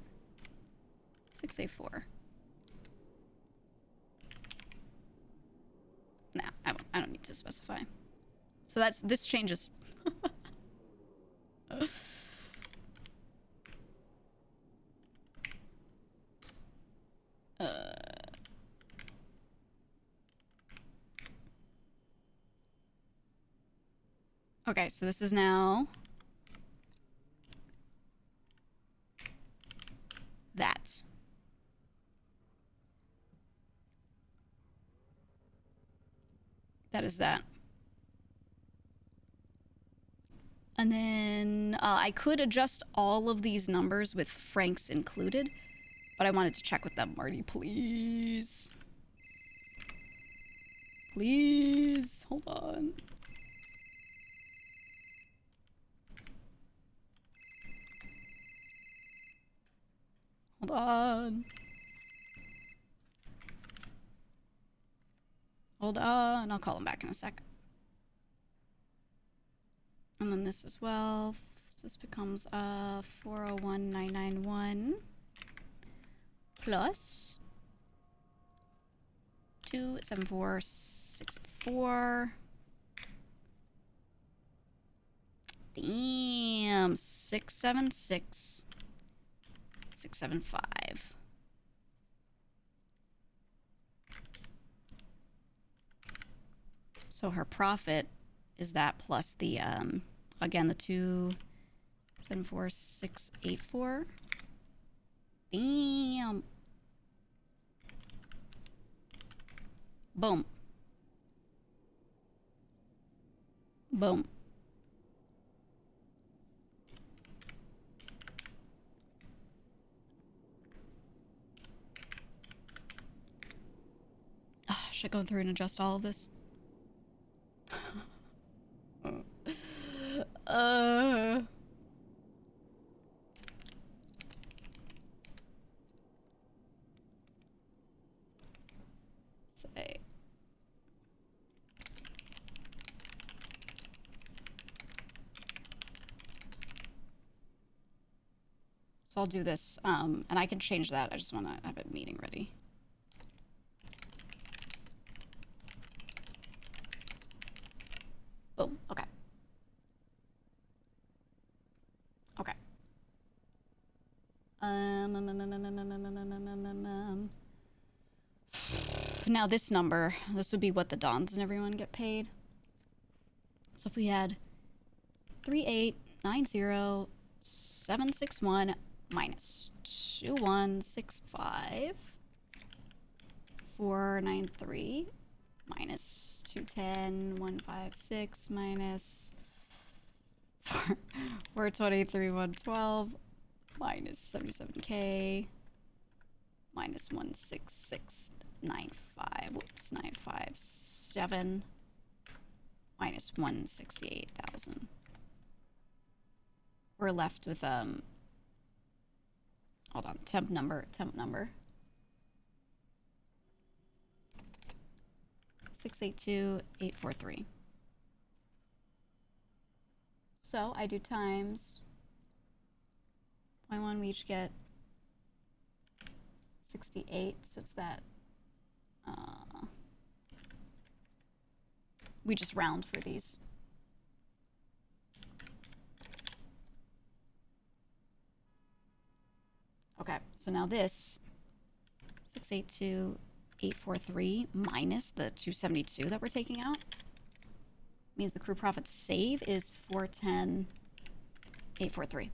684. Nah, I don't need to specify. So this changes. Okay, so this is now that. That is that. And then I could adjust all of these numbers with Franks included, but I wanted to check with them. Marty, please. Please, hold on. Hold on. Hold on, I'll call him back in a sec. And then this as well. So this becomes 401991 plus 274604. Damn, 676 675. So her profit is that plus the again the 274684. Damn. Boom. Boom. Should I go through and adjust all of this? Say. So I'll do this, and I can change that. I just want to have a meeting ready. Boom. Okay. Okay. Now this number, this would be what the Dons and everyone get paid. So if we had 3890761 minus 2165 493 minus 210156 minus 423 112 minus 77k minus 16695. Whoops, 957 minus 168,000. We're left with hold on, temp number 682843. So I do times 0.1, we each get 68, so it's that we just round for these. Okay, so now this 682843 minus the 272 that we're taking out means the crew profit to save is 410,843.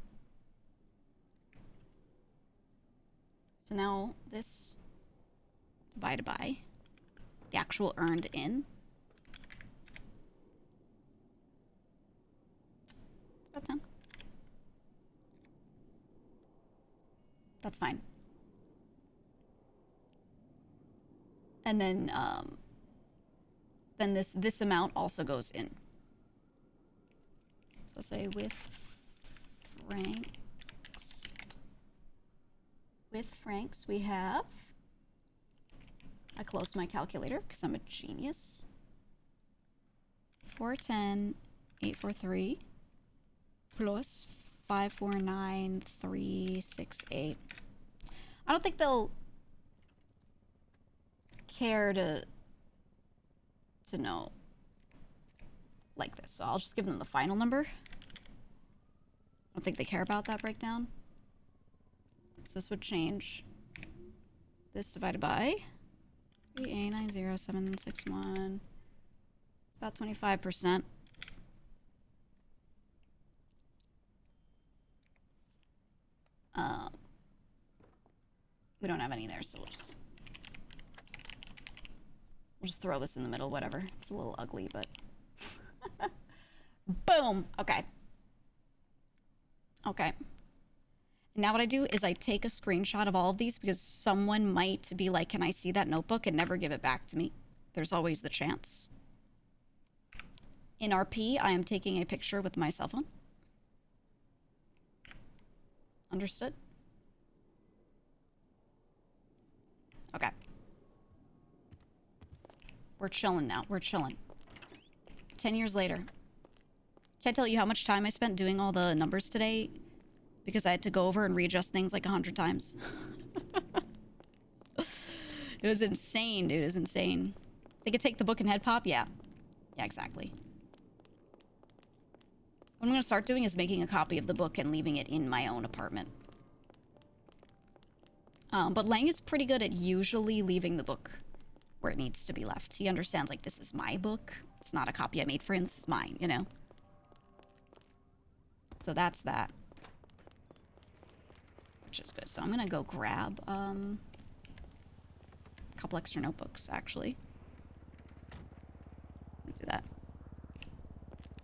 So now this divided by the actual earned in. It's about 10. That's fine. And then this amount also goes in. So say with francs we have, I closed my calculator because I'm a genius, 410,843 plus 549,368. I don't think they'll care to know like this, so I'll just give them the final number. I don't think they care about that breakdown. So this would change this divided by 3890761. It's about 25%. We don't have any there, so we'll just throw this in the middle, whatever. It's a little ugly, but boom. Okay. Okay. Now what I do is I take a screenshot of all of these because someone might be like, can I see that notebook, and never give it back to me. there's always the chance. In RP, I am taking a picture with my cell phone. Understood? Okay. We're chilling now. We're chilling. 10 years later. Can't tell you how much time I spent doing all the numbers today because I had to go over and readjust things like 100 times. It was insane, dude. It was insane. They could take the book and head pop? Yeah. Yeah, exactly. What I'm going to start doing is making a copy of the book and leaving it in my own apartment. But Lang is pretty good at usually leaving the book where it needs to be left. He understands, like, this is my book. It's not a copy I made for him. This is mine, you know? So that's that. Which is good. So I'm going to go grab a couple extra notebooks, actually. Let's do that.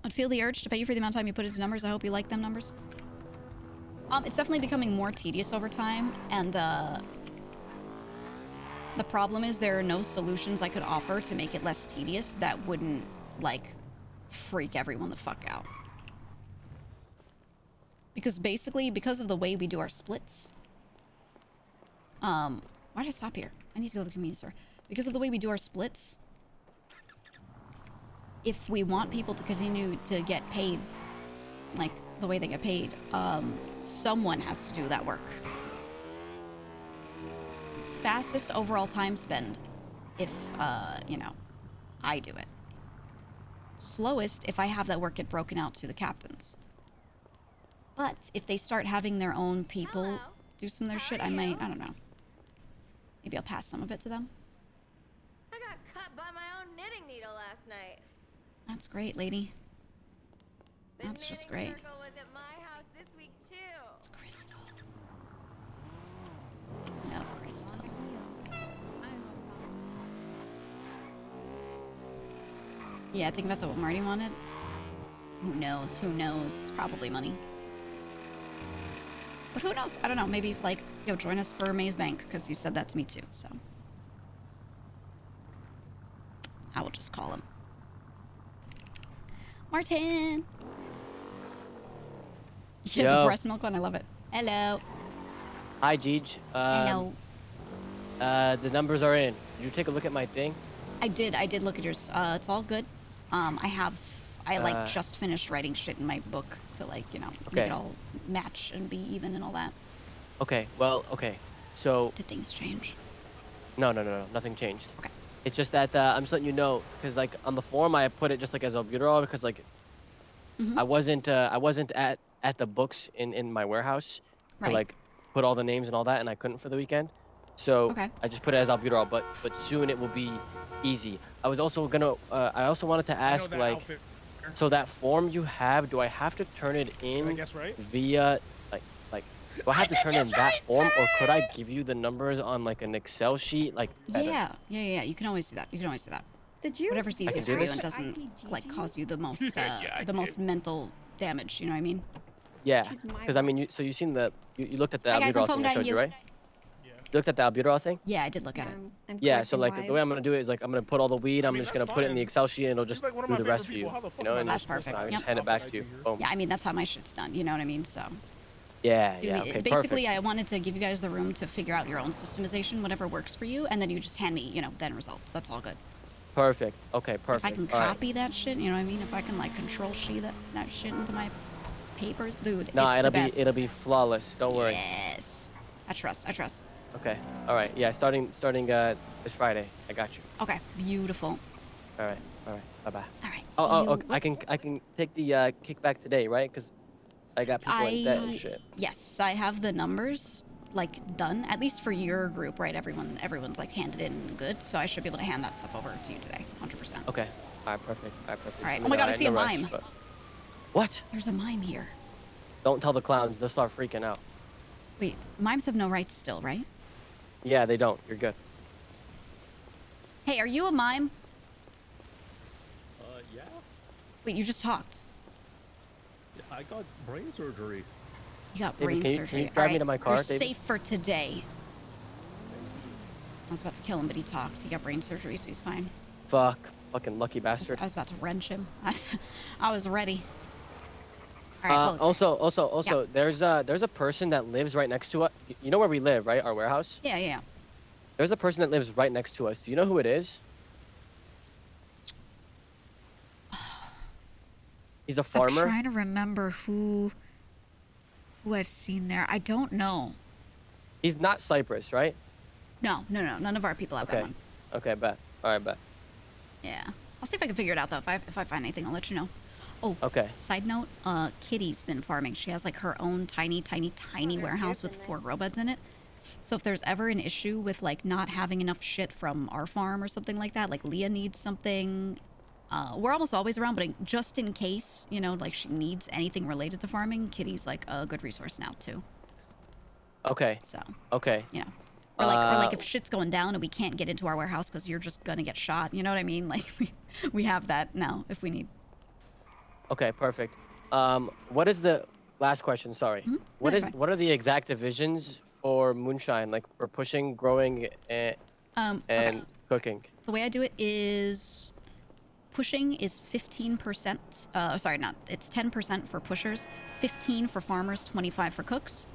I'd feel the urge to pay you for the amount of time you put into numbers. I hope you like them numbers. It's definitely becoming more tedious over time, and the problem is there are no solutions I could offer to make it less tedious that wouldn't, like, freak everyone the fuck out. Because basically, because of the way we do our splits... why did I stop here? I need to go to the convenience store. Because of the way we do our splits... If we want people to continue to get paid, like, the way they get paid, someone has to do that work. Fastest overall time spend if, you know, I do it. Slowest if I have that work get broken out to the captains. But if they start having their own people do some of their shit, I might, I don't know. Maybe I'll pass some of it to them. I got cut by my own knitting needle last night. That's great, lady. The That's just great. knitting circle was at my house this week too. It's Crystal. No, Crystal. Yeah, I think that's what Marty wanted. Who knows? Who knows? It's probably money. But who knows? I don't know. Maybe he's like, yo, join us for Maze Bank, because he said that to me too, so. I will just call him. Martin! Yeah, the breast milk one, I love it. Hello. Hi, Geej. Hello. The numbers are in. Did you take a look at my thing? I did look at yours. It's all good. I like just finished writing shit in my book to, like, you know, make it all match and be even and all that. Okay, well, okay. So... Did things change? No, nothing changed. Okay. It's just that I'm just letting you know, because, like, on the form I put it just, like, as albuterol, because, like, I wasn't at the books in my warehouse to, like, put all the names and all that, and I couldn't for the weekend. So I just put it as albuterol, but soon it will be easy. I was also gonna, I also wanted to ask, like, so that form you have, do I have to turn it in via, like, do I have to turn in that form, or could I give you the numbers on, like, an Excel sheet, like? Yeah. You can always do that. Did you? Whatever's easiest for you and doesn't like cause you the most most mental damage. You know what I mean? Yeah, because I mean, you seen the you looked at the albuterol thing I showed you, right? Yeah. You looked at the albuterol thing? Yeah, I did look at it. Yeah, so like the way I'm gonna do it is like I'm gonna put all the weed. I'm just gonna put it in the Excel sheet and it'll just do the rest for you. You know, and that's perfect. I just hand it back to you. Boom. Yeah, I mean that's how my shit's done. You know what I mean? So. Yeah, Dude, okay, basically, perfect. I wanted to give you guys the room to figure out your own systemization, whatever works for you, and then you just hand me, you know, then results. That's all good. Perfect. Okay, perfect. If I can copy that shit, you know what I mean? If I can like control C that shit into my papers, dude. No, it's it'll be flawless. Don't worry. Yes. I trust. Okay. All right. Yeah. Starting this Friday. I got you. Okay. Beautiful. All right. Bye bye. All right. Okay. I can take the kickback today, right? Because I got people like that and shit. Yes, I have the numbers like done, at least for your group, right? Everyone's like handed in good, so I should be able to hand that stuff over to you today, 100%. Okay. All right. Perfect. All right. Oh my God, I see a mime. What? There's a mime here. Don't tell the clowns. They'll start freaking out. Wait, mimes have no rights still, right? Yeah, they don't. You're good. Hey, are you a mime? Yeah. Wait, you just talked. I got brain surgery. You got David, brain surgery. Can you drive me to my car, You're David? safe for today. I was about to kill him, but he talked. He got brain surgery, so he's fine. Fuck. Fucking lucky bastard. I was about to wrench him. I was ready. All right, Also, there's a person that lives right next to us. You know where we live, right? Our warehouse. Yeah. There's a person that lives right next to us. Do you know who it is? He's a farmer. I'm trying to remember who I've seen there. I don't know. He's not Cyprus, right? No. None of our people have that one. Okay, bet. All right, bet. Yeah. I'll see if I can figure it out though. If I find anything, I'll let you know. Oh. Okay. Side note, Kitty's been farming. She has like her own tiny warehouse with 4 grow beds in it. So if there's ever an issue with like not having enough shit from our farm or something like that, like Leah needs something, we're almost always around, but just in case, you know, like she needs anything related to farming, Kitty's like a good resource now too. Okay. So. Okay. You know. Or like if shit's going down and we can't get into our warehouse because you're just gonna get shot, you know what I mean? Like we have that now if we need. Okay, perfect. What is the last question? Sorry. Mm-hmm. What are the exact divisions for moonshine, like for pushing, growing, and cooking? The way I do it is pushing is 15%. Sorry, not. It's 10% for pushers, 15 for farmers, 25 for cooks.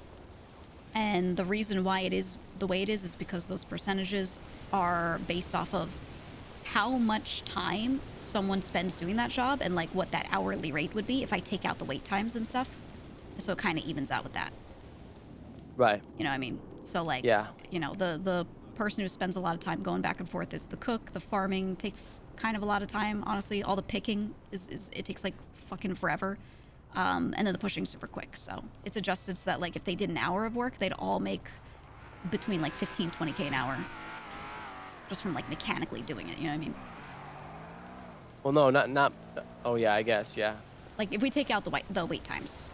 And the reason why it is the way it is because those percentages are based off of how much time someone spends doing that job and like what that hourly rate would be if I take out the wait times and stuff. So it kind of evens out with that. Right. You know what I mean? So like, yeah. You know, the person who spends a lot of time going back and forth is the cook. The farming takes kind of a lot of time, honestly. All the picking is it takes like fucking forever. And then the pushing's super quick. So it's adjusted so that like if they did an hour of work, they'd all make between like 15, 20K an hour. Just from like mechanically doing it, you know what I mean? Well, no, not. Oh yeah, I guess, yeah. Like if we take out the wait times,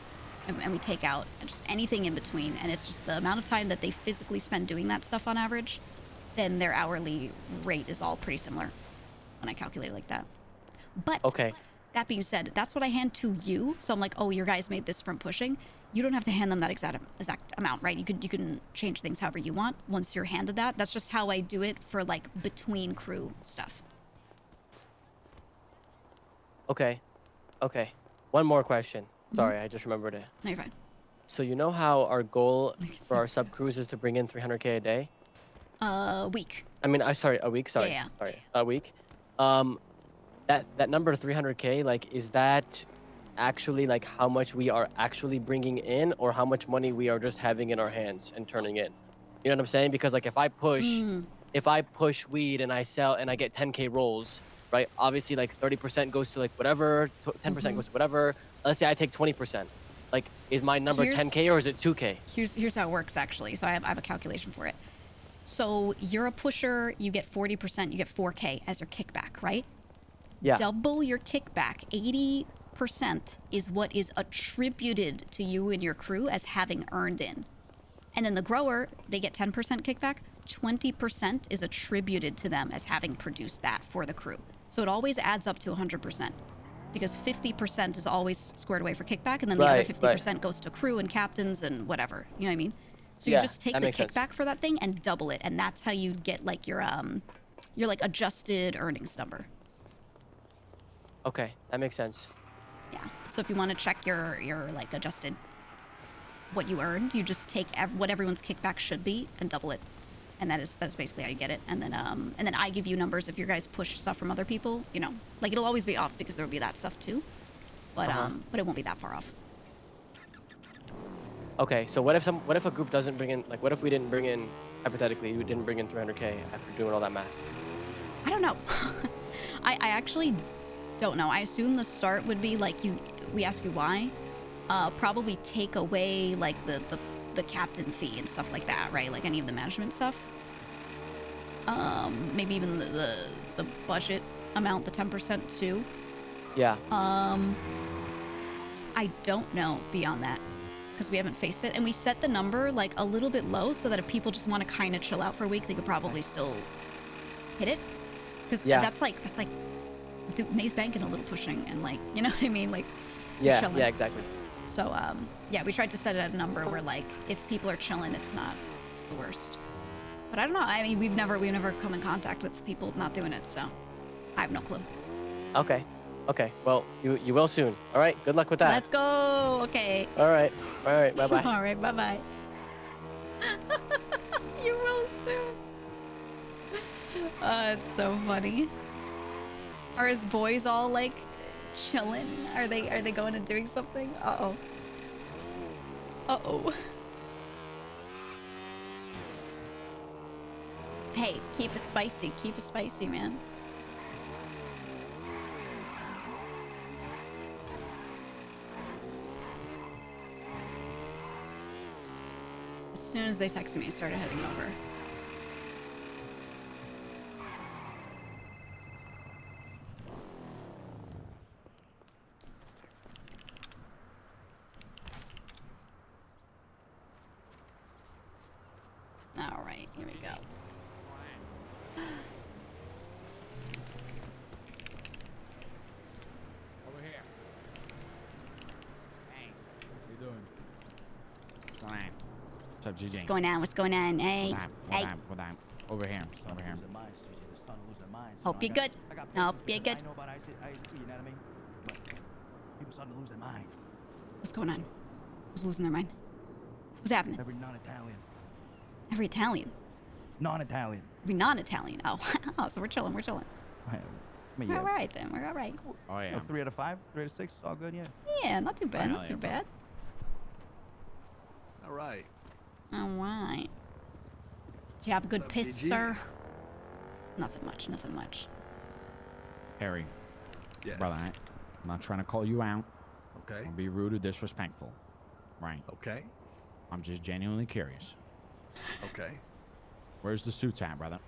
and we take out just anything in between, and it's just the amount of time that they physically spend doing that stuff on average, then their hourly rate is all pretty similar when I calculate it like that. But okay. That being said, that's what I hand to you. So I'm like, oh, your guys made this from pushing. You don't have to hand them that exact amount, right? You can change things however you want once you're handed that. That's just how I do it for like between crew stuff. Okay. One more question. Sorry, I just remembered it. No, you're fine. So you know how our goal for our sub crews is to bring in 300K a day? A week. I mean, sorry, a week. Sorry, yeah. Sorry, a week. That number 300K, like, is that actually like how much we are actually bringing in, or how much money we are just having in our hands and turning in? You know what I'm saying? Because like if I push weed and I sell and I get 10K rolls, right? Obviously like 30% goes to like whatever, 10% goes to whatever. Let's say I take 20%. Like, is my number 10K or is it 2K? Here's how it works actually. So I have a calculation for it. So you're a pusher, you get 40%, you get 4K as your kickback, right? Yeah. Double your kickback. 80% is what is attributed to you and your crew as having earned in. And then the grower, they get 10% kickback. 20% is attributed to them as having produced that for the crew. So it always adds up to 100%. Because 50% is always squared away for kickback, and then the other 50% goes to crew and captains and whatever. You know what I mean? So you just take the kickback for that thing and double it, and that's how you get like your like adjusted earnings number. Okay, that makes sense. Yeah. So if you want to check your like adjusted what you earned, you just take what everyone's kickback should be and double it, and that's basically how you get it. And then I give you numbers if your guys push stuff from other people. You know, like it'll always be off because there will be that stuff too, but it won't be that far off. Okay, so what if a group doesn't bring in, like, what if we didn't bring in, hypothetically, we didn't bring in 300K after doing all that math? I don't know. I actually don't know. I assume the start would be like we ask you why, probably take away like the captain fee and stuff like that, right? Like any of the management stuff. Maybe even the budget amount, the 10% too. Yeah. I don't know beyond that, because we haven't faced it, and we set the number like a little bit low so that if people just want to kind of chill out for a week, they could probably still hit it. Because that's like Maze banking a little pushing and like, you know what I mean, like chilling. Yeah, exactly. So yeah, we tried to set it at a number where like if people are chilling, it's not the worst. But I don't know. I mean, we've never come in contact with people not doing it, so. I have no clue. Okay. Okay. Well, you will soon. All right. Good luck with that. Let's go. Okay. All right. All right. Bye bye. All right. Bye bye. You will soon. It's so funny. Are his boys all like chilling? Are they going and doing something? Uh-oh. Uh-oh. Hey, keep it spicy. Keep it spicy, man. As soon as they texted me, I started heading over. All right, here we go. Over here. Hey, what you doing? What's going on? What's up, GG? What's going on? What's going on? Hey. Hey. What time? Over here. Over here. Hope you're good. Hope you're good. You know what I mean? But people starting to lose their minds. What's going on? Who's losing their mind? What's happening? Every non-Italian. Every Italian. Non-Italian. Every non-Italian. Oh, oh, so we're chilling. We're chilling. We're We're all right then. We're all right. Oh, yeah. 3 out of 5, 3 out of 6, it's all good, yeah. Yeah, not too bad. Right, Not too bro. bad. All right. All right. Did you have a good What's up, piss, GG? sir? Nothing much. Nothing much. Harry, Yes. brother, I'm not trying to call you out. Okay. Don't be rude or disrespectful. Right. Okay. I'm just genuinely curious. Okay. Where's the suits at, brother?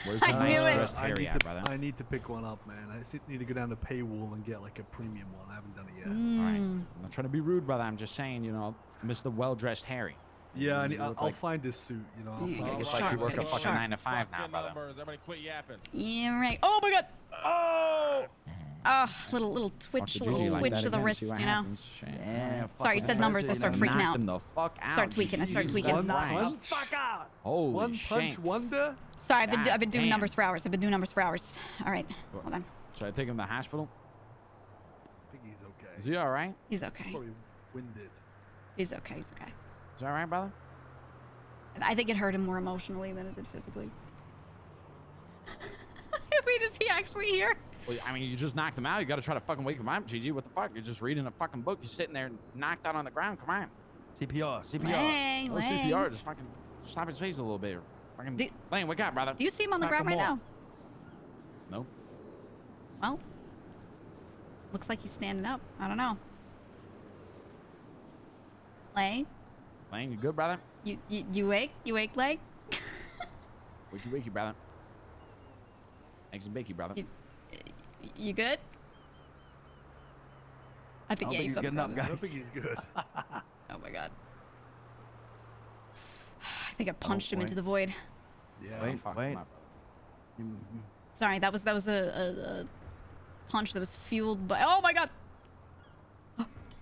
Where's the I nice knew it. dressed Harry at, brother? I need to pick one up, man. Need to go down to paywall and get like a premium one. I haven't done it yet. All right. Mm. I'm not trying to be rude, brother. I'm just saying, you know, Mr. Well-dressed Harry. Yeah, You look I'll like- find this suit. You know, I'll Yeah, find get It's it. like you work a Sharp, fucking sharp. 9 to 5 now, brother. Everybody quit yapping. Yeah, right. Oh my god. Oh! Oh, little twitch, Fuck the little GG like twitch that of the again, wrist, see what you know. happens. Shit. Yeah, Sorry, you said numbers, I started freaking Knock out. him the fuck out. Start tweaking, I started Jesus tweaking. One Christ. punch. Holy One shit. punch wonder. Sorry, I've been God doing damn. numbers for hours. I've been doing numbers for hours. All right, What? hold on. Should I take him to the hospital? I think he's okay. Is he all right? He's okay. Probably winded. He's okay. He's okay. Is he all right, brother? I think it hurt him more emotionally than it did physically. Wait, is he actually here? Well, I mean, you just knocked him out. You got to try to fucking wake him up, GG. What the fuck? You're just reading a fucking book. You're sitting there knocked out on the ground. Come on. CPR, CPR. Lang, No Lang. CPR. Just fucking slap his face a little bit. Fucking Do- Lane, wake up, brother. Do you see him on the Knock ground him right off. now? No. Well, looks like he's standing up. I don't know. Lang, Lane, you good, brother? you wake? You wake, Lang? Wakey, wakey, brother. Eggs and bakey, brother. You good? I think I don't yeah, think he's he's up getting front. up, I guys. don't think he's good. Oh my god. I think I punched him boy. into the void. Yeah. Wait, Fuck wait. him up, brother. Sorry, that was a punch that was fueled by. Oh my god!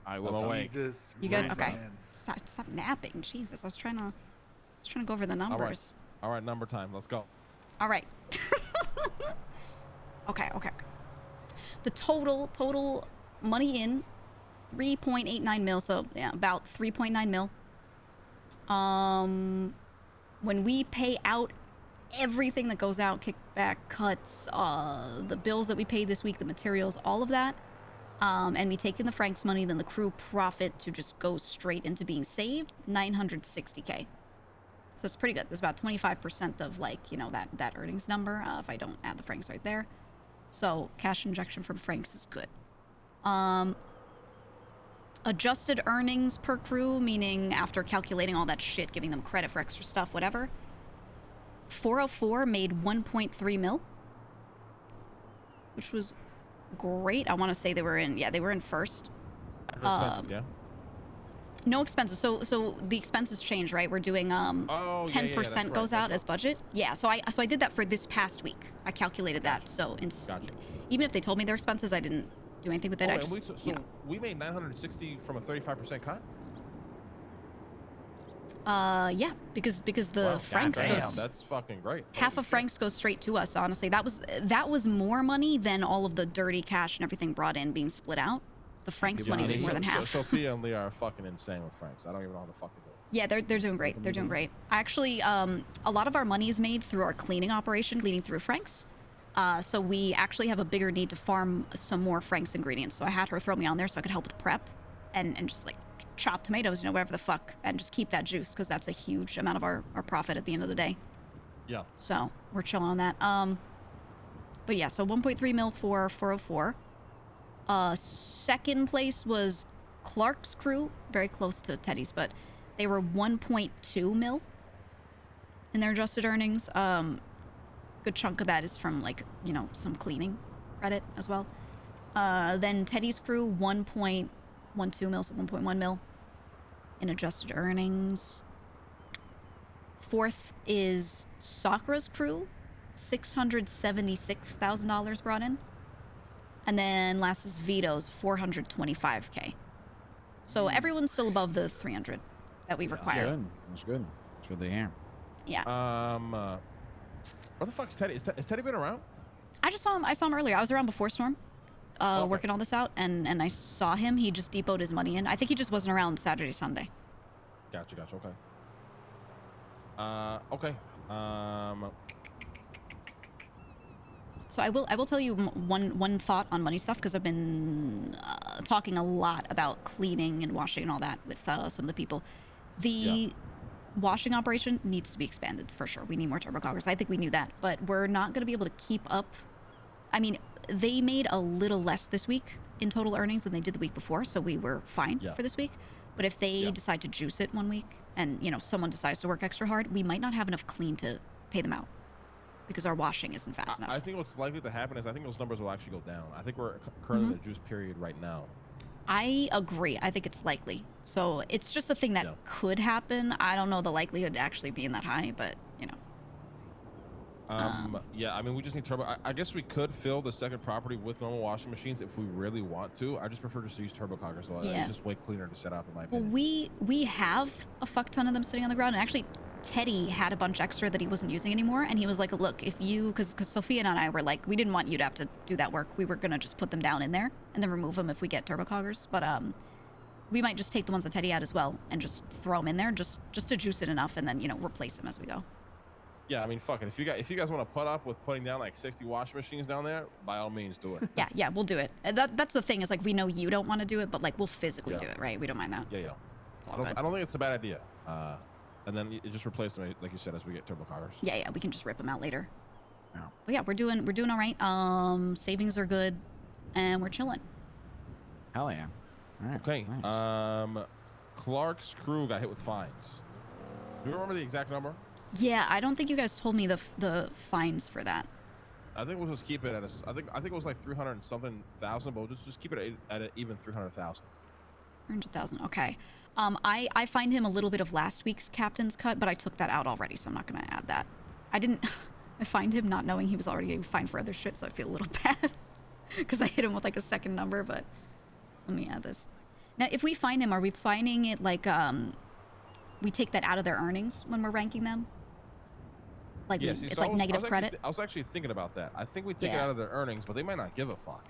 I will. I'm awake. Jesus. You good? Christ, Okay. man. Stop napping. Jesus, I was trying to go over the numbers. All right, number time. Let's go. All right. Okay. The total money in 3.89 mil. So yeah, about 3.9 mil. When we pay out everything that goes out, kickback, cuts, the bills that we paid this week, the materials, all of that, and we take in the Frank's money, then the crew profit to just go straight into being saved, 960K. So it's pretty good. There's about 25% of like, you know, that earnings number if I don't add the Franks right there. So cash injection from Franks is good. Adjusted earnings per crew, meaning after calculating all that shit, giving them credit for extra stuff, whatever. 404 made 1.3 mil, which was great. I want to say they were in first. Expenses, yeah. No expenses. So the expenses change, right? We're doing 10% that's right, goes out that's as budget. Yeah. So I did that for this past week. I calculated that. So Gotcha. even if they told me their expenses, I didn't do anything with it. Oh, I and just we, you know. we made 960 from a 35% cut. Yeah, because the Wow, Franks damn, goes that's fucking great. half Holy of shit. Franks goes straight to us. Honestly, that was more money than all of the dirty cash and everything brought in being split out. The Franks people money was eating. more than half. Sophia and Leah are fucking insane with Franks. I don't even know how to fucking do it. Yeah, they're doing great. They're doing great. Actually, a lot of our money is made through our cleaning operation, leading through Franks. So we actually have a bigger need to farm some more Frank's ingredients. So I had her throw me on there so I could help with prep and just like chop tomatoes, you know, whatever the fuck, and just keep that juice because that's a huge amount of our profit at the end of the day. Yeah. So we're chilling on that. But yeah, so 1.3 mil for 404. Second place was Clark's crew, very close to Teddy's, but they were 1.2 mil in their adjusted earnings. Good chunk of that is from, like, you know, some cleaning credit as well. Then Teddy's crew, 1.12 mil, so 1.1 mil in adjusted earnings. Fourth is Sakura's crew, $676,000 brought in. And then last is Vito's, 425K. So everyone's still above the 300 that we require. Good. That's good. That's good to hear. Yeah. Where the fuck's Teddy? Is Teddy been around? I just saw him. I saw him earlier. I was around before Storm, Okay. working all this out, and I saw him. He just depoted his money in. I think he just wasn't around Saturday, Sunday. Gotcha. Okay. So I will tell you one thought on money stuff because I've been talking a lot about cleaning and washing and all that with some of the people. The washing operation needs to be expanded for sure. We need more turbo coggers. I think we knew that, but we're not going to be able to keep up. I mean, they made a little less this week in total earnings than they did the week before, so we were fine for this week. But if they decide to juice it one week and, you know, someone decides to work extra hard, we might not have enough clean to pay them out because our washing isn't fast enough. I think what's likely to happen is I think those numbers will actually go down. I think we're currently in a juice period right now. I agree. I think it's likely. So it's just a thing that could happen. I don't know the likelihood actually being that high, but, you know. Yeah, I mean, we just need turbo. I guess we could fill the second property with normal washing machines if we really want to. I just prefer just to use turbo coggers. So it's just way cleaner to set up, in my opinion. Well, we have a fuck ton of them sitting on the ground, and actually Teddy had a bunch extra that he wasn't using anymore, and he was like, look, if you, because Sophia and I were like, we didn't want you to have to do that work. We were going to just put them down in there and then remove them if we get turbo coggers. But we might just take the ones that Teddy had as well and just throw them in there just to juice it enough and then, you know, replace them as we go. Yeah, I mean, fuck it. If you guys want to put up with putting down like 60 washing machines down there, by all means, do it. Yeah, we'll do it. That's the thing is, like, we know you don't want to do it, but, like, we'll physically do it, right? We don't mind that. Yeah. It's all good. I don't think it's a bad idea. And then you just replace them, like you said, as we get turbo coggers. Yeah, we can just rip them out later. Yeah. But yeah, we're doing all right. Savings are good, and we're chilling. Hell yeah. All right. Okay. Nice. Clark's crew got hit with fines. Do you remember the exact number? Yeah, I don't think you guys told me the fines for that. I think we'll just keep it at I think it was like 300 and something thousand, but we'll just keep it at an even 300,000. 300,000. Okay. I find him a little bit of last week's captain's cut, but I took that out already, so I'm not gonna add that. I didn't. I find him not knowing he was already getting fined for other shit, so I feel a little bad because I hit him with like a second number. But let me add this. Now, if we find him, are we finding it like we take that out of their earnings when we're ranking them? Like it's like negative credit. I was actually thinking about that. I think we take it out of their earnings, but they might not give a fuck.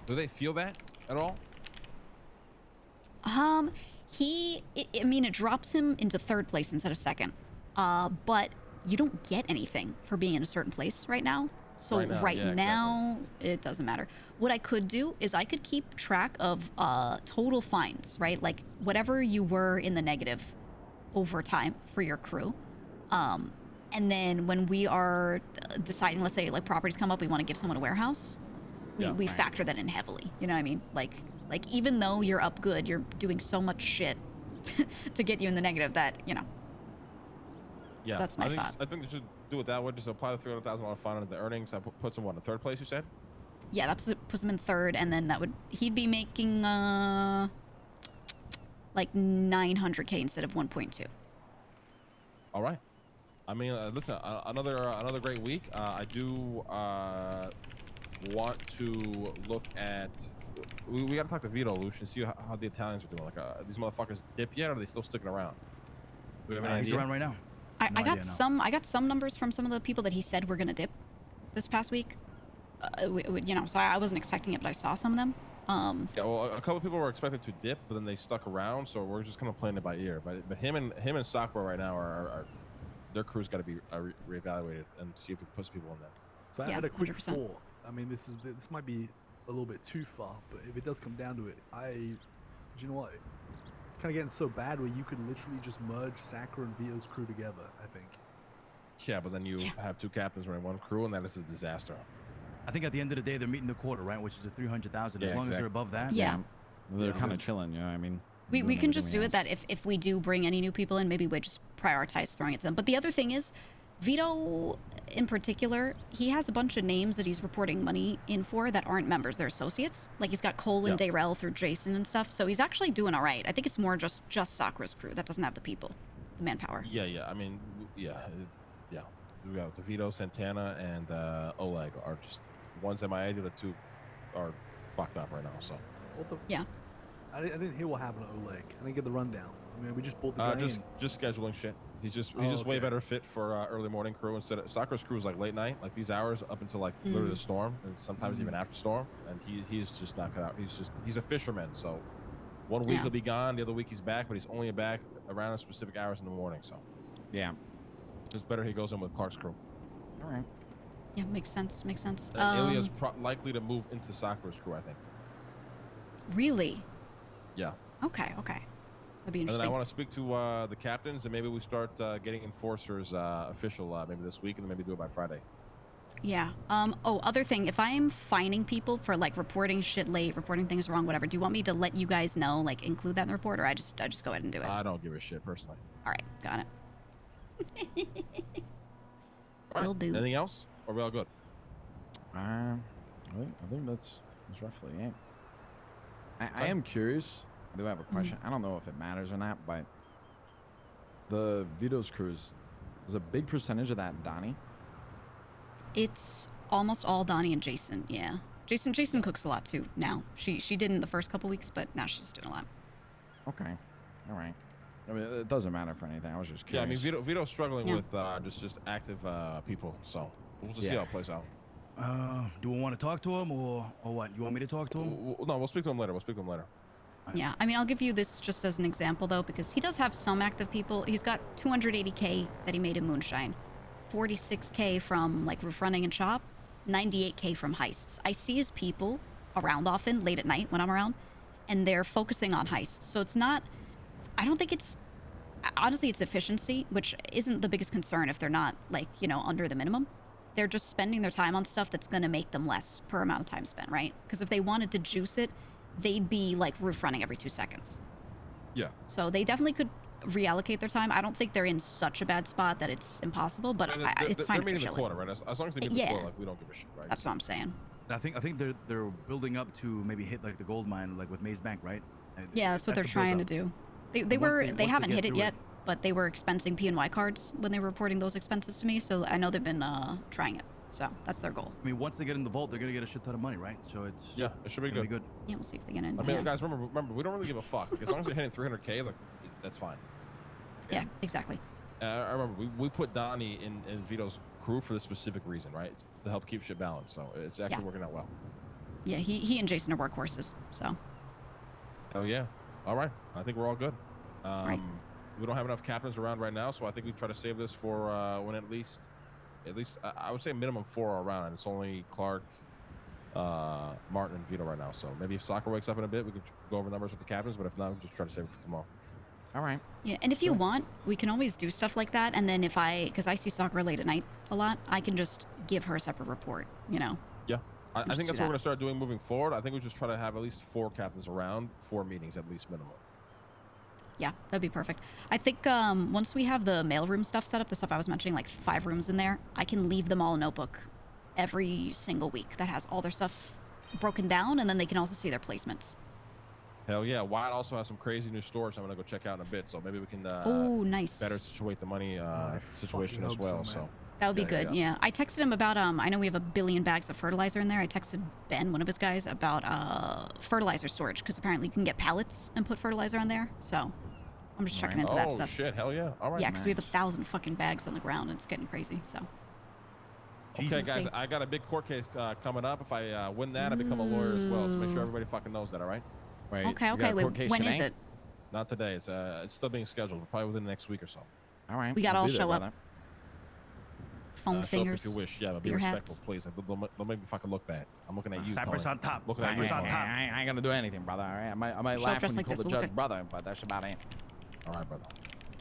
Do they feel that at all? I mean, it drops him into third place instead of second. But you don't get anything for being in a certain place right now. So right now, it doesn't matter. What I could do is I could keep track of total fines, right? Like whatever you were in the negative over time for your crew. And then when we are deciding, let's say like properties come up, we want to give someone a warehouse, we factor that in heavily. You know what I mean? Like even though you're up good, you're doing so much shit to get you in the negative that, you know. Yeah, so that's my thought. I think they should do it that way. Just apply the $300,000 fine on the earnings. That puts him in third place, you said? Yeah, that puts him in third, and then he'd be making like 900K instead of 1.2. All right. I mean, listen, another great week. I do want to look at. We got to talk to Vito, Lucian, see how the Italians are doing. Like, these motherfuckers dip yet, or are they still sticking around? We have an He's idea? around right now. I No got idea, no. I got some numbers from some of the people that he said were gonna dip this past week. You know, so I wasn't expecting it, but I saw some of them. Yeah, well, a couple people were expected to dip, but then they stuck around, so we're just kind of playing it by ear. But him and Sakura right now are their crew's got to be reevaluated and see if we can put some people in there. So I Yeah, had a quick 100%. thought. I mean, this might be a little bit too far, but if it does come down to it, do you know what? It's kind of getting so bad where you could literally just merge Sakura and Vito's crew together. I think. Yeah, but then you have two captains running one crew, and that is a disaster. I think at the end of the day, they're meeting the quarter, right? Which is the 300,000. As Yeah, long as they're exactly. above that. Yeah. They're Yeah, kind of good. chilling, you know what I mean? We Doing can just everything do it else. that if we do bring any new people in, maybe we just prioritize throwing it to them. But the other thing is, Vito in particular, he has a bunch of names that he's reporting money in for that aren't members, they're associates. Like he's got Cole and Dayrell through Jason and stuff, so he's actually doing all right. I think it's more just Sakura's crew that doesn't have the people, the manpower. Yeah. I mean, yeah. We got DeVito, Santana, and Oleg are just one's MIA. The other two are fucked up right now. So. What the? Yeah. I didn't hear what happened to Oleg. I didn't get the rundown. I mean, we just bought the guy Just scheduling shit. He's just way okay. better fit for early morning crew instead of Sakura's crew is like late night, like these hours up until like literally the storm, and sometimes even after storm. And he's just not cut out. He's a fisherman. So one week he'll be gone, the other week he's back, but he's only back around specific hours in the morning. So Yeah. it's better he goes in with Clark's crew. All right. Yeah, makes sense. Makes sense. And Ilya's likely to move into Sakura's crew, I think. Really? Yeah. Okay. That'd be And then I interesting. want to speak to the captains, and maybe we start getting enforcers official maybe this week, and then maybe do it by Friday. Yeah. Other thing, if I'm fining people for like reporting shit late, reporting things wrong, whatever, do you want me to let you guys know, like include that in the report, or I just go ahead and do it? I don't give a shit personally. All right, got it. All right. Will do. Anything else? Or are we all good? I think that's roughly it. I am curious. I do have a question. I don't know if it matters or not, but the Vito's cruise is a big percentage of that Donnie. It's almost all Donnie and Jason. Yeah, Jason cooks a lot too now. She didn't the first couple weeks, but now she's doing a lot. Okay. All right. I mean, it doesn't matter for anything. I was just Yeah, I curious. mean, Vito's struggling Yeah. with just active people, so we'll just see how it plays out. Do we want to talk to him or what? You want me to talk to him? No, we'll speak to him later. Yeah, I mean, I'll give you this just as an example though, because he does have some active people. He's got 280K that he made in Moonshine, 46K from like roof running and shop, 98K from heists. I see his people around often late at night when I'm around, and they're focusing on heists. So it's not. I don't think it's. Honestly, it's efficiency, which isn't the biggest concern if they're not like under the minimum. They're just spending their time on stuff that's going to make them less per amount of time spent, right? Because if they wanted to juice it, they'd be like roof running every 2 seconds. Yeah. So they definitely could reallocate their time. I don't think they're in such a bad spot that it's impossible, but it's fine. They're meeting the quarter, right? As long as they meet the quarter, like we don't give a shit, right? That's what I'm saying. I think they're building up to maybe hit like the gold mine, like with Maze Bank, right? Yeah, that's what they're a trying to build-up. do. They once they haven't get hit it through yet, but they were expensing P&Y cards when they were reporting those expenses to me, so I know they've been trying it. So that's their goal. I mean, once they get in the vault, they're gonna get a shit ton of money, right? So it's Yeah, it should be gonna good. Yeah, we'll see if they get in. I mean, guys, remember, we don't really give a fuck. Like, as long as you're hitting 300K, like that's fine. Yeah, exactly. I remember we put Donnie in Vito's crew for this specific reason, right? To help keep shit balanced. So it's actually working out well. Yeah, he and Jason are workhorses, so. Oh yeah. All right. I think we're all good. Right. We don't have enough captains around right now, so I think we try to save this for when at least I would say minimum 4 are around, and it's only Clark, Martin, and Vito right now. So maybe if Sakura wakes up in a bit, we can go over numbers with the captains. But if not, we'll just try to save it for tomorrow. All right. Yeah, and if you want, we can always do stuff like that. And then because I see Sakura late at night a lot, I can just give her a separate report, Yeah. I just think do that's what we're that. going to start doing moving forward. I think we just try to have at least 4 captains around, 4 meetings at least minimum. Yeah, that'd be perfect. I think once we have the mailroom stuff set up, the stuff I was mentioning, like 5 rooms in there, I can leave them all a notebook every single week that has all their stuff broken down, and then they can also see their placements. Hell yeah. Wyatt also has some crazy new stores I'm going to go check out in a bit. So maybe we can Oh, nice. better situate the money situation fucking as hope well. so, man. So That would be good, yeah. I texted him about, I know we have 1 billion bags of fertilizer in there. I texted Ben, one of his guys, about fertilizer storage, because apparently you can get pallets and put fertilizer on there, so. I'm just checking Right. into that Oh stuff. shit! Hell yeah! All right. Yeah, because we have Nice. 1,000 fucking bags on the ground and it's getting crazy. So. Okay, Jesus. guys, I got a big court case coming up. If I win that, I become a lawyer as well. So make sure everybody fucking knows that. All right. Wait, Okay, you got okay. a Wait, court case when is today? it? Not today. It's still being scheduled. Probably within the next week or so. All right. We gotta I'll all be there, show up. brother. Foam Show up fingers. if you wish. Yeah, but be beer respectful, hats. please. Like, don't make me fucking look bad. I'm looking at you, Cypress Tony. on top. Looking at you, I Tony. ain't gonna do anything, brother. All right. I might Show up laugh dressed when you like call this, the we'll judge look brother, but that's about it. All right, brother.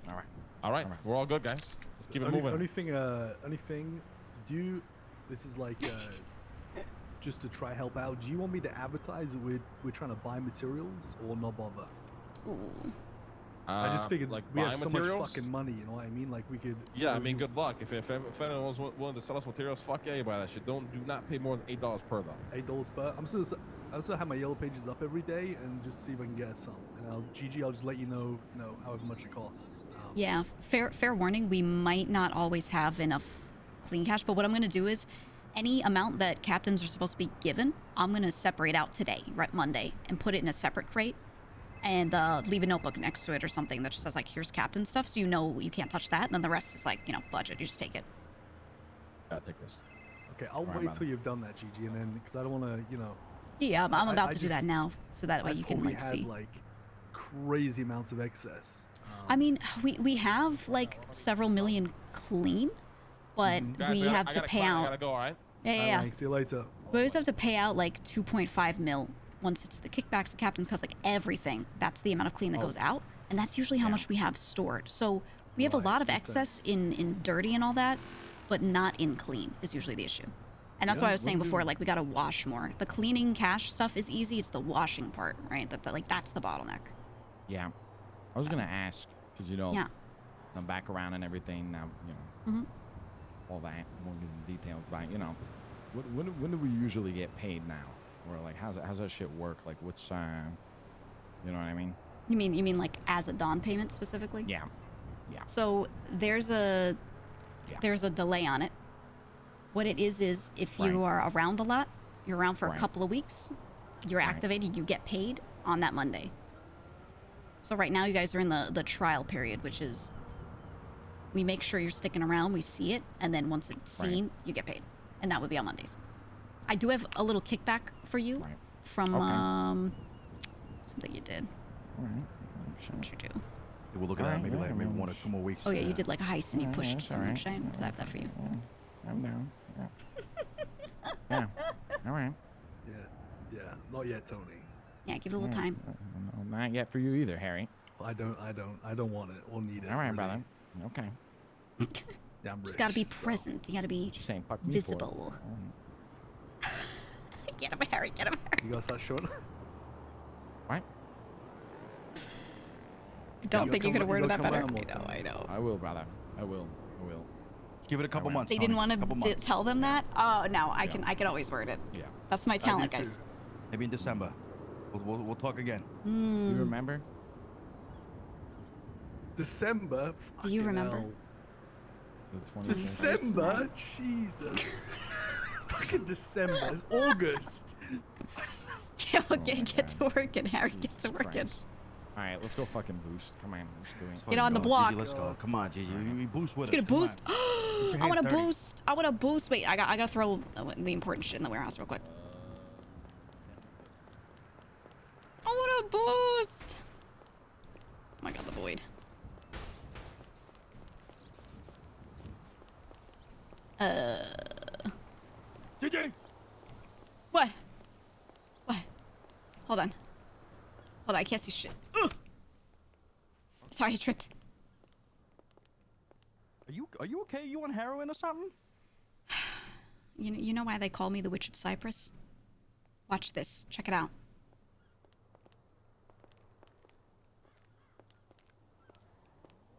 All right. All right. We're all good, guys. Let's keep it moving. Only thing, this is like, just to try help out. Do you want me to advertise that we're trying to buy materials or not bother? Ooh. I just figured like we have buying so materials? much fucking money, you know what I mean? Like we could. Yeah, I mean, good luck. If anyone's willing to sell us materials, fuck yeah, you buy that shit. Do not pay more than $8 per though. $8 per. I still have my yellow pages up every day and just see if I can get us some. And I'll just let you know, however much it costs. Yeah, fair warning, we might not always have enough clean cash, but what I'm going to do is any amount that captains are supposed to be given, I'm going to separate out today, right, Monday, and put it in a separate crate and leave a notebook next to it or something that just says, like, here's captain stuff, so you know you can't touch that, and then the rest is, like, budget. You just take it. Gotta take this. Okay, I'll Right, wait brother. till you've done that, Gigi, and then, because I don't want to, Yeah, I'm about I to do that just- now, so that way I you thought can, we like, had, see. like, crazy amounts of excess. I mean, we have, like, several million clean, but Guys, we have I to gotta pay climb, I out. gotta go, all right? Yeah. Alright, see you later. We always have to pay out like 2.5 mil once it's the kickbacks, the captain's cost, like everything. That's the amount of clean that goes out, and that's usually how much we have stored. So we have a Right, lot of makes excess sense. in dirty and all that, but not in clean is usually the issue. And that's why I was saying before, like, we gotta wash more. The cleaning cash stuff is easy. It's the washing part, right? Like that's the bottleneck. Yeah. I was gonna ask because Yeah. the background and everything. Now Mhm. all that. Won't get into details, but when do we usually get paid now? Or like how's that shit work? Like what's you know what I mean? You mean like as a Dawn payment specifically? Yeah. So there's a delay on it. What it is if Right. you are around a lot, you're around for a Right. couple of weeks, you're Right. activated, you get paid on that Monday. So right now you guys are in the trial period, which is we make sure you're sticking around, we see it, and then once it's Right. seen, you get paid. And that would be on Mondays. I do have a little kickback for you Right. from Okay. something you did. All right. What did you do? We'll look at Alright, that maybe yeah, like I maybe mean, 1 or 2 more weeks. Oh yeah, you did like a heist and you Yeah, pushed that's some all right. moonshine. So I have that for you. Yeah, I'm down. Yeah. All right. Yeah, not yet, Tony. Yeah, give it a little Yeah. time. No, not yet for you either, Harry. I don't want it or need it. All right, really. brother. Okay. Yeah, I'm Just gotta be rich, so- present. You gotta be What you saying? Fuck me visible. Get him, Harry. Get him, Harry. You gotta start showing. What? I don't You think you gotta could have come- worded you that gotta better. come I around know, more, I know. I will, brother. I will. Give it a couple Alright. months. They Tony. didn't want Couple to months. tell them that? Oh, no. I can always word it. Yeah. That's my I do talent, too. guys. Maybe in December. We'll talk again. You remember? December. Do you Fucking remember? hell. The 25th? December? Jesus. Fucking December. It's August. Yeah, well, Oh get my to God. working, Harry. Get Jesus to working. Christ. All right, let's go fucking boost. Come on, let's do it. Get on the Go, block. Gigi, let's go. Come on, Gigi. We boost with Let's get a us. Come boost. on. your I want hands to dirty. boost. I want to boost. Wait, I gotta throw the important shit in the warehouse real quick. I want to boost. Oh my god, the void. Gigi! What? What? Hold on. Hold on, I can't see shit. Ugh. Sorry, I tripped. Are you okay? You on heroin or something? You know why they call me the Witch of Cyprus? Watch this. Check it out.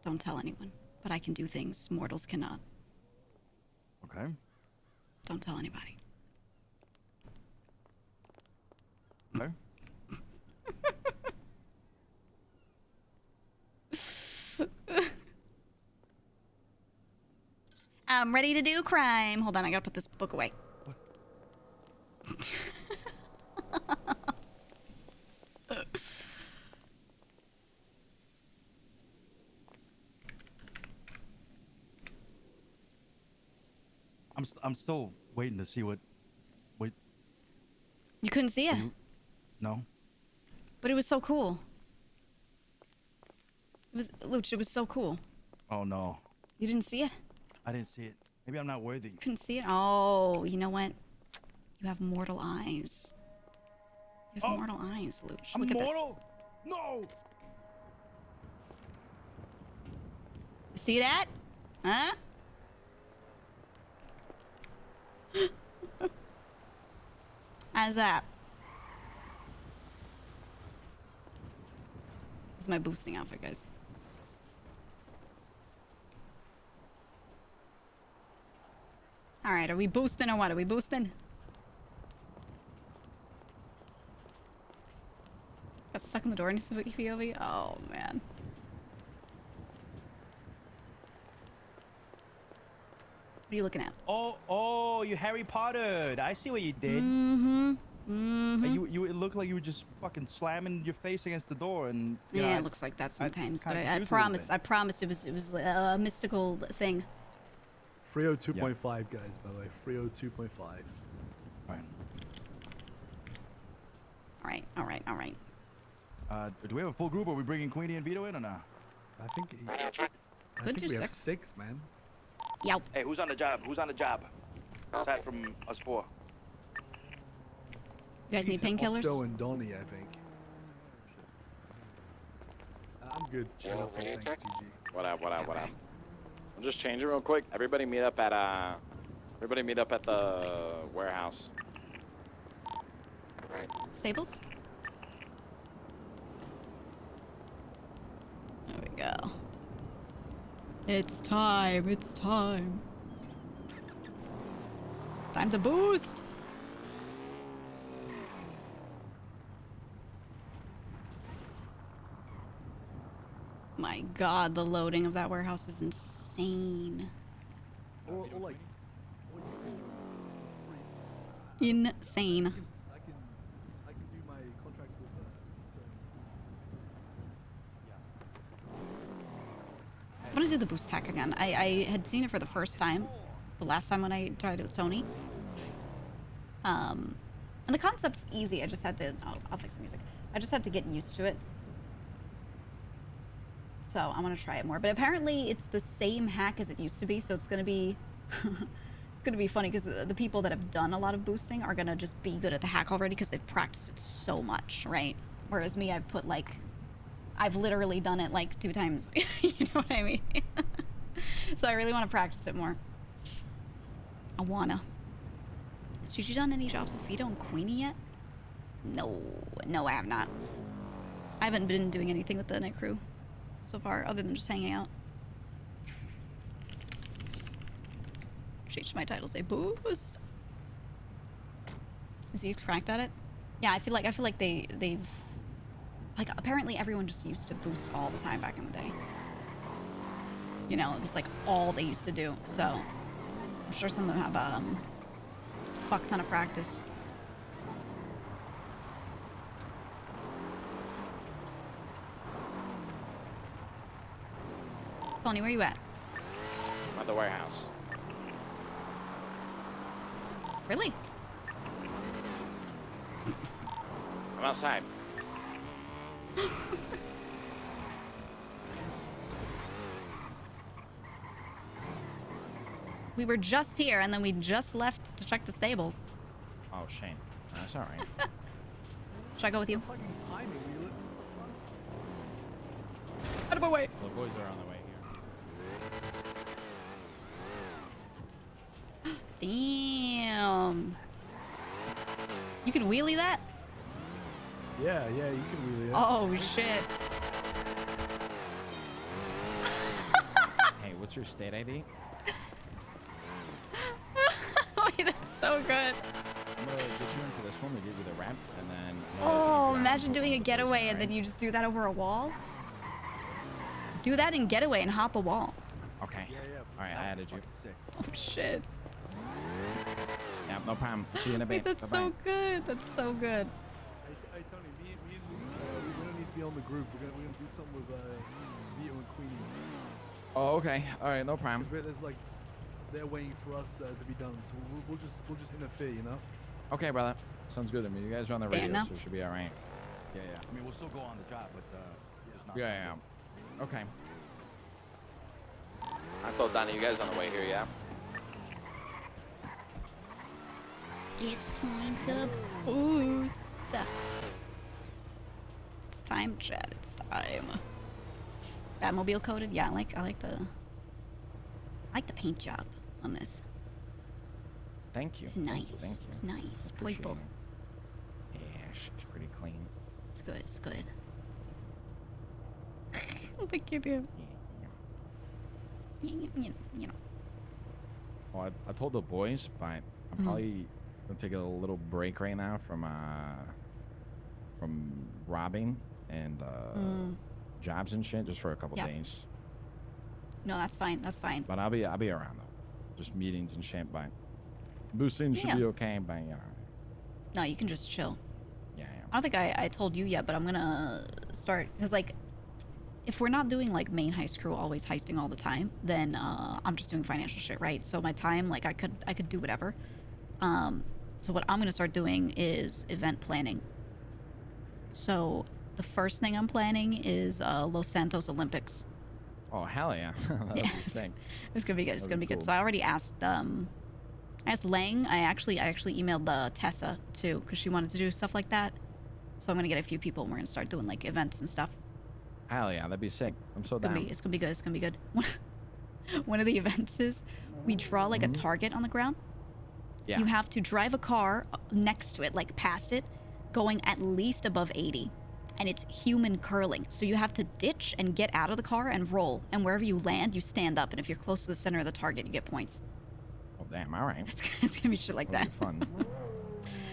Don't tell anyone, but I can do things mortals cannot. Okay. Don't tell anybody. Okay. I'm ready to do crime. Hold on, I gotta put this book away. I'm still waiting to see what. You couldn't see it, No. but it was so cool. It was Luch. It was so cool. Oh no. You didn't see it? I didn't see it. Maybe I'm not worthy. Couldn't see it? Oh, you know what? You have mortal eyes. You have mortal eyes, Luch. I'm Look at mortal? No. this. See that? Huh? How's that? This is my boosting outfit, guys. All right, are we boosting or what? Are we boosting? Got stuck in the door in POV? Oh, man. What are you looking at? Oh, you Harry Potter. I see what you did. Mm-hmm. You it looked like you were just fucking slamming your face against the door and Yeah, it looks like that sometimes, but I confused a little promise it was a mystical thing. Frio 2.5, guys, by the way. Frio 2.5. All right. Do we have a full group? Are we bringing Queenie and Vito in or not? I think Could do we have 6. 6, man. Yow. Hey, who's on the job? Aside from us 4. You guys need painkillers? Octo and Donnie, I think. I'm good. Check out some things, GG. What up? I'm just changing real quick. Everybody meet up at the warehouse. Stables? There we go. It's time. Time to boost. My God, the loading of that warehouse is insane. Or like, or you can join. This is free. Insane. I can do my contracts with I want to do the boost hack again. I had seen it for the first time, the last time when I tried it with Tony. And the concept's easy. I just had to. I'll fix the music. I just had to get used to it. So I want to try it more. But apparently it's the same hack as it used to be. So it's gonna be, it's gonna be funny because the people that have done a lot of boosting are gonna just be good at the hack already because they've practiced it so much, right? Whereas me, I've literally done it like 2 times. You know what I mean? So I really want to practice it more. I wanna. Has Gigi done any jobs with Vito and Queenie yet? No, I have not. I haven't been doing anything with the night crew so far, other than just hanging out. Change my title, say boost. Is he cracked at it? Yeah, I feel like they've like apparently everyone just used to boost all the time back in the day. You know, it's like all they used to do. So I'm sure some of them have a fuck ton of practice. Tony, where you at? I'm at the warehouse. Really? I'm outside. We were just here and then we just left to check the stables. Oh, Shane. That's all right. Should I go with you? fucking timing. We look Out of my way. The boys are on the way here. Damn. You can wheelie that? Yeah, you can wheelie it. Oh, shit. Hey, what's your state ID? Wait, that's so good. I'm gonna get you in for this one. We give you the ramp, and then. Oh, imagine doing a getaway and then you just do that over a wall. Do that in getaway and hop a wall. Okay. Yeah. All right, I added you. Oh, shit. Yeah, no problem. See you in a Wait, bit. that's Bye-bye. so good. That's so good. Hey Tony, me and Luce, we don't need to be on the group. We're gonna do something with Vito and Queenie. Oh, okay. All right, no problem. There's they're waiting for us to be done. So we'll just interfere, you know. Okay, brother. Sounds good to me. You guys are on the Fair radio, enough. so it should be all right. Yeah, yeah. I mean, we'll still go on the job, but just not. Yeah, yeah. Okay. I told Donnie, you guys on the way here, yeah? It's time to boost. It's time, Chad. It's time. Batmobile coated. Yeah, I like the paint job on this. Thank you. It's nice. Thank you. It's nice. Appreciate Playful. it. Yeah, she's pretty clean. It's good. It's good. Look at him. You know. Well, I told the boys, but I'm probably gonna take a little break right now from robbing and jobs and shit, just for a couple days. No, that's fine. That's fine. But I'll be around though, just meetings and shit. But boosting should be okay. But you know. No, you can just chill. Yeah. I don't think I told you yet, but I'm gonna start because like, if we're not doing like main heist crew always heisting all the time, then I'm just doing financial shit, right? So my time, like I could do whatever. So what I'm gonna start doing is event planning. So the first thing I'm planning is Los Santos Olympics. Oh hell yeah! That'll be sick. It's gonna be good. It's gonna be good. Cool. So I already asked Lang. I actually emailed Tessa too because she wanted to do stuff like that. So I'm gonna get a few people and we're gonna start doing like events and stuff. Hell yeah, that'd be sick. I'm so down. It's gonna be good. It's gonna be good. One of the events is we draw like a target on the ground. Yeah. You have to drive a car next to it, like past it, going at least above 80. And it's human curling. So you have to ditch and get out of the car and roll. And wherever you land, you stand up. And if you're close to the center of the target, you get points. Oh damn! All right. It's gonna be shit like That'll that. be fun.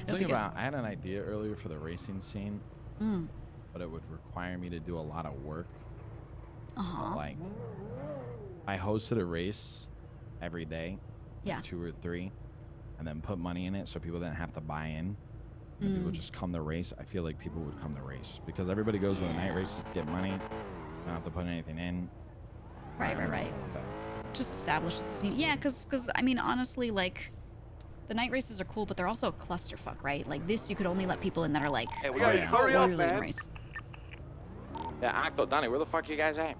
Thinking about, I had an idea earlier for the racing scene, but it would require me to do a lot of work. But, like, I hosted a race every day, like 2 or 3, and then put money in it so people didn't have to buy in. And people just come to race. I feel like people would come to race because everybody goes to the night races to get money. Don't have to put anything in. Right. Just establishes the scene. Yeah, because I mean, honestly, like, the night races are cool, but they're also a clusterfuck, right? Like, this, you could only let people in that are like, hey, we gotta hurry up, man. Race. Yeah, Acto, Donnie, where the fuck you guys at?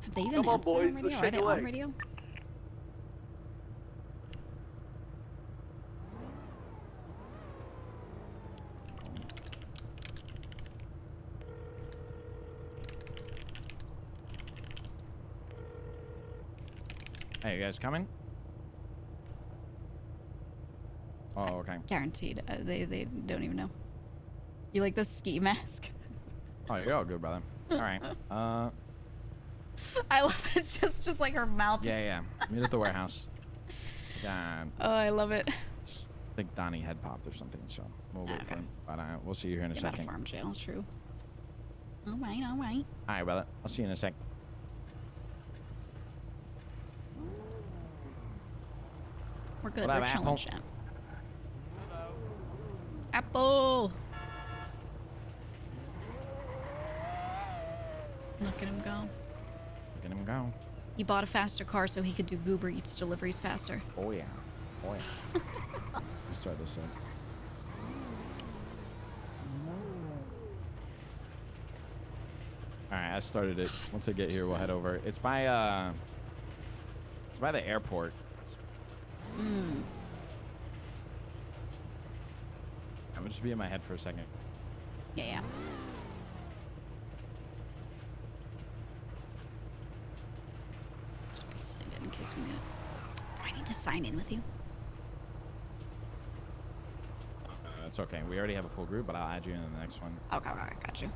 Have they even Come on, answered boys, on let's radio? Are shake they a on leg. radio? Hey, you guys coming? Oh, okay. Guaranteed. They don't even know. You like the ski mask? Oh, you're all good, brother. All right. I love it. It's just like her mouth. Yeah. Meet at the warehouse. Oh, I love it. I think Donnie head popped or something, so we'll wait for him. But we'll see you here in a Get out of second. farm jail, true. All right. All right, brother. I'll see you in a sec. We're good. What We're up, chilling, Apple? champ. Apple! Look at him go. Look at him go. He bought a faster car so he could do Goober Eats deliveries faster. Oh, yeah. Let's start this up. All right, I started it. Once I get here, we'll head over. It's by the airport. I'm gonna just be in my head for a second. Yeah. Just be signed in case we need it. Do I need to sign in with you? That's okay. We already have a full group, but I'll add you in the next one. Okay, got you. You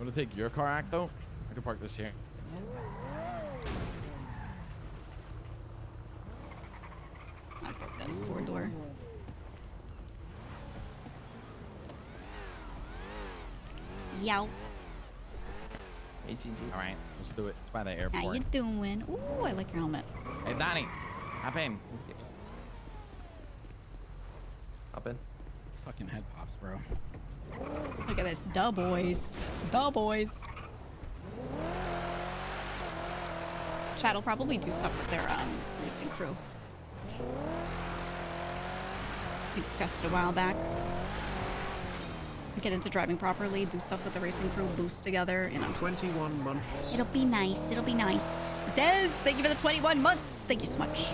want to take your car, Acto? I can park this here. Octo's got his 4-door. Yow. All right, let's do it. It's by the airport. How you doing? Ooh, I like your helmet. Hey, Donnie, hop in. Hop in. Fucking head pops, bro. Look at this. Duh boys. Chad will probably do stuff with their racing crew. We discussed it a while back. Get into driving properly, do stuff with the racing crew, boost together, you know. 21 months. It'll be nice. It'll be nice. Des, thank you for the 21 months. Thank you so much.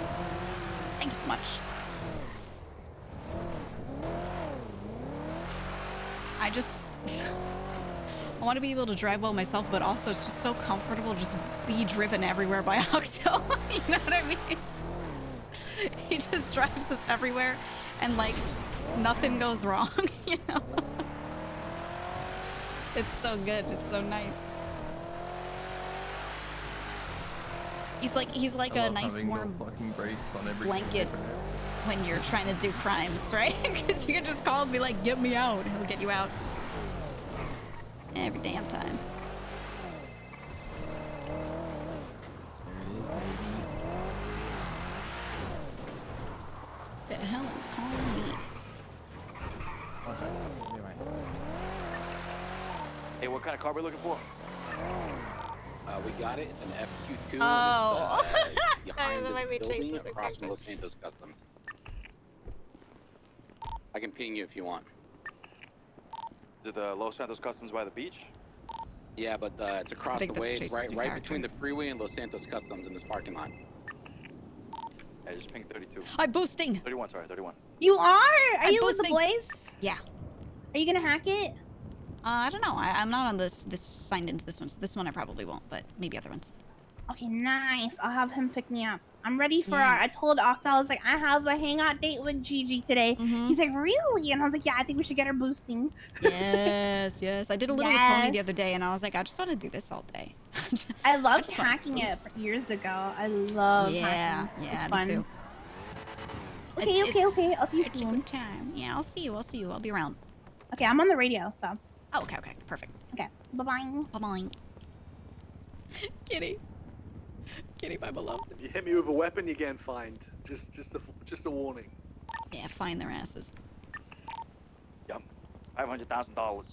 Thank you so much. I want to be able to drive well myself, but also it's just so comfortable just be driven everywhere by Octo. You know what I mean? He just drives us everywhere and like nothing goes wrong, you know? It's so good. It's so nice. He's like a nice warm blanket when you're trying to do crimes, right? Because you can just call and be like, "Get me out," and he'll get you out every damn time. The hell is calling me? One second. Anyway. Hey, what kind of car we looking for? We got it. It's an FQ2. Oh. It's, behind this building across from Los Santos Customs. I can ping you if you want. Is it the Los Santos Customs by the beach? Yeah, but it's across the way. It's right between the freeway and Los Santos Customs in this parking lot. Hey, just ping 32. I'm boosting. 31, sorry, 31. You are? Are I'm you boosting. with the boys? Yeah. Are you gonna hack it? I don't know. I'm not on this signed into this one. So this one I probably won't, but maybe other ones. Okay, nice. I'll have him pick me up. I'm ready for our. I told Octa, I was like, I have a hangout date with Gigi today. He's like, really? And I was like, yeah, I think we should get her boosting. Yes, yes. I did a little with Tony the other day, and I was like, I just want to do this all day. I loved hacking it years ago. I love hacking. Yeah, it's fun. me too. Okay. I'll see you it's soon. A good time. Yeah, I'll see you. I'll be around. Okay, I'm on the radio, so. Oh, okay, perfect. Okay, bye-bye. Bye-bye. Kitty, my beloved. If you hit me with a weapon, you're getting fined. Just a warning. Yeah, fine their asses. Yep, $500,000.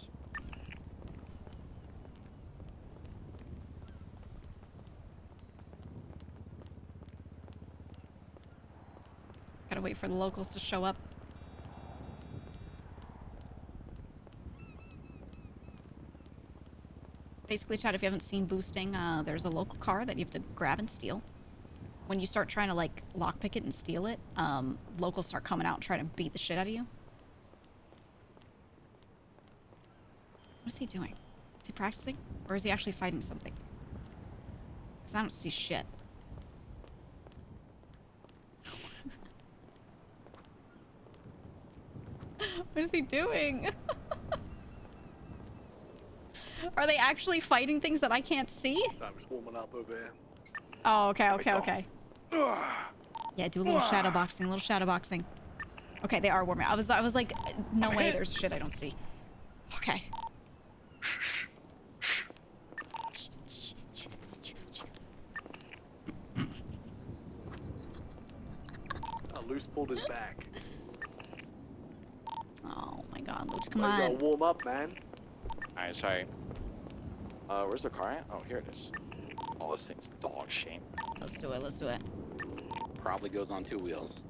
Gotta wait for the locals to show up. Basically, Chad, if you haven't seen boosting, there's a local car that you have to grab and steal. When you start trying to, like, lockpick it and steal it, locals start coming out and trying to beat the shit out of you. What is he doing? Is he practicing? Or is he actually fighting something? Because I don't see shit. What is he doing? Are they actually fighting things that I can't see? So I'm just warming up over here. Oh, okay. Yeah, do a little shadow boxing, Okay, they are warming. I was like, no way, there's shit I don't see. Okay. Loose pulled his back. Oh my god, Luke, come You on. gotta warm up, man. Alright, sorry. Where's the car at? Oh, here it is. Oh, this thing's dog shit. Let's do it. Probably goes on 2 wheels.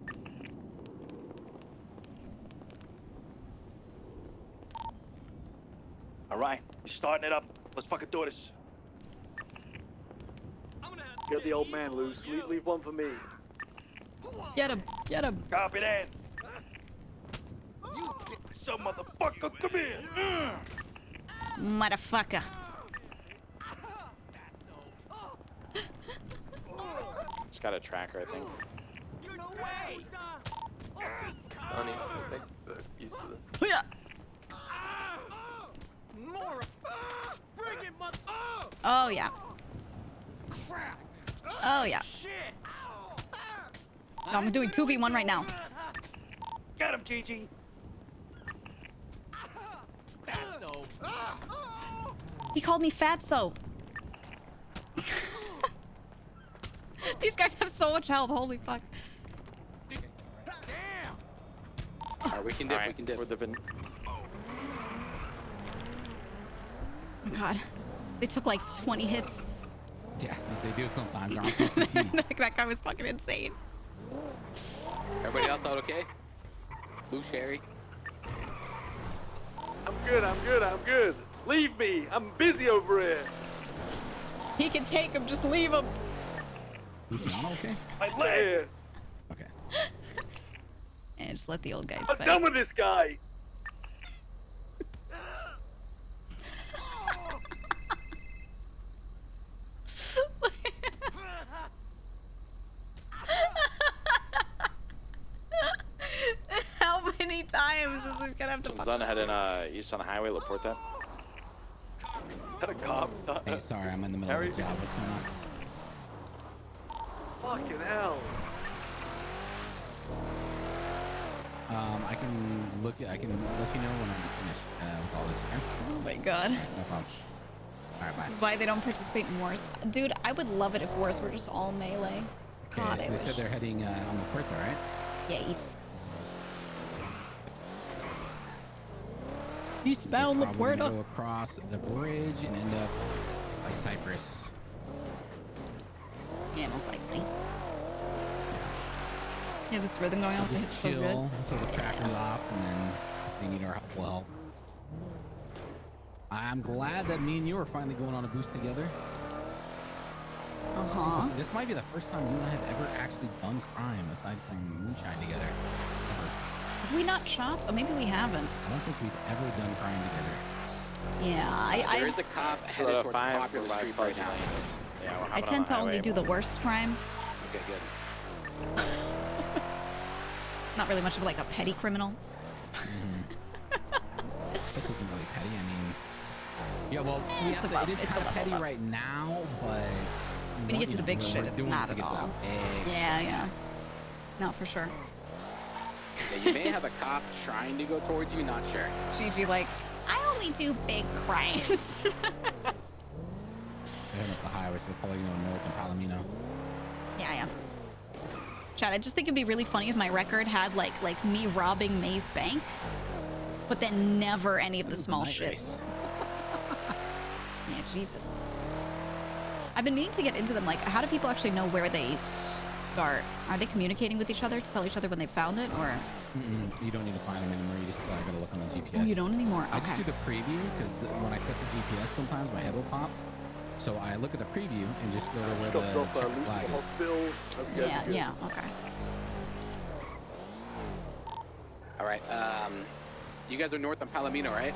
Alright, you're starting it up. Let's fucking do this. Get the old man loose. Leave one for me. Get him. Copy that. So motherfucker, come here. Motherfucker. It's got a tracker, I think. Honey, I think the used to this. Yeah. Oh yeah. Oh yeah. No, I'm doing 2v1 right now. Get him, Gigi. He called me fatso. These guys have so much help. Holy fuck. Alright, we can dip. We're dipping. Oh god. They took like 20 hits. Yeah, they do sometimes. They're on PCP. Like, that guy was fucking insane. Everybody else out okay? Blue Sherry? I'm good, I'm good, I'm good. Leave me. I'm busy over here. He can take him, just leave him. Luciano okay? My leg. Okay. And just let the old guys I'm fight. done with this guy. How many times is this gonna have to Someone's heading east on the highway. Report that. Had a cop. Hey, sorry, I'm in the middle of the job. What's going on? Fucking hell. I can I can let you know when I'm finished with all this. Okay? Oh my god. Right, no problem. All right, bye. This is why they don't participate in wars. Dude, I would love it if wars were just all melee. Okay, God, so I they wish. said they're heading on the Puerto, right? Yeah, east. Eastbound La Puerta. Go across the bridge and end up by Cyprus. Yeah, most likely. Yeah, this rhythm going on with it's so good. Chill until the tracker's off, and then if they need our help, we'll help. I'm glad that me and you are finally going on a boost together. Uh-huh. This might be the first time you and I have ever actually done crime aside from moonshine together. Ever. Have we not shopped? Oh, maybe we haven't. I don't think we've ever done crime together. Yeah, There's a cop headed towards the popular street right now. Yeah, we're I hopping on tend the to only highway. do the worst crimes. Okay, good. Not really much of like a petty criminal. This isn't really petty. I mean, yeah, well, It's it above- is it's kind of above petty above. right now, but When you get to the big shit, it's not at all. Yeah. No, for sure. Yeah, you may have a cop trying to go towards you, not sure. Gigi, like, I only do big crimes. They're heading up the highway, so they're probably going north in Palomino. Yeah. Chad, I just think it'd be really funny if my record had like me robbing May's bank, but then never any of the small shit. Yeah, Jesus. I've been meaning to get into them. Like, how do people actually know where they start? Are they communicating with each other to tell each other when they found it, or? You don't need to find them anymore. You just gotta look on the GPS. Oh, you don't anymore? I Okay. just do the preview because when I set the GPS, sometimes my head will pop. So I look at the preview and just go to where the checkered flag is. Yeah, okay. All right. You guys are north on Palomino, right?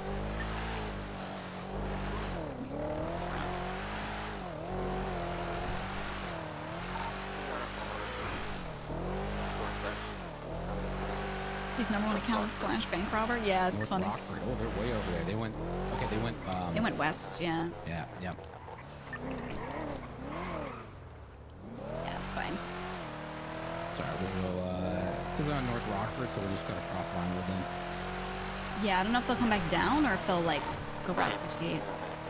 So he's number one account / bank robber? Yeah, it's North funny. Rockford. Oh, they're way over there. They went. Okay, they went. They went west, yeah. Yeah. Yeah, it's fine. Sorry, we'll go. So they're on North Rockford, so we'll just cut across line with them. Yeah, I don't know if they'll come back down or if they'll like go Route 68.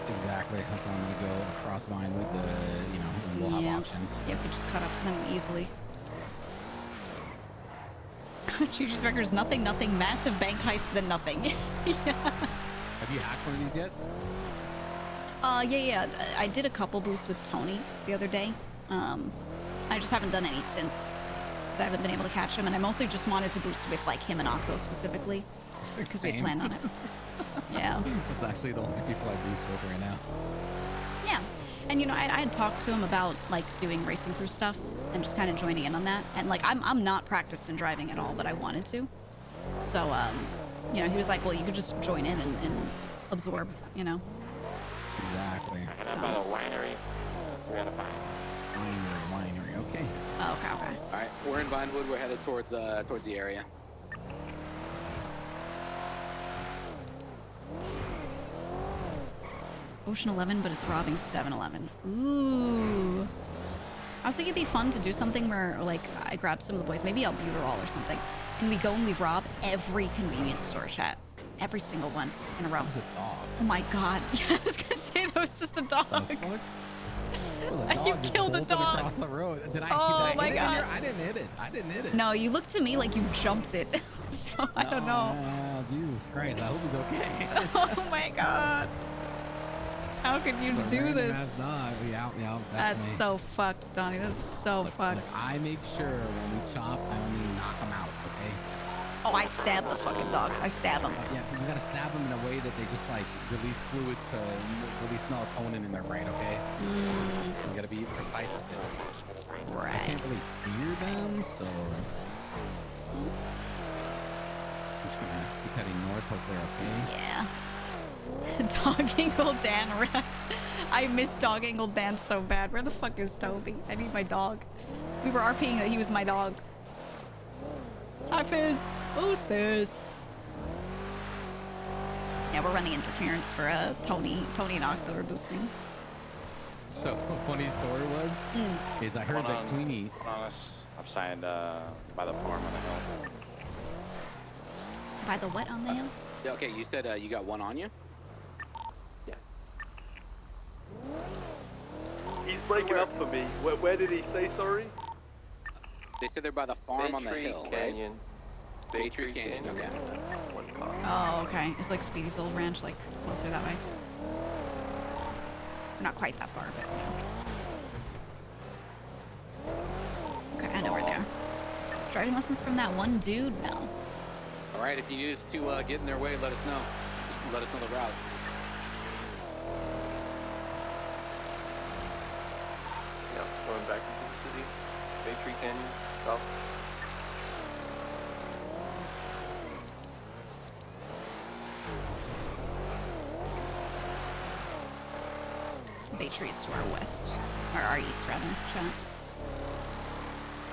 Exactly. That's why I'm gonna go across line with the. And we'll have options. Yeah, we could just cut up to them easily. Gigi's record is nothing, massive bank heist, then nothing. Yeah. Have you hacked one of these yet? Yeah. I did a couple boosts with Tony the other day. I just haven't done any since, because I haven't been able to catch him, and I mostly just wanted to boost with like him and Octo specifically, because we had planned on it. Yeah. That's actually the only people I boost with right now. Yeah. And I had talked to him about like doing racing through stuff and just kind of joining in on that. And like I'm not practiced in driving at all, but I wanted to. So he was like, well, you could just join in and absorb, Exactly. I got about a winery. We gotta find. Winery. Okay. Oh, okay. All right, we're in Vinewood. We're headed towards the area. Ocean 11, but it's robbing 7-Eleven. Ooh. I was thinking it'd be fun to do something where, like, I grab some of the boys, maybe albuterol or something, and we go and we rob every convenience store, chat. Every single one in a row. That was a dog. Oh my god. Yeah, I was gonna say that was just a dog. You killed a dog. Across the road. Did I? Oh did I my hit it god. here? I didn't hit it. No, you looked to me like you jumped it. So I don't know. Oh, Jesus Christ. I hope he's okay. Oh my god. How could you It's a do random this? ass dog. Yeah, That's definitely. so fucked, Donnie. That's so fucked. Look, I make sure when we chop, I only knock them out, okay? Oh, I stab the fucking dogs. I stab them. Yeah, you gotta stab them in a way that they just like release fluids to release melatonin in their brain, okay? You gotta be precise with it. Right. I can't really hear them, so I'm just gonna keep heading north, hopefully, okay? Yeah. Dog Angle Dan rap. I miss Dog Angle Dan so bad. Where the fuck is Toby? I need my dog. We were RPing that he was my dog. Hi, Fizz. Who's this? Yeah, we're running interference for Tony and Octo are boosting. So, a funny story was, is I heard that Queenie... Upside by the farm on the hill. By the what on the hill? Yeah, okay, you said you got one on you? Yeah. He's breaking up for me. Where did he say sorry? They said they're by the farm on the hill, Canyon. right? Bay Tree Canyon, okay. Oh, okay. It's like Speedy's old ranch, like closer that way. Not quite that far, but yeah. Okay, I know where they are. Driving lessons from that one dude? No. Alright, if you need us to get in their way, let us know. Just let us know the route. Yeah, going back into the city. Bay Tree Canyon, south. Bay Tree's to our west. Or our east, rather. Chat.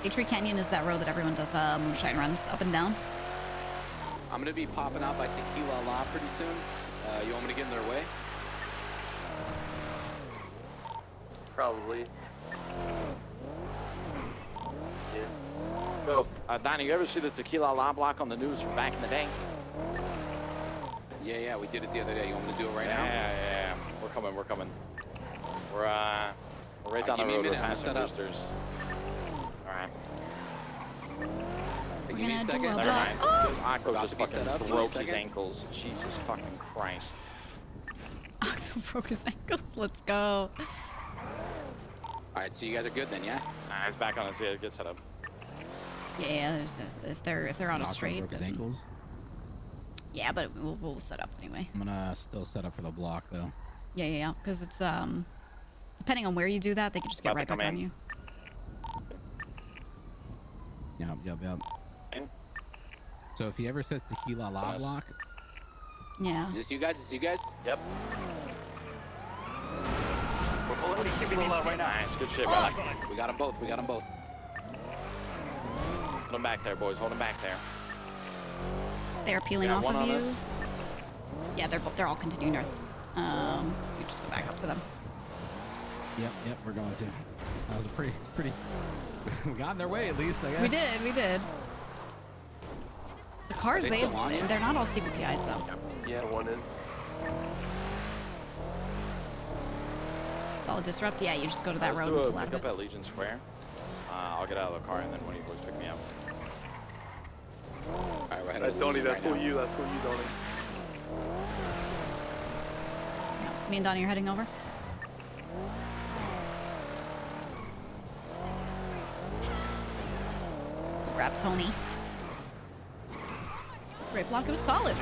Bay Tree Canyon is that road that everyone does moonshine runs up and down. I'm gonna be popping out by Tequila La pretty soon. You want me to get in their way? Probably. Go. Donnie, you ever see the Tequila La block on the news from back in the day? Yeah, we did it the other day. You want me to do it right now? Yeah. We're coming. We're right down the road. We're passing boosters. Alright. Give me a second. Never mind. Oh! Octo About just to be set fucking up. Give me a broke his second. ankles. Jesus fucking Christ. Octo broke his ankles. Let's go. Alright, so you guys are good then, yeah? Nah, he's back on his head. Get set up. Yeah, if they're on a Octo straight. broke his then- ankles. Yeah, but we'll set up anyway. I'm gonna still set up for the block, though. Yeah. Because it's depending on where you do that, they can just get About right to back come on in. you. Yep. In. So if he ever says Tequila La block, Yeah. Is this you guys? Yep. We're pulling Tequila La right now. Nice. Good shit, brother. We got them both. Hold him back there, boys. Hold him back there. They're peeling Yeah, off one of on you. us. Yeah, they're all continuing north. You just go back up to them. yep, we're going to. That was a pretty. We got in their way at least, I guess. We did. The cars, Are they still on you? they're not all CBPIs though. Yeah, one in. Solid disrupt. Yeah, you just go to that Let's road do and a pull out pickup of it. at Legion Square. I'll get out of the car and then one of you boys pick me up. Alright, we're headed to Donnie, Legion that's right all now. you, Donnie. Me and Donnie are heading over. Grab Tony. Spray block. It was solid.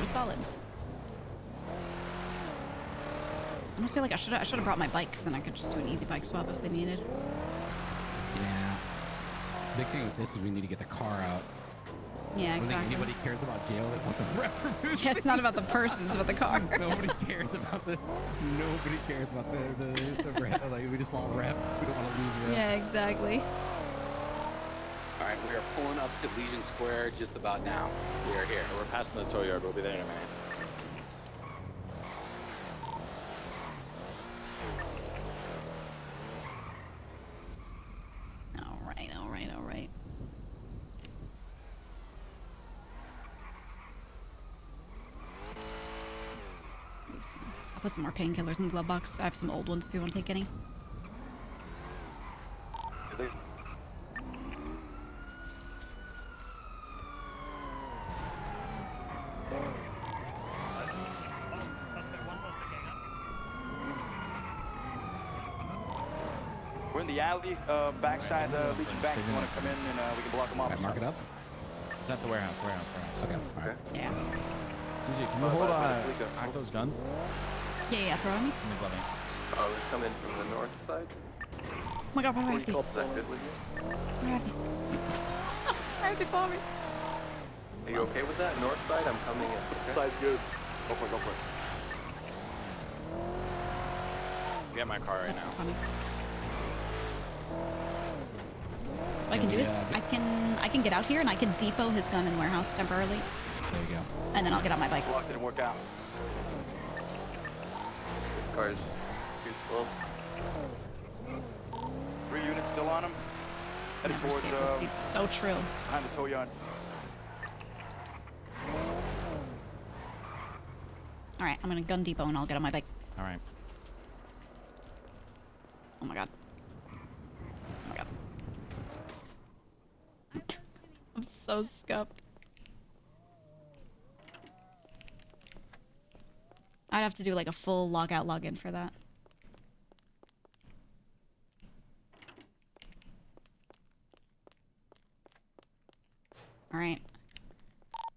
I almost feel like I should have brought my bike, because then I could just do an easy bike swap if they needed. Yeah. Big thing with this is we need to get the car out. Yeah, I don't exactly. think anybody cares about jail. They want the rep. Yeah, it's not about the person, it's about the car. Nobody cares about the rep. Like, we just want rep. We don't want to lose rep. Yeah, exactly. Alright, we are pulling up to Legion Square just about now. We are here. We're passing the tow yard. We'll be there in a minute. All right. I'll put some more painkillers in the glove box. I have some old ones if you want to take any. the alley, backside, leaking back. If you want to come in and we can block them off. Mark it up. It's at the warehouse. Okay. Okay. Yeah. GG, can you hold Octo's gun? Yeah, throw it on me. Let me glove it. Oh, they're coming from the north side. Oh my god, my rifles. Is that good with you? My rifles. My rifles saw me. Are you okay with that? North side, I'm coming in. Okay. Side's good. Go for it, go for it. Get my car right That's now. so funny. What I can do is I can get out here and I can depot his gun in the warehouse temporarily. There you go. And then I'll get on my bike. Block didn't work out. This car is too slow. 3 units still on him. Heading Never towards, escape this seat. So true. behind the tow yard. Alright, I'm gonna gun depot and I'll get on my bike. All right. Oh my god. Oh my god. I'm so scuffed. I'd have to do like a full log out, log in for that. Alright.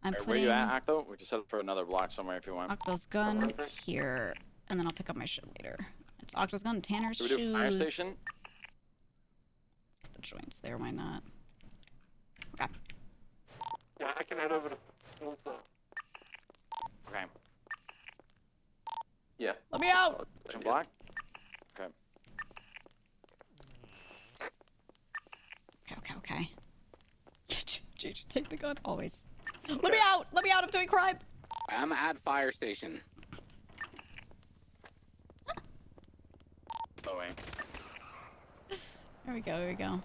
I'm Where putting you at, Octo? We can set up for another block somewhere if you want. Octo's gun here, and then I'll pick up my shit later. It's Octo's gun, Tanner's Should we shoes. do fire station? Let's put the joints there, why not? Okay. Yeah, I can head over to Okay. Yeah. Let me out! Block? Okay. Okay. Gigi, take the gun, always. Okay. Let me out! Let me out, I'm doing crime! I'm at fire station. Oh, wait. There we go.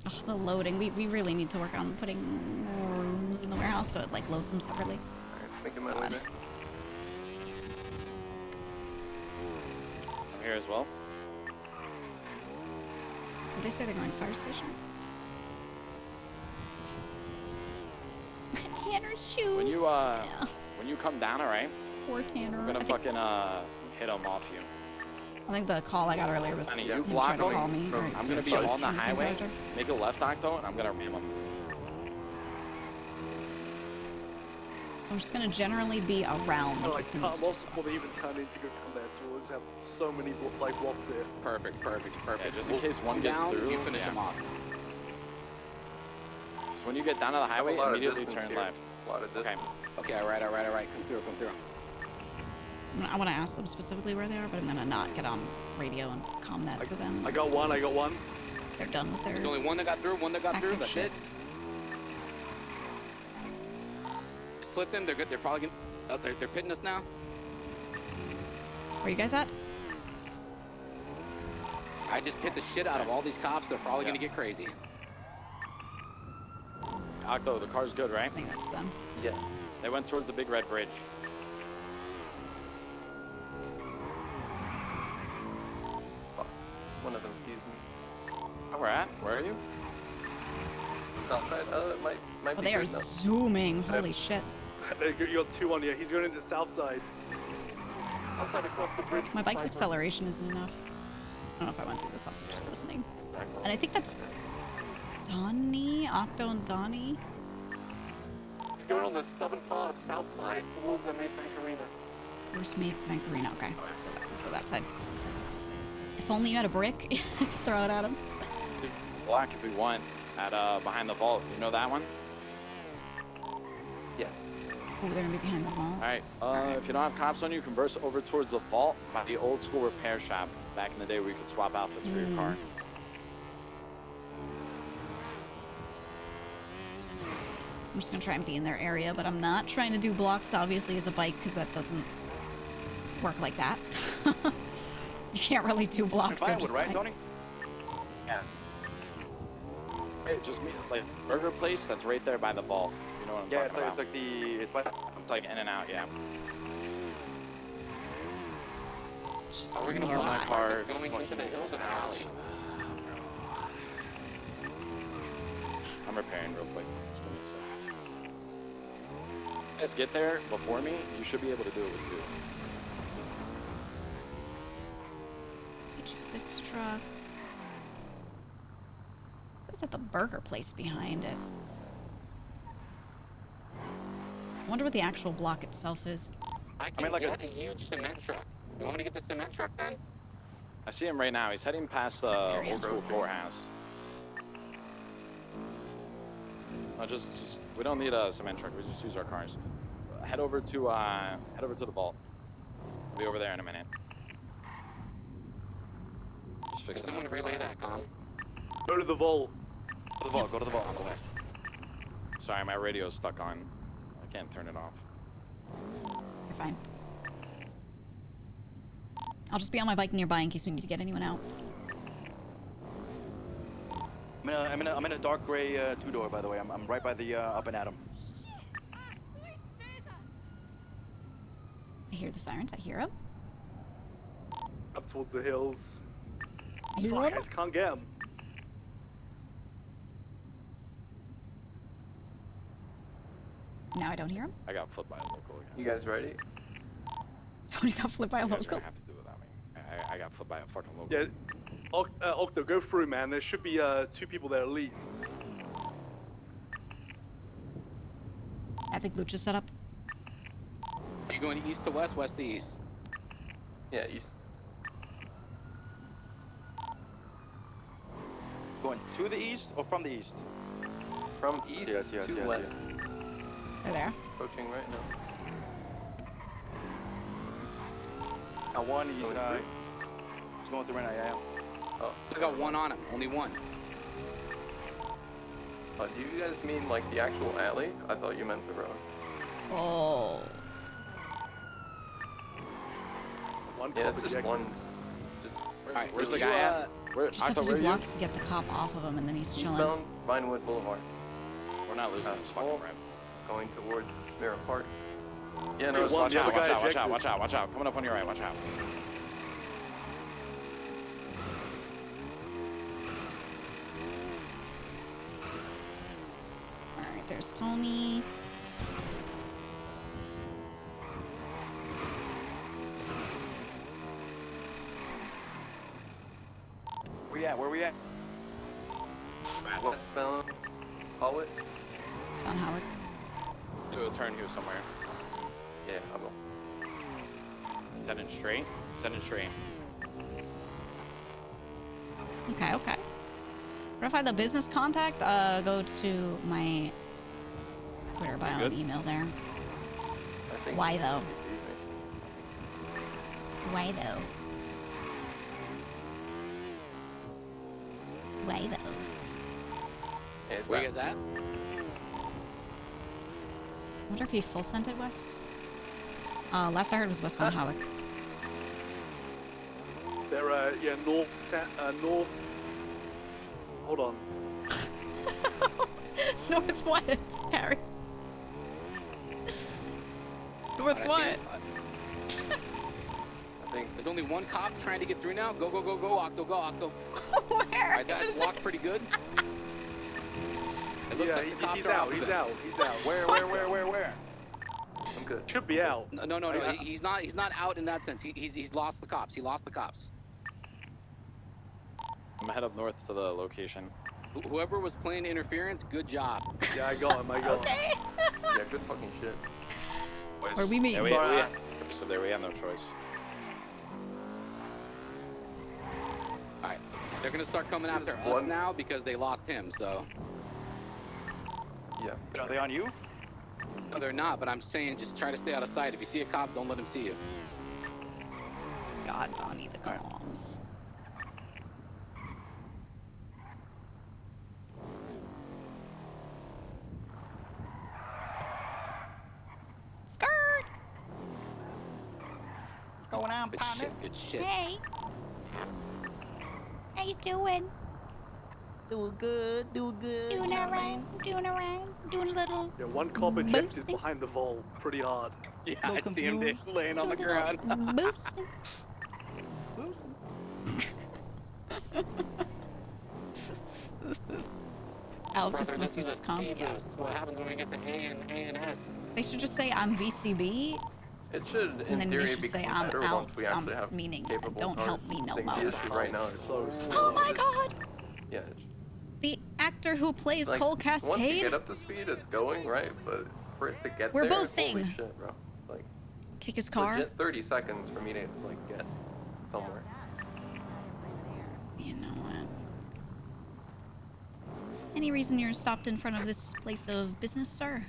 Oh, the loading. We really need to work on putting more rooms in the warehouse so it like loads them separately. Alright, making my way there. I'm here as well. Did they say they're going to fire station? Tanner's shoes! When you, when you come down, alright? Poor Tanner. I'm gonna fucking, hit him off you. I think the call I got earlier was Honey, him you trying to block call him. me. Or, I'm gonna be chase on the from his highway. supervisor. Make a left, Octo, and I'm gonna ram him. So I'm just gonna generally be around. I like cut them off before they even turn in to go come there, so we'll just have so many like blocks here. Perfect. Yeah, just in case one gets down, through. you finish him off. So when you get down to the highway, immediately turn left. A lot of distance. Okay, all right. Come through. I want to ask them specifically where they are, but I'm gonna not get on radio and comm that to them. I got one. They're done with their. There's only one that got through. That's shit. it. Split them. They're good. They're probably gonna. Oh, they're pitting us now. Where you guys at? I just hit the shit out of all these cops. They're probably gonna get crazy. Octo, the car's good, right? I think that's them. Yeah. They went towards the big red bridge. One of them sees me. Oh, we're at? Where are you? South side. It might Oh, be they are good now. zooming. Holy shit. You got two on you. He's going into south side. Outside across the bridge. My bike's acceleration isn't enough. I don't know if I went through this off of just listening. And I think that's Donnie, Octo and Donnie. He's going on the southern part of south side towards Maze Bank Arena. Where's Maze Bank Arena? Okay, let's go that side. If only you had a brick, throw it at him. Black if we want. At behind the vault. You know that one? Yeah. Oh, they're gonna be behind the wall. Alright, if you don't have cops on you, converse over towards the vault by the old school repair shop. Back in the day where you could swap outfits for your car. I'm just gonna try and be in their area, but I'm not trying to do blocks, obviously, as a bike, because that doesn't work like that. You can't really do blocks or just right, Tony? Yeah. Hey, just me, like, burger place that's right there by the vault. You know what I'm talking about? It's like the, it's by It's like in and out, yeah. Are we gonna Park my car. I'm repairing real quick. Just give me a guys get there before me, you should be able to do it with 2. H6 truck. What's at the burger place behind it? I wonder what the actual block itself is. I mean, like a huge cement truck. You want me to get the cement truck then? I see him right now. He's heading past the old school poorhouse. No, just we don't need a cement truck. We just use our cars. Head over to the vault. We'll be over there in a minute. Just fix Someone relay that com. Go to the vault. Go to the vault. Go to the vault. On the way. Sorry, my radio's stuck on. I can't turn it off. You're fine. I'll just be on my bike nearby in case we need to get anyone out. I'm in a dark gray 2-door, by the way. I'm right by the up and Adam. I hear the sirens. I hear them. Up towards the hills. I hear Fuck, I them. just can't get him. Now I don't hear him. I got flipped by a local again. You guys ready? Tony got flipped by a You guys are local. gonna have to do it without me. I got flipped by a fucking local. Yeah. Octo, go through, man. There should be 2 people there at least. I think Lucha's set up. Are you going east to west, west to east? Yeah, east. Going to the east or from the east? From east to west. They're there. Approaching right now. One, he's going through right now, yeah. Oh. I got one on him, only one. Do you guys mean like the actual alley? I thought you meant the road. Oh. Yeah, it's just one. Just. Alright, Where's the guy at? Just have to do blocks to get the cop off of him, and then he's chilling. Eastbound Vinewood Boulevard. We're not losing this fucking rep. Going towards Mirror Park. Yeah, no, Watch out, the other watch guy out, watch ejected. out, watch out, watch out. Coming up on your right, watch out. Alright, there's Tony. Where we at? Westbound Howard. It's on Howard. Do a turn here somewhere. Yeah, I will. Send it straight. Send it straight. Okay, okay. Verify the business contact. Go to my Twitter bio and email there. Why though? Why though? Why though? Where you guys at? I wonder if he full sent it west. Last I heard was westbound Howard. They're yeah, north. Hold on. North what, Harry? North Alright, what? I think there's only one cop trying to get through now. Go, Octo, go, Octo. Where? Alright, that blocked pretty good. It looks like the cops he's are out. off He's of it. out. He's out. Where? I'm good. Should be out. No, he's not out in that sense. He's lost the cops. He lost the cops. I'm gonna head up north to the location. Whoever was playing interference, good job. Yeah, I got him. Okay. Yeah, good fucking shit. Where we meet? Yeah, so there we have no choice. Alright, they're gonna start coming after us one. now because they lost him, so. Yeah. Are they on you? No, they're not, but I'm saying just try to stay out of sight. If you see a cop, don't let him see you. God, Donnie, the comms. Skirt! What's going on, Good partner? shit, good shit. Hey. How you doing? Doing good, doing good. Doing you know what I alright, mean? doing around, doing a little. Yeah, one cop ejected boosting. behind the vault pretty hard. Yeah, Little I see him confused. laying on the ground. Boosting. Alvis must use his comp. What happens when we get the A and S? They should just say I'm VCB. It should, in and then theory, they should be say I'm better out. once we actually have Meaning capable don't cars. help me no I think more. the issue right now is So Oh my god! yeah. The actor who plays Like, Cole once you Cascade. get up to speed, it's going right, but for it to get We're there, boosting. holy shit, bro. It's like Kick his car. legit 30 seconds for me to like get somewhere. You know what? Any reason you're stopped in front of this place of business, sir?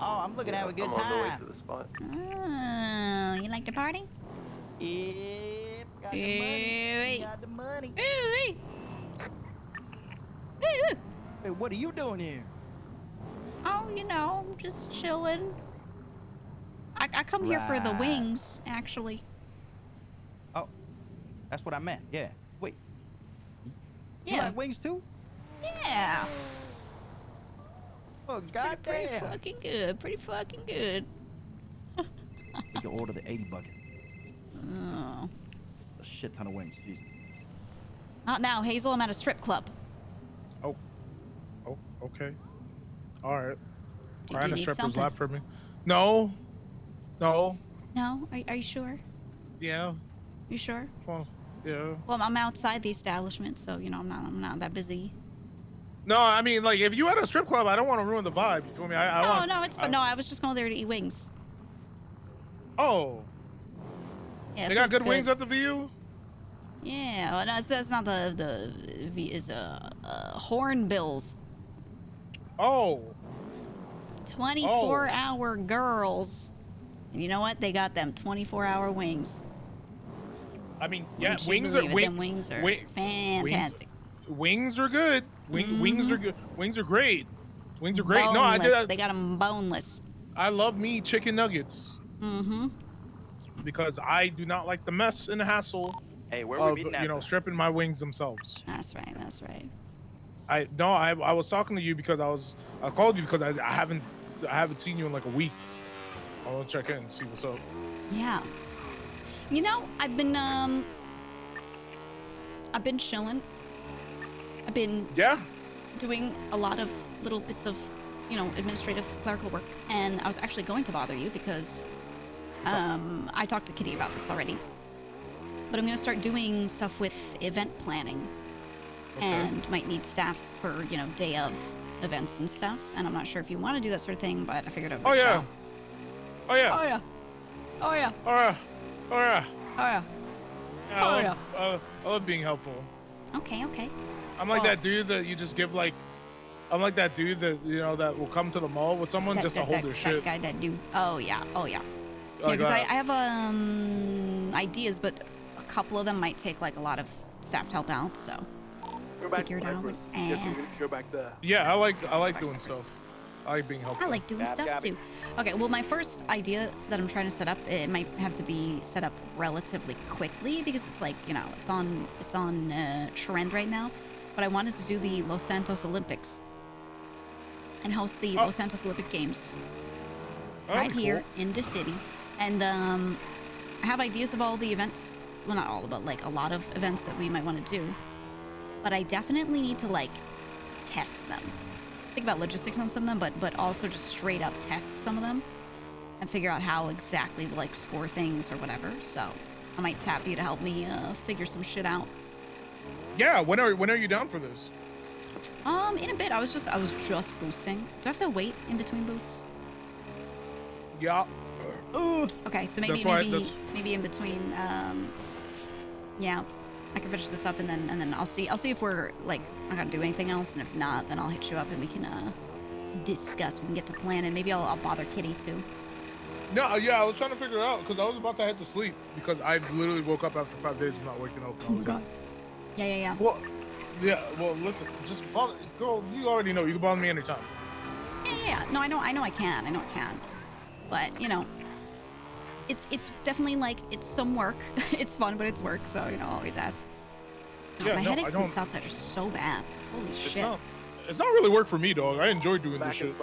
Oh, I'm looking to have a good I'm on the way time. to the spot. Oh, you like to party? Yep, got the money. Got the money. Hey, Hey, what are you doing here? oh, you know, just chilling. I come here for the Right. wings, actually. Oh, that's what I meant. Yeah. Wait. You Yeah. like wings too? Yeah. Oh, Pretty goddamn. fucking good. Pretty fucking good. We can order the 80 bucket. Oh. A shit ton of wings. Jesus. Not now, Hazel. I'm at a strip club. Oh, okay. All right. Do Find you a need stripper's something? lap for me. No. No? Are you sure? Yeah. You sure? Well, yeah. Well, I'm outside the establishment, so you know I'm not that busy. No, I mean, like, if you at a strip club, I don't want to ruin the vibe. You feel me? No, it's fun. No, I was just going there to eat wings. Oh. Yeah, They got food's good wings at the VU? Yeah, well, no, that's not the is Hornbills. Oh. 24-hour girls. And you know what? They got them 24-hour wings. I mean, yeah, Wouldn't you wings are believe it? Them wings are fantastic. Wings are good. Wings are good. Wings are great. Wings are great. No, I Boneless. did. They got them boneless. I love me chicken nuggets. Mm-hmm. Because I do not like the mess and the hassle. Hey, where of, we meeting at? you know, stripping my wings themselves. That's right. That's right. I was talking to you because I called you because I haven't seen you in like a week. I want to check in and see what's up. Yeah. You know, I've been chilling. I've been doing a lot of little bits of, you know, administrative clerical work, and I was actually going to bother you because I talked to Kitty about this already. But I'm gonna start doing stuff with event planning, and might need staff for, you know, day of events and stuff. And I'm not sure if you want to do that sort of thing, but I figured I'd Oh reach yeah. out. Oh yeah. Oh yeah. Oh yeah. Oh yeah. Oh yeah. Oh yeah. I love being helpful. Okay. Okay. I'm like that dude that you just give like. I'm like that dude that, you know, that will come to the mall with someone just to hold their shit. That guy, that dude. Oh yeah. Oh yeah. Yeah, Like because I that. have ideas, but a couple of them might take like a lot of staff to help out. So Go back figure it out. Yes, you Ask. can go back there. Yeah, I like doing stuff. I like being helpful. I like doing stuff too. Okay, well, my first idea that I'm trying to set up, it might have to be set up relatively quickly because it's like, you know, it's on trend right now. But I wanted to do the Los Santos Olympics and host the Los Santos Olympic Games right here in the city. And I have ideas of all the events. Well, not all, but like a lot of events that we might want to do. But I definitely need to like test them. Think about logistics on some of them, but also just straight up test some of them and figure out how exactly to like score things or whatever. So I might tap you to help me figure some shit out. Yeah, when are you down for this? In a bit. I was just boosting. Do I have to wait in between boosts? Yeah. Ooh. Okay, so maybe That's maybe in between. Yeah, I can finish this up and then I'll see if we're like not gonna do anything else, and if not, then I'll hit you up and we can discuss. We can get to plan, and maybe I'll bother Kitty too. No, yeah, I was trying to figure it out because I was about to head to sleep because I literally woke up after 5 days of not waking up. Oh God. Yeah. Well, yeah. Well, listen, just bother, girl. You already know you can bother me anytime. Yeah. No, I know I can. But you know, it's definitely like it's some work. It's fun, but it's work. So you know, always ask. God, my headaches on the south side are so bad. Holy shit. It's not really work for me, dog. I enjoy doing this shit.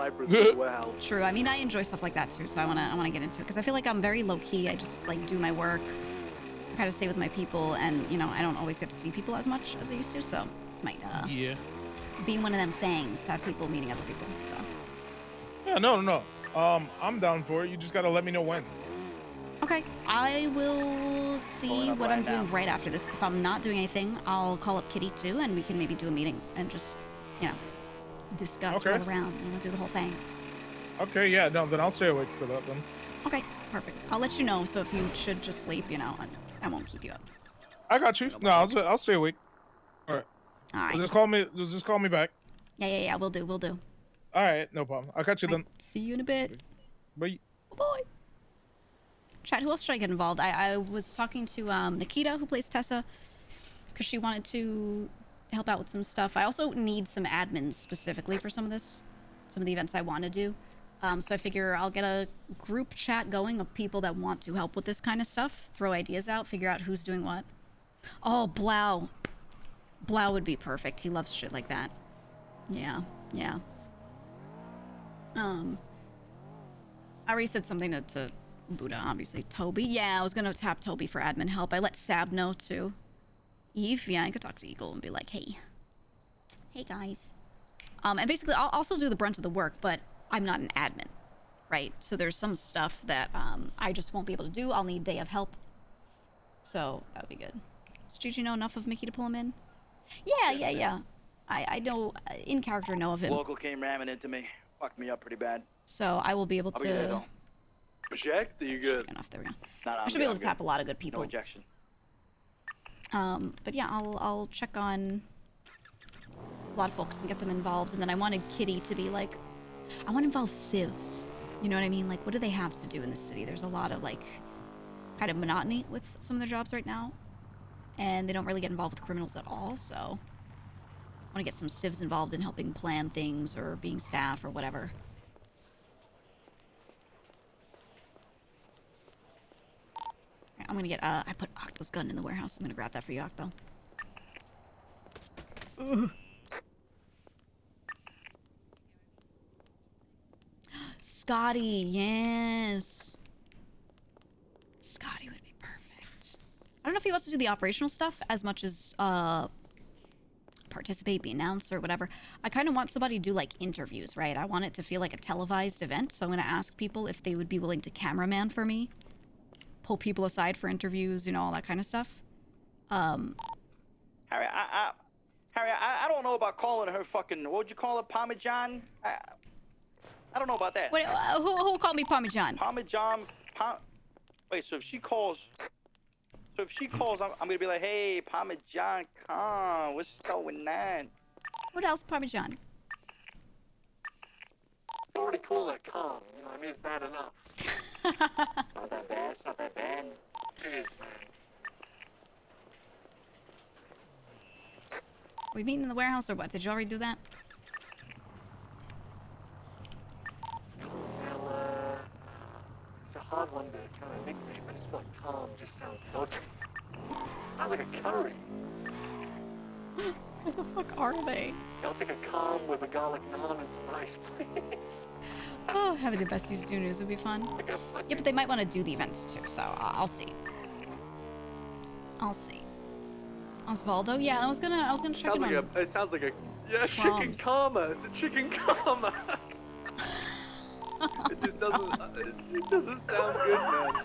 True. I mean, I enjoy stuff like that too. So I wanna get into it because I feel like I'm very low key. I just like do my work. I try to stay with my people, and you know, I don't always get to see people as much as I used to. So this might be one of them things to have people meeting other people. So. Yeah, no. I'm down for it. You just gotta let me know when. Okay, I will see what I'm doing right after this. If I'm not doing anything, I'll call up Kitty too, and we can maybe do a meeting and just, you know, discuss roll around and we'll do the whole thing. Okay, yeah, no, then I'll stay awake for that then. Okay, perfect. I'll let you know. So if you should just sleep, you know, I won't keep you up. I got you. No, I'll stay awake. All right. All right. Just call me back. Yeah. We'll do. All right, no problem. I'll catch you then. See you in a bit. Bye. Bye. Chat, who else should I get involved? I was talking to Nikita, who plays Tessa, because she wanted to help out with some stuff. I also need some admins specifically for some of the events I want to do. So I figure I'll get a group chat going of people that want to help with this kind of stuff, throw ideas out, figure out who's doing what. Oh, Blau. Blau would be perfect. He loves shit like that. Yeah. I already said something to Buddha, obviously. Toby. Yeah, I was gonna tap Toby for admin help. I let Sab know too. Eve, yeah, I could talk to Eagle and be like, hey guys. And basically I'll also do the brunt of the work, but I'm not an admin, right? So there's some stuff that I just won't be able to do. I'll need day of help. So that would be good. Does Gigi know enough of Mickey to pull him in? Yeah. I know, in character know of him. Local came ramming into me. Fucked me up pretty bad. So I will be able to... Project? Are you good? Enough, there we go. No, I should be able to tap a lot of good people. No ejection. But yeah, I'll check on a lot of folks and get them involved. And then I wanted Kitty to be like, I want to involve civs. You know what I mean? Like, what do they have to do in this city? There's a lot of, like, kind of monotony with some of their jobs right now. And they don't really get involved with criminals at all, so... I want to get some civs involved in helping plan things or being staff or whatever. I'm gonna get, I put Octo's gun in the warehouse. I'm gonna grab that for you, Octo. Ugh. Scotty, yes. Scotty would be perfect. I don't know if he wants to do the operational stuff as much as, participate, be announced, or whatever. I kind of want somebody to do, like, interviews, right? I want it to feel like a televised event, so I'm gonna ask people if they would be willing to cameraman for me. Pull people aside for interviews, you know, all that kind of stuff. Harry, I don't know about calling her fucking, what would you call her, Parmesan? I don't know about that. Wait, who called me Parmesan? Wait, so if she calls, I'm gonna be like, hey, Parmesan, come, what's going on? What else, Parmesan? Already cool it, calm. You know what I mean? It's bad enough. It's not that bad. It's not that bad. It is, man. We meeting in the warehouse or what? Did you already do that? Well, it's a hard one to kind of nickname. I just feel like calm just sounds dodgy. Sounds like a curry. What the fuck are they? I'll take a calm with a garlic naan and some rice, please. Oh, having the besties do news would be fun. Yeah, but they might want to do the events too, so I'll see. Osvaldo, yeah, I was gonna check in on. It sounds like a chicken karma. It's a chicken karma. It just doesn't sound good, man.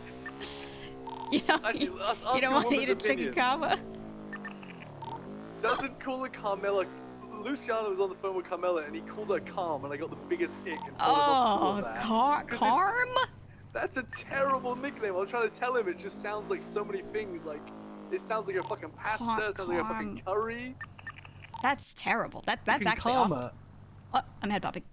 You don't want to eat a chicken karma? Doesn't call it Carmela. Luciano was on the phone with Carmela and he called her Calm, and I got the biggest ick and told him not to call her that. Carm? That's a terrible nickname. I'm trying to tell him it just sounds like so many things. Like, it sounds like a fucking pasta. It sounds like a fucking curry. That's terrible. That's actually awful. Oh, I'm head popping.